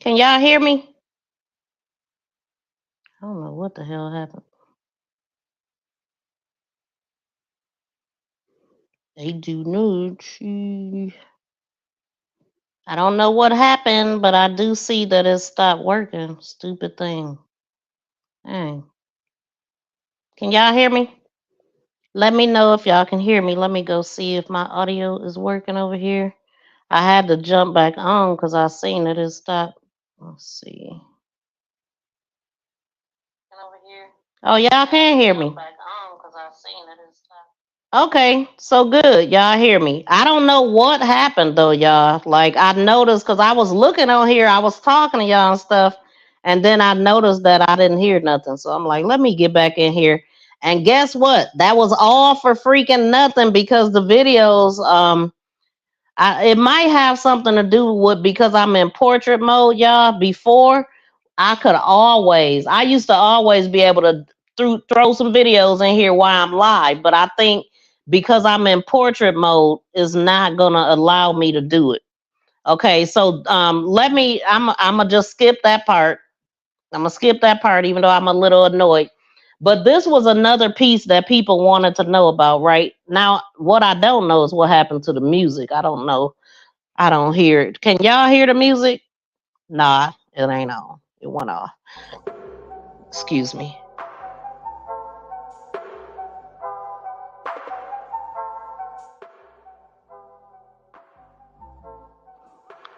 Can y'all hear me? I don't know what the hell happened. They do nude. I don't know what happened, but I do see that it stopped working. Stupid thing. Dang. Can y'all hear me? Let me know if y'all can hear me. Let me go see if my audio is working over here. I had to jump back on because I seen that it stopped. Let's see. Oh, y'all can hear me. Okay, so good. Y'all hear me. I don't know what happened though, y'all. Like I noticed because I was looking on here, I was talking to y'all and stuff, and then I noticed that I didn't hear nothing. So I'm like, let me get back in here. And guess what? That was all for freaking nothing because the videos, it might have something to do with because I'm in portrait mode, y'all. Before I used to always be able to throw some videos in here while I'm live, but I think because I'm in portrait mode is not gonna allow me to do it. Okay, so I'm gonna just skip that part. I'm gonna skip that part, even though I'm a little annoyed. But this was another piece that people wanted to know about, right? Now, what I don't know is what happened to the music. I don't know. I don't hear it. Can y'all hear the music? Nah, it ain't on. It went off. Excuse me.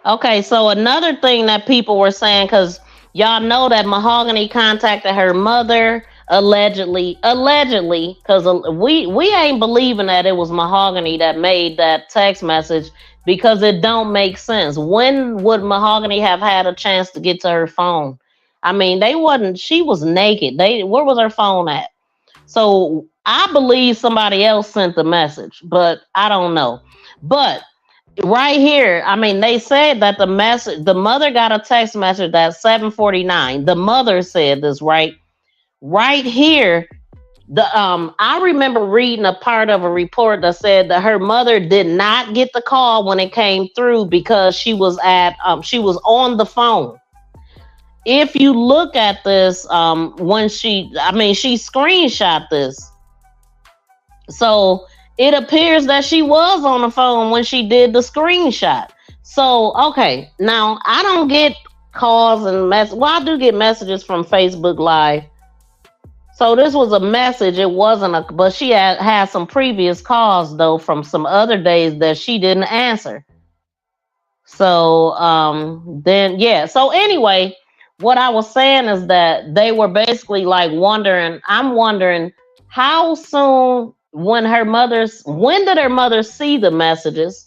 Okay, so another thing that people were saying, because y'all know that Mahogany contacted her mother allegedly, because we ain't believing that it was Mahogany that made that text message because it don't make sense. When would Mahogany have had a chance to get to her phone? I mean, she was naked. Where was her phone at? So I believe somebody else sent the message, but I don't know. But right here, I mean, they said that the mother got a text message at 7:49. The mother said this right here. I remember reading a part of a report that said that her mother did not get the call when it came through because she was on the phone. If you look at this, when she screenshot this. So it appears that she was on the phone when she did the screenshot. So, okay, now I don't get calls and messages. Well, I do get messages from Facebook Live. So this was a message. It wasn't but she had some previous calls though from some other days that she didn't answer. So then yeah. So anyway, what I was saying is that they were basically like wondering. I'm wondering how soon when did her mother see the messages?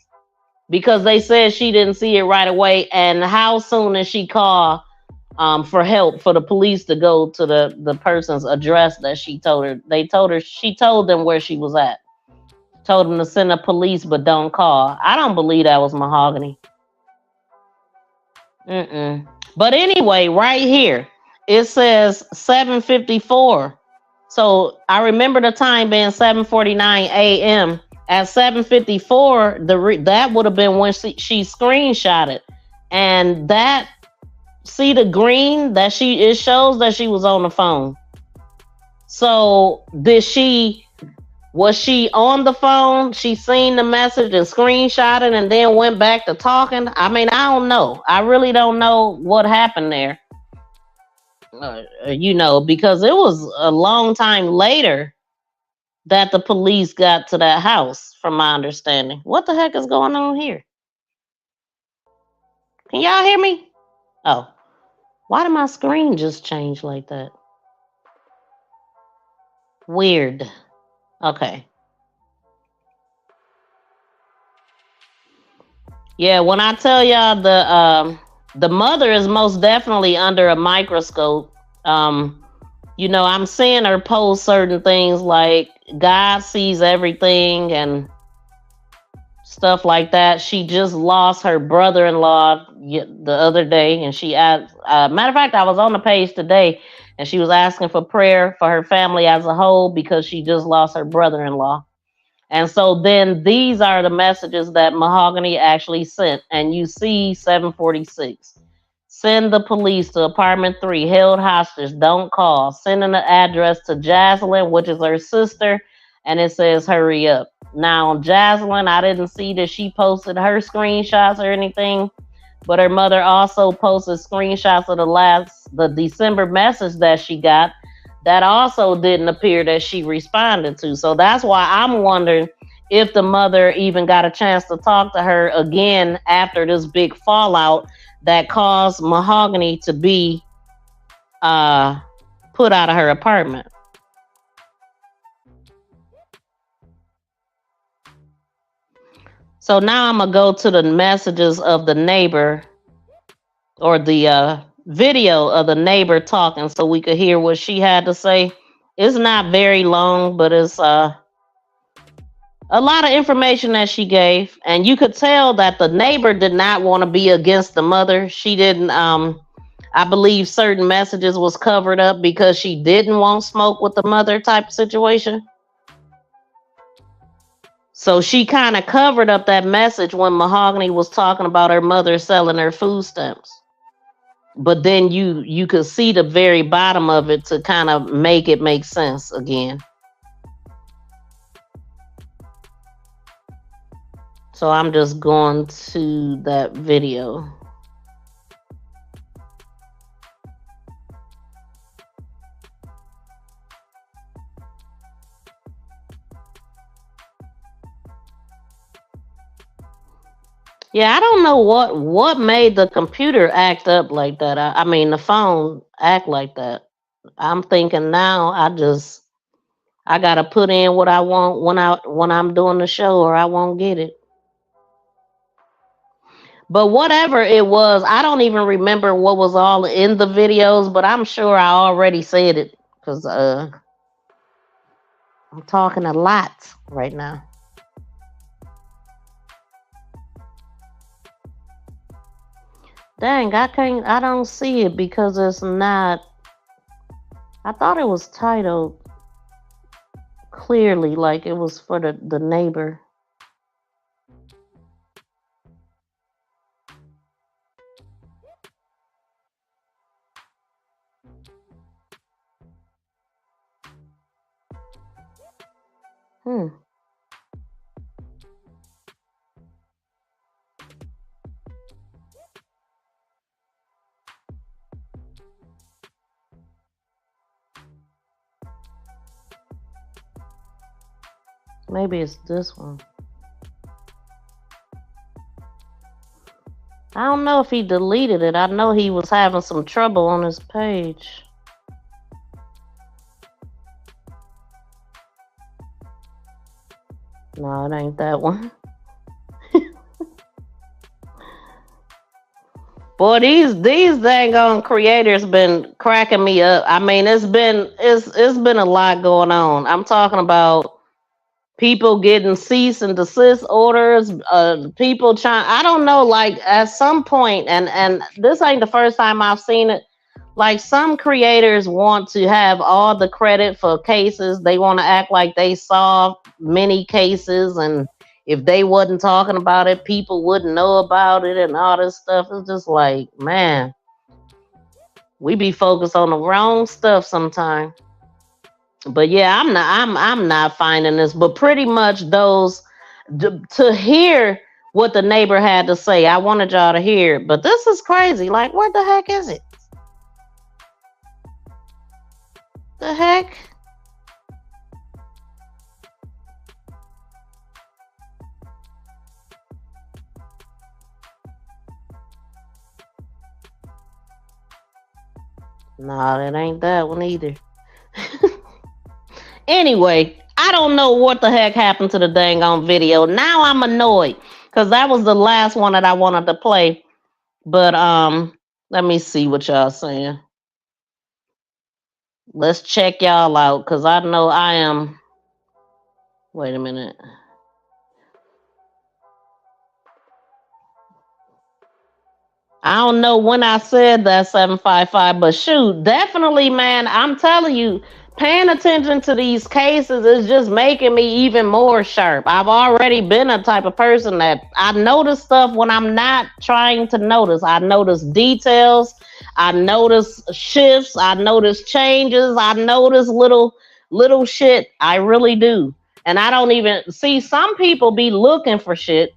Because they said she didn't see it right away. And how soon did she call for help for the police to go to the person's address that she told her? She told them where she was at. Told them to send the police, but don't call. I don't believe that was Mahogany. But anyway, right here, it says 7:54. So I remember the time being 7:49 a.m. At 7:54, that would have been when she screenshotted. And that, see the green that it shows that she was on the phone. So was she on the phone? She seen the message and screenshotted and then went back to talking? I mean, I don't know. I really don't know what happened there. Because it was a long time later that the police got to that house, from my understanding. What the heck is going on here? Can y'all hear me? Oh, why did my screen just change like that? Weird. Okay. Yeah, when I tell y'all the mother is most definitely under a microscope. I'm seeing her post certain things like God sees everything and stuff like that. She just lost her brother-in-law the other day, and she asked. Matter of fact, I was on the page today, and she was asking for prayer for her family as a whole because she just lost her brother-in-law. And so then these are the messages that Mahogany actually sent. And you see 7:46. Send the police to apartment 3. Held hostage. Don't call. Sending the address to Jaslyn, which is her sister, and it says hurry up. Now, Jaslyn, I didn't see that she posted her screenshots or anything, but her mother also posted screenshots of the December message that she got that also didn't appear that she responded to. So that's why I'm wondering if the mother even got a chance to talk to her again after this big fallout that caused Mahogany to be put out of her apartment. So now I'm going to go to the messages of the neighbor, or the video of the neighbor talking, so we could hear what she had to say. It's not very long, but it's a lot of information that she gave. And you could tell that the neighbor did not want to be against the mother. She didn't, I believe certain messages was covered up because she didn't want smoke with the mother type of situation. So she kind of covered up that message when Mahogany was talking about her mother selling her food stamps. But then you could see the very bottom of it to kind of make it make sense again. So I'm just going to that video. Yeah, I don't know what made the computer act up like that. I mean, the phone act like that. I'm thinking now I gotta put in what I want when I'm doing the show, or I won't get it. But whatever it was, I don't even remember what was all in the videos, but I'm sure I already said it because I'm talking a lot right now. Dang, I don't see it because it's not. I thought it was titled clearly, like it was for the neighbor. Maybe it's this one. I don't know if he deleted it. I know he was having some trouble on his page. No, it ain't that one. Boy, these dang on creators been cracking me up. I mean, it's been a lot going on. I'm talking about people getting cease and desist orders, people trying, I don't know, like at some point, and this ain't the first time I've seen it, like some creators want to have all the credit for cases. They want to act like they solved many cases, and if they wasn't talking about it, people wouldn't know about it and all this stuff. It's just like, man, we be focused on the wrong stuff sometimes. But yeah, I'm not finding this, but pretty much those to hear what the neighbor had to say. I wanted y'all to hear it, but this is crazy. Like, what the heck is it? The heck? No, that ain't that one either. Anyway, I don't know what the heck happened to the dang on video. Now I'm annoyed because that was the last one that I wanted to play. But let me see what y'all saying. Let's check y'all out because I know I am. Wait a minute. I don't know when I said that 755, but shoot, definitely, man. I'm telling you, paying attention to these cases is just making me even more sharp. I've already been a type of person that I notice stuff when I'm not trying to notice. I notice details. I notice shifts. I notice changes. I notice little shit. I really do. And I don't even see, some people be looking for shit.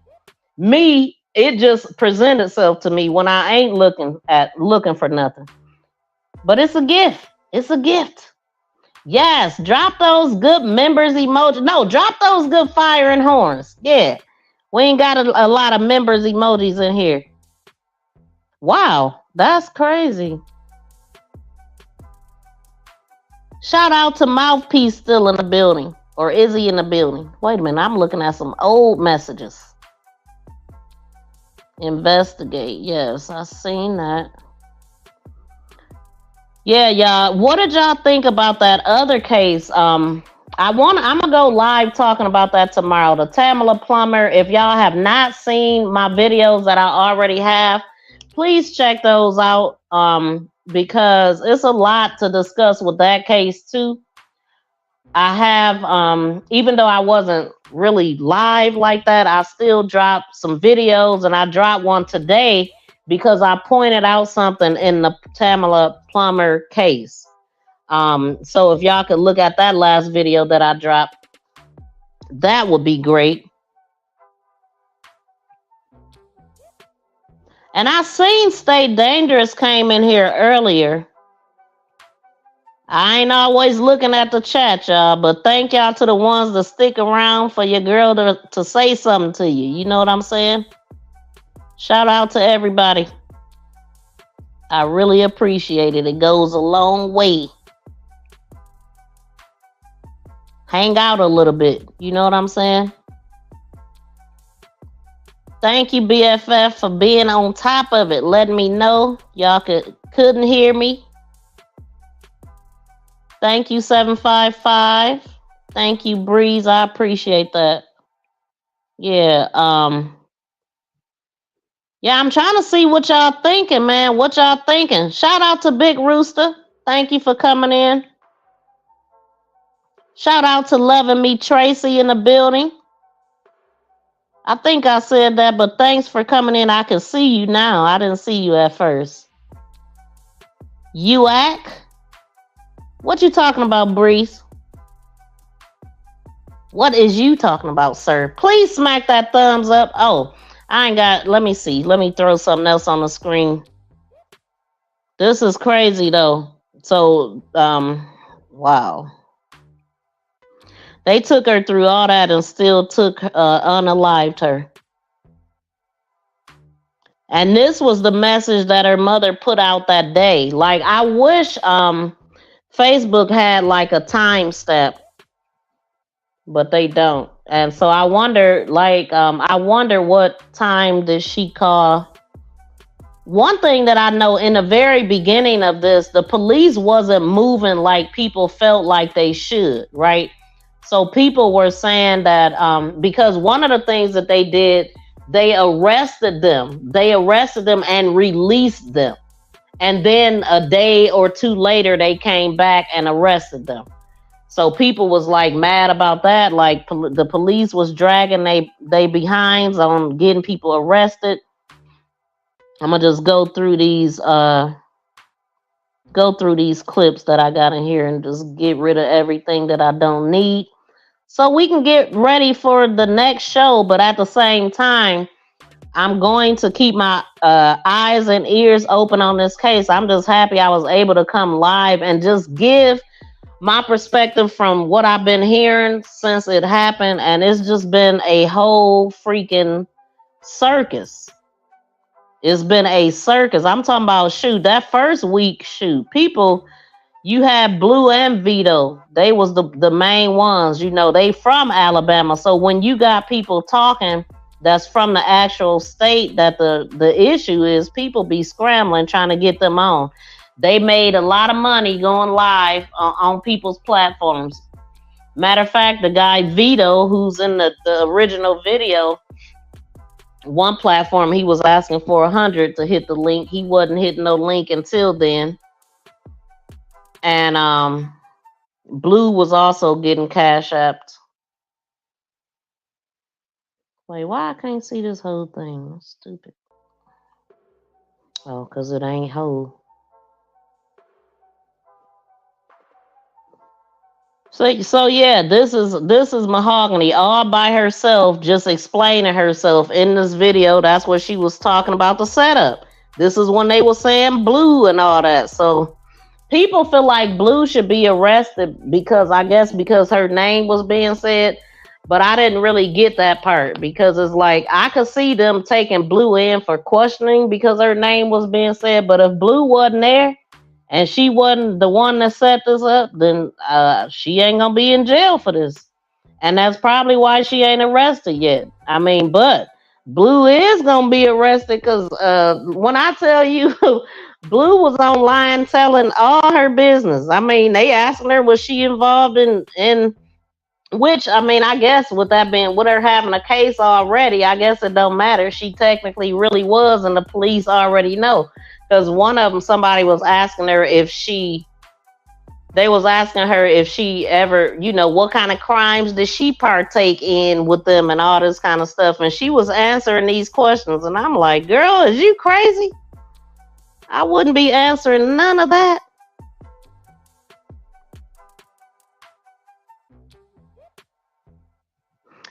Me, it just presents itself to me when I ain't looking for nothing. But it's a gift. It's a gift. Yes, drop those good members emoji. No, drop those good fire and horns. Yeah, we ain't got a lot of members emojis in here. Wow, that's crazy. Shout out to Mouthpiece still in the building. Or is he in the building? Wait a minute, I'm looking at some old messages. Investigate. Yes, I seen that. Yeah, y'all. What did y'all think about that other case? I'm gonna go live talking about that tomorrow. The Tamala Plummer. If y'all have not seen my videos that I already have, please check those out. Because it's a lot to discuss with that case too. I have, even though I wasn't really live like that, I still dropped some videos, and I dropped one today because I pointed out something in the Tamala Plummer case. So if y'all could look at that last video that I dropped, that would be great. And I seen Stay Dangerous came in here earlier. I ain't always looking at the chat, y'all, but thank y'all to the ones that stick around for your girl to say something to you. You know what I'm saying? Shout out to everybody. I really appreciate it. It goes a long way. Hang out a little bit. You know what I'm saying? Thank you, BFF, for being on top of it. Letting me know y'all couldn't hear me. Thank you, 755. Thank you, Breeze. I appreciate that. Yeah, yeah, I'm trying to see what y'all thinking, man. What y'all thinking? Shout out to Big Rooster. Thank you for coming in. Shout out to Loving Me Tracy in the building. I think I said that, but thanks for coming in. I can see you now. I didn't see you at first. UAC? What you talking about, Breeze? What is you talking about, sir? Please smack that thumbs up. Oh, I ain't got, let me see. Let me throw something else on the screen. This is crazy, though. So, wow. They took her through all that and still unalived her. And this was the message that her mother put out that day. Like, I wish Facebook had like a timestamp, but they don't. And so I wonder, like, I wonder what time did she call? One thing that I know, in the very beginning of this, the police wasn't moving like people felt like they should, right? So people were saying that because one of the things that they did, they arrested them. They arrested them and released them. And then a day or two later, they came back and arrested them. So people was like mad about that. Like the police was dragging they behinds on getting people arrested. I'm gonna just go through these clips that I got in here and just get rid of everything that I don't need, so we can get ready for the next show. But at the same time, I'm going to keep my eyes and ears open on this case. I'm just happy I was able to come live and just give my perspective from what I've been hearing since it happened. And it's just been a whole freaking circus. It's been a circus. I'm talking about, shoot, that first week, shoot, people, you had Blue and Vito. They was the main ones, you know, they from Alabama. So when you got people talking that's from the actual state that the issue is, people be scrambling trying to get them on. They made a lot of money going live on people's platforms. Matter of fact, the guy Vito, who's in the original video, one platform, he was asking for 100 to hit the link. He wasn't hitting no link until then. And Blue was also getting cash apped. Wait, why I can't see this whole thing? That's stupid. Oh, because it ain't whole. So yeah, this is Mahogany all by herself, just explaining herself in this video. That's what she was talking about, the setup. This is when they were saying Blue and all that. So people feel like Blue should be arrested because because her name was being said, but I didn't really get that part because it's like I could see them taking Blue in for questioning because her name was being said, but if Blue wasn't there and she wasn't the one that set this up, then she ain't gonna be in jail for this. And that's probably why she ain't arrested yet. I mean, but Blue is gonna be arrested because when I tell you Blue was online telling all her business. I mean, they asking her was she involved in which, I mean, I guess with that being with her having a case already, I guess it don't matter. She technically really was, and the police already know. Because one of them, somebody was asking her if she ever, what kind of crimes did she partake in with them and all this kind of stuff. And she was answering these questions. And I'm like, girl, is you crazy? I wouldn't be answering none of that.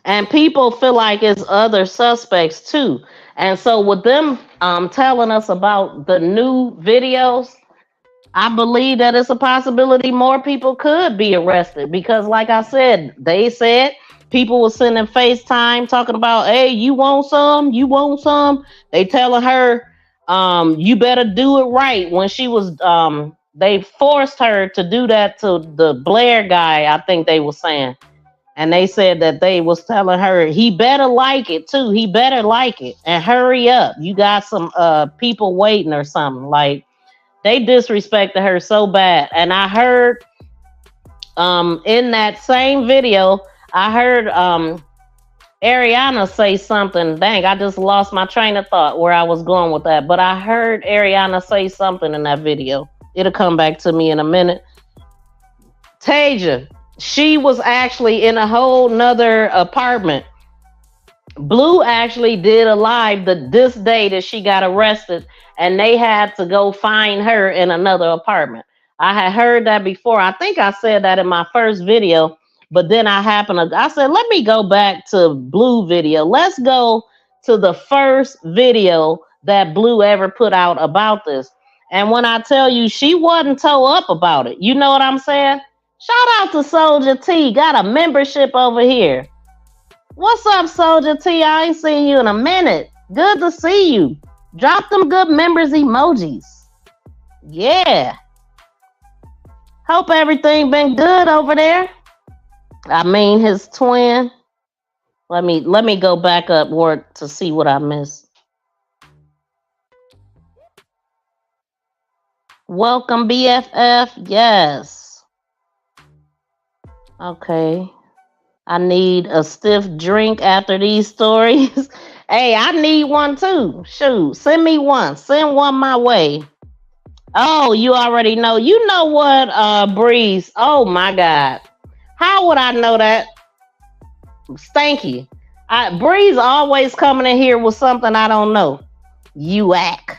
And people feel like it's other suspects too. And so with them telling us about the new videos, I believe that it's a possibility more people could be arrested because like I said, they said people were sending FaceTime talking about, hey, you want some? You want some? They telling her, you better do it right. When she was, they forced her to do that to the Blair guy, I think they were saying. And they said that they was telling her, he better like it too. He better like it and hurry up. You got some people waiting or something. Like, they disrespected her so bad. And I heard in that same video, I heard Ariana say something. Dang, I just lost my train of thought where I was going with that. But I heard Ariana say something in that video. It'll come back to me in a minute. Tasia, she was actually in a whole nother apartment. Blue actually did a live this day that she got arrested, and they had to go find her in another apartment. I had heard that before. I think I said that in my first video, but then I said, let me go back to Blue video. Let's go to the first video that Blue ever put out about this. And when I tell you, she wasn't toe up about it. You know what I'm saying? Shout out to Soldier T. Got a membership over here. What's up, Soldier T? I ain't seen you in a minute. Good to see you. Drop them good members emojis. Yeah. Hope everything been good over there. I mean, his twin. Let me go back up work to see what I missed. Welcome, BFF. Yes. Okay. I need a stiff drink after these stories. Hey, I need one too. Shoot, send me one. Send one my way. Oh, you already know. You know what, Breeze? Oh my God. How would I know that? Stanky. Breeze always coming in here with something I don't know. You act.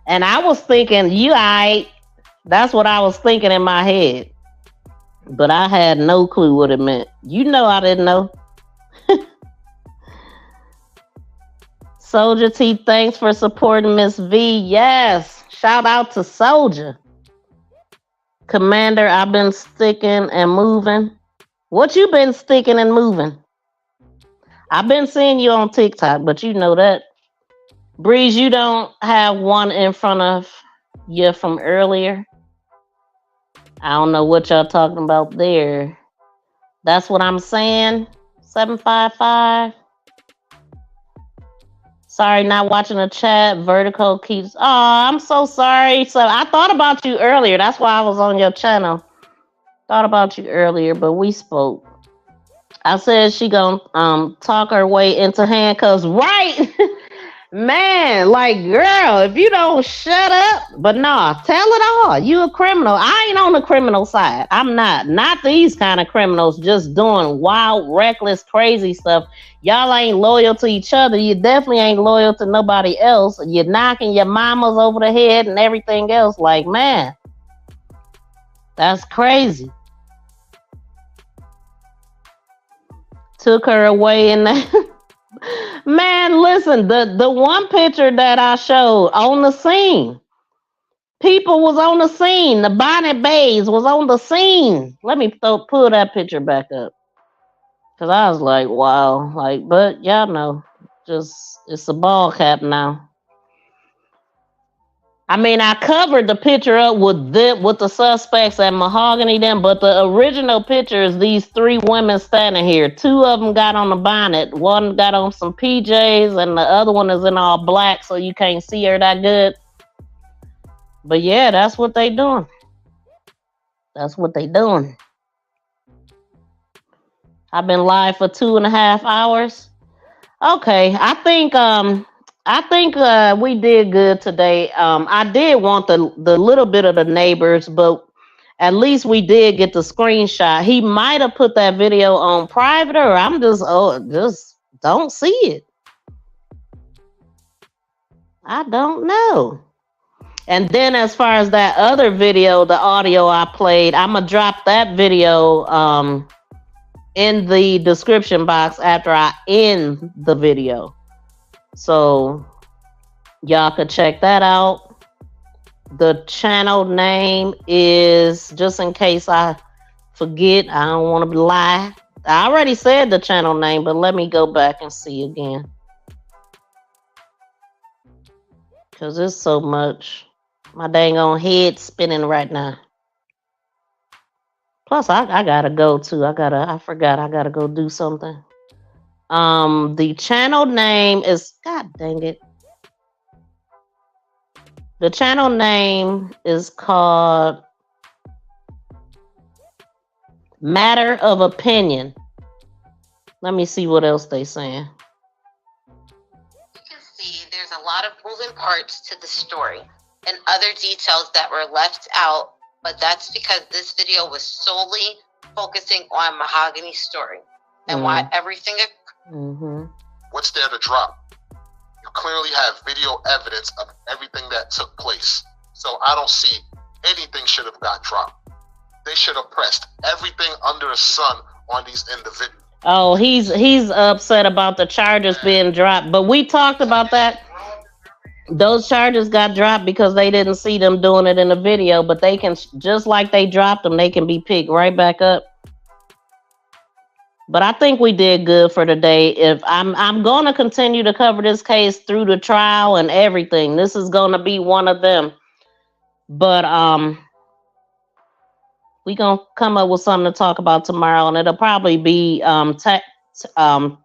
And I was thinking, you aight. That's what I was thinking in my head. But I had no clue what it meant. You know I didn't know. Soldier T, thanks for supporting Miss V. Yes. Shout out to Soldier. Commander, I've been sticking and moving. What you been sticking and moving? I've been seeing you on TikTok, but you know that. Breeze, you don't have one in front of you from earlier. I don't know what y'all talking about there. That's what I'm saying. 755. Sorry, not watching the chat. Vertical keeps. Oh, I'm so sorry. So I thought about you earlier. That's why I was on your channel. Thought about you earlier, but we spoke. I said she gonna talk her way into handcuffs. Right. Man, like, girl, if you don't shut up, but nah, tell it all. You a criminal. I ain't on the criminal side. I'm not. Not these kind of criminals just doing wild, reckless, crazy stuff. Y'all ain't loyal to each other. You definitely ain't loyal to nobody else. You're knocking your mamas over the head and everything else. Like, man, that's crazy. Took her away in that. Man, listen, the one picture that I showed on the scene, people was on the scene. The Bonnet Bays was on the scene. Let me pull that picture back up. Because I was like, wow. Like, but y'all know, just, it's a ball cap now. I mean, I covered the picture up with the suspects at Mahogany then, but the original picture is these three women standing here. Two of them got on the bonnet. One got on some PJs, and the other one is in all black, so you can't see her that good. But yeah, that's what they doing. That's what they doing. I've been live for 2.5 hours. Okay, I think we did good today. I did want the little bit of the neighbors, but at least we did get the screenshot. He might have put that video on private, or I'm just don't see it. I don't know. And then as far as that other video, the audio I played, I'm gonna drop that video in the description box after I end the video. So y'all could check that out. The channel name is, just in case I forget, I don't want to lie. I already said the channel name, but let me go back and see again. Because there's so much. My dang on head spinning right now. Plus, I gotta go too. I forgot I gotta go do something. The channel name is, god dang it. The channel name is called Matter of Opinion. Let me see what else they saying. You can see there's a lot of moving parts to the story and other details that were left out, but that's because this video was solely focusing on Mahogany's story and why everything. What's there to drop? You clearly have video evidence of everything that took place. So I don't see anything should have got dropped. They should have pressed everything under the sun on these individuals. Oh, he's upset about the charges being dropped. But we talked about that. Those charges got dropped because they didn't see them doing it in the video. But they can, just like they dropped them, they can be picked right back up. But I think we did good for today. If I'm going to continue to cover this case through the trial and everything. This is going to be one of them. But we going to come up with something to talk about tomorrow, and it'll probably be Tamala,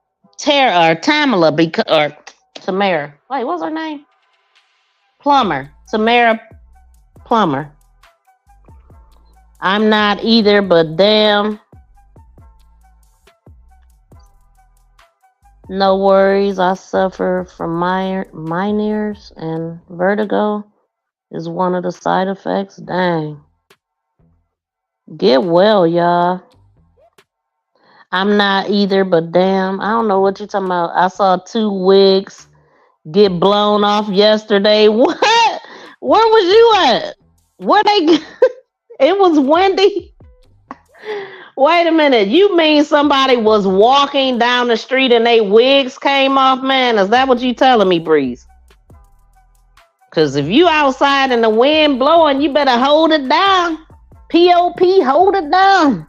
or Tamara. Wait, what's her name? Plummer. Tamara Plummer. I'm not either, but damn. No worries, I suffer from migraines, and vertigo is one of the side effects. Dang. Get well, y'all. I'm not either, but damn, I don't know what you're talking about. I saw 2 wigs get blown off yesterday. What? Where was you at? Where they? It was Wendy. Wait a minute. You mean somebody was walking down the street and they wigs came off, man? Is that what you telling me, Breeze? Because if you outside and the wind blowing, you better hold it down. P.O.P. Hold it down.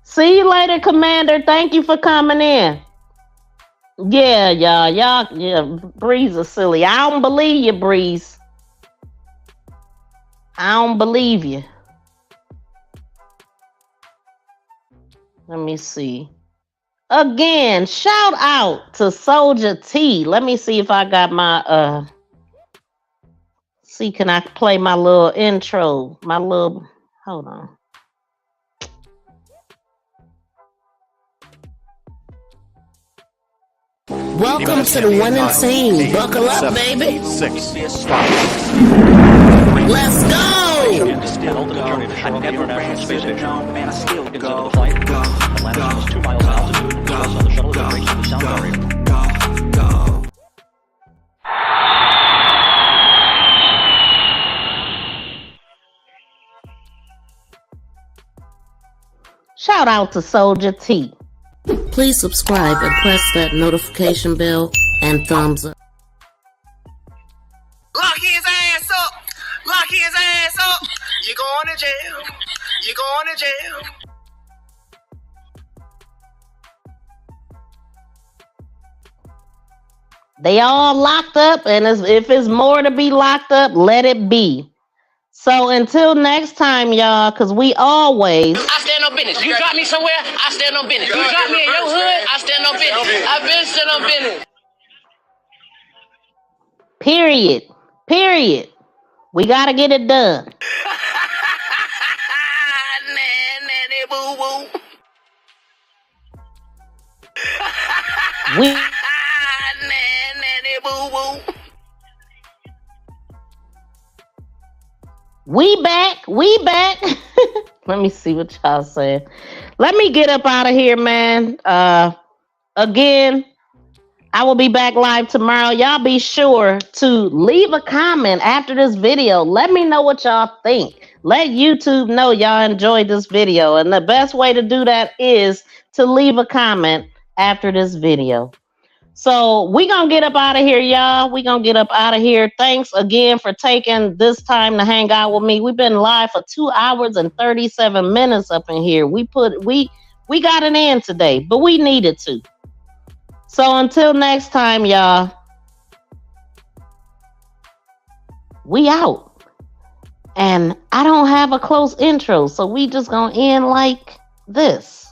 See you later, Commander. Thank you for coming in. Yeah, y'all, Breeze is silly. I don't believe you, Breeze. I don't believe you. Let me see. Again, shout out to Soldier T. Let me see if I got my see, can I play my little intro? Hold on. Welcome to the winning team. Buckle up, baby. 6. Let's go. Shout out to Soldier T. Please subscribe and press that notification bell and thumbs up. Lock his ass up. Lock his ass up. You're going to jail. You're going to jail. They all locked up, and if it's more to be locked up, let it be. So until next time, y'all, because we always... I stand on business. You got me somewhere, I stand on business. You got me in your hood, I stand on business. I've been stand on business. Period. Period. We got to get it done. Nanny boo boo. Nanny boo boo. We back. Let me see what y'all saying. Let me get up out of here, man. Again, I will be back live tomorrow. Y'all be sure to leave a comment after this video. Let me know what y'all think. Let YouTube know y'all enjoyed this video. And the best way to do that is to leave a comment after this video. So we gonna get up out of here, y'all. We gonna get up out of here. Thanks again for taking this time to hang out with me. We've been live for 2 hours and 37 minutes up in here. We got it in today, but we needed to. So until next time, y'all, we out. And I don't have a close intro, so we just gonna end like this.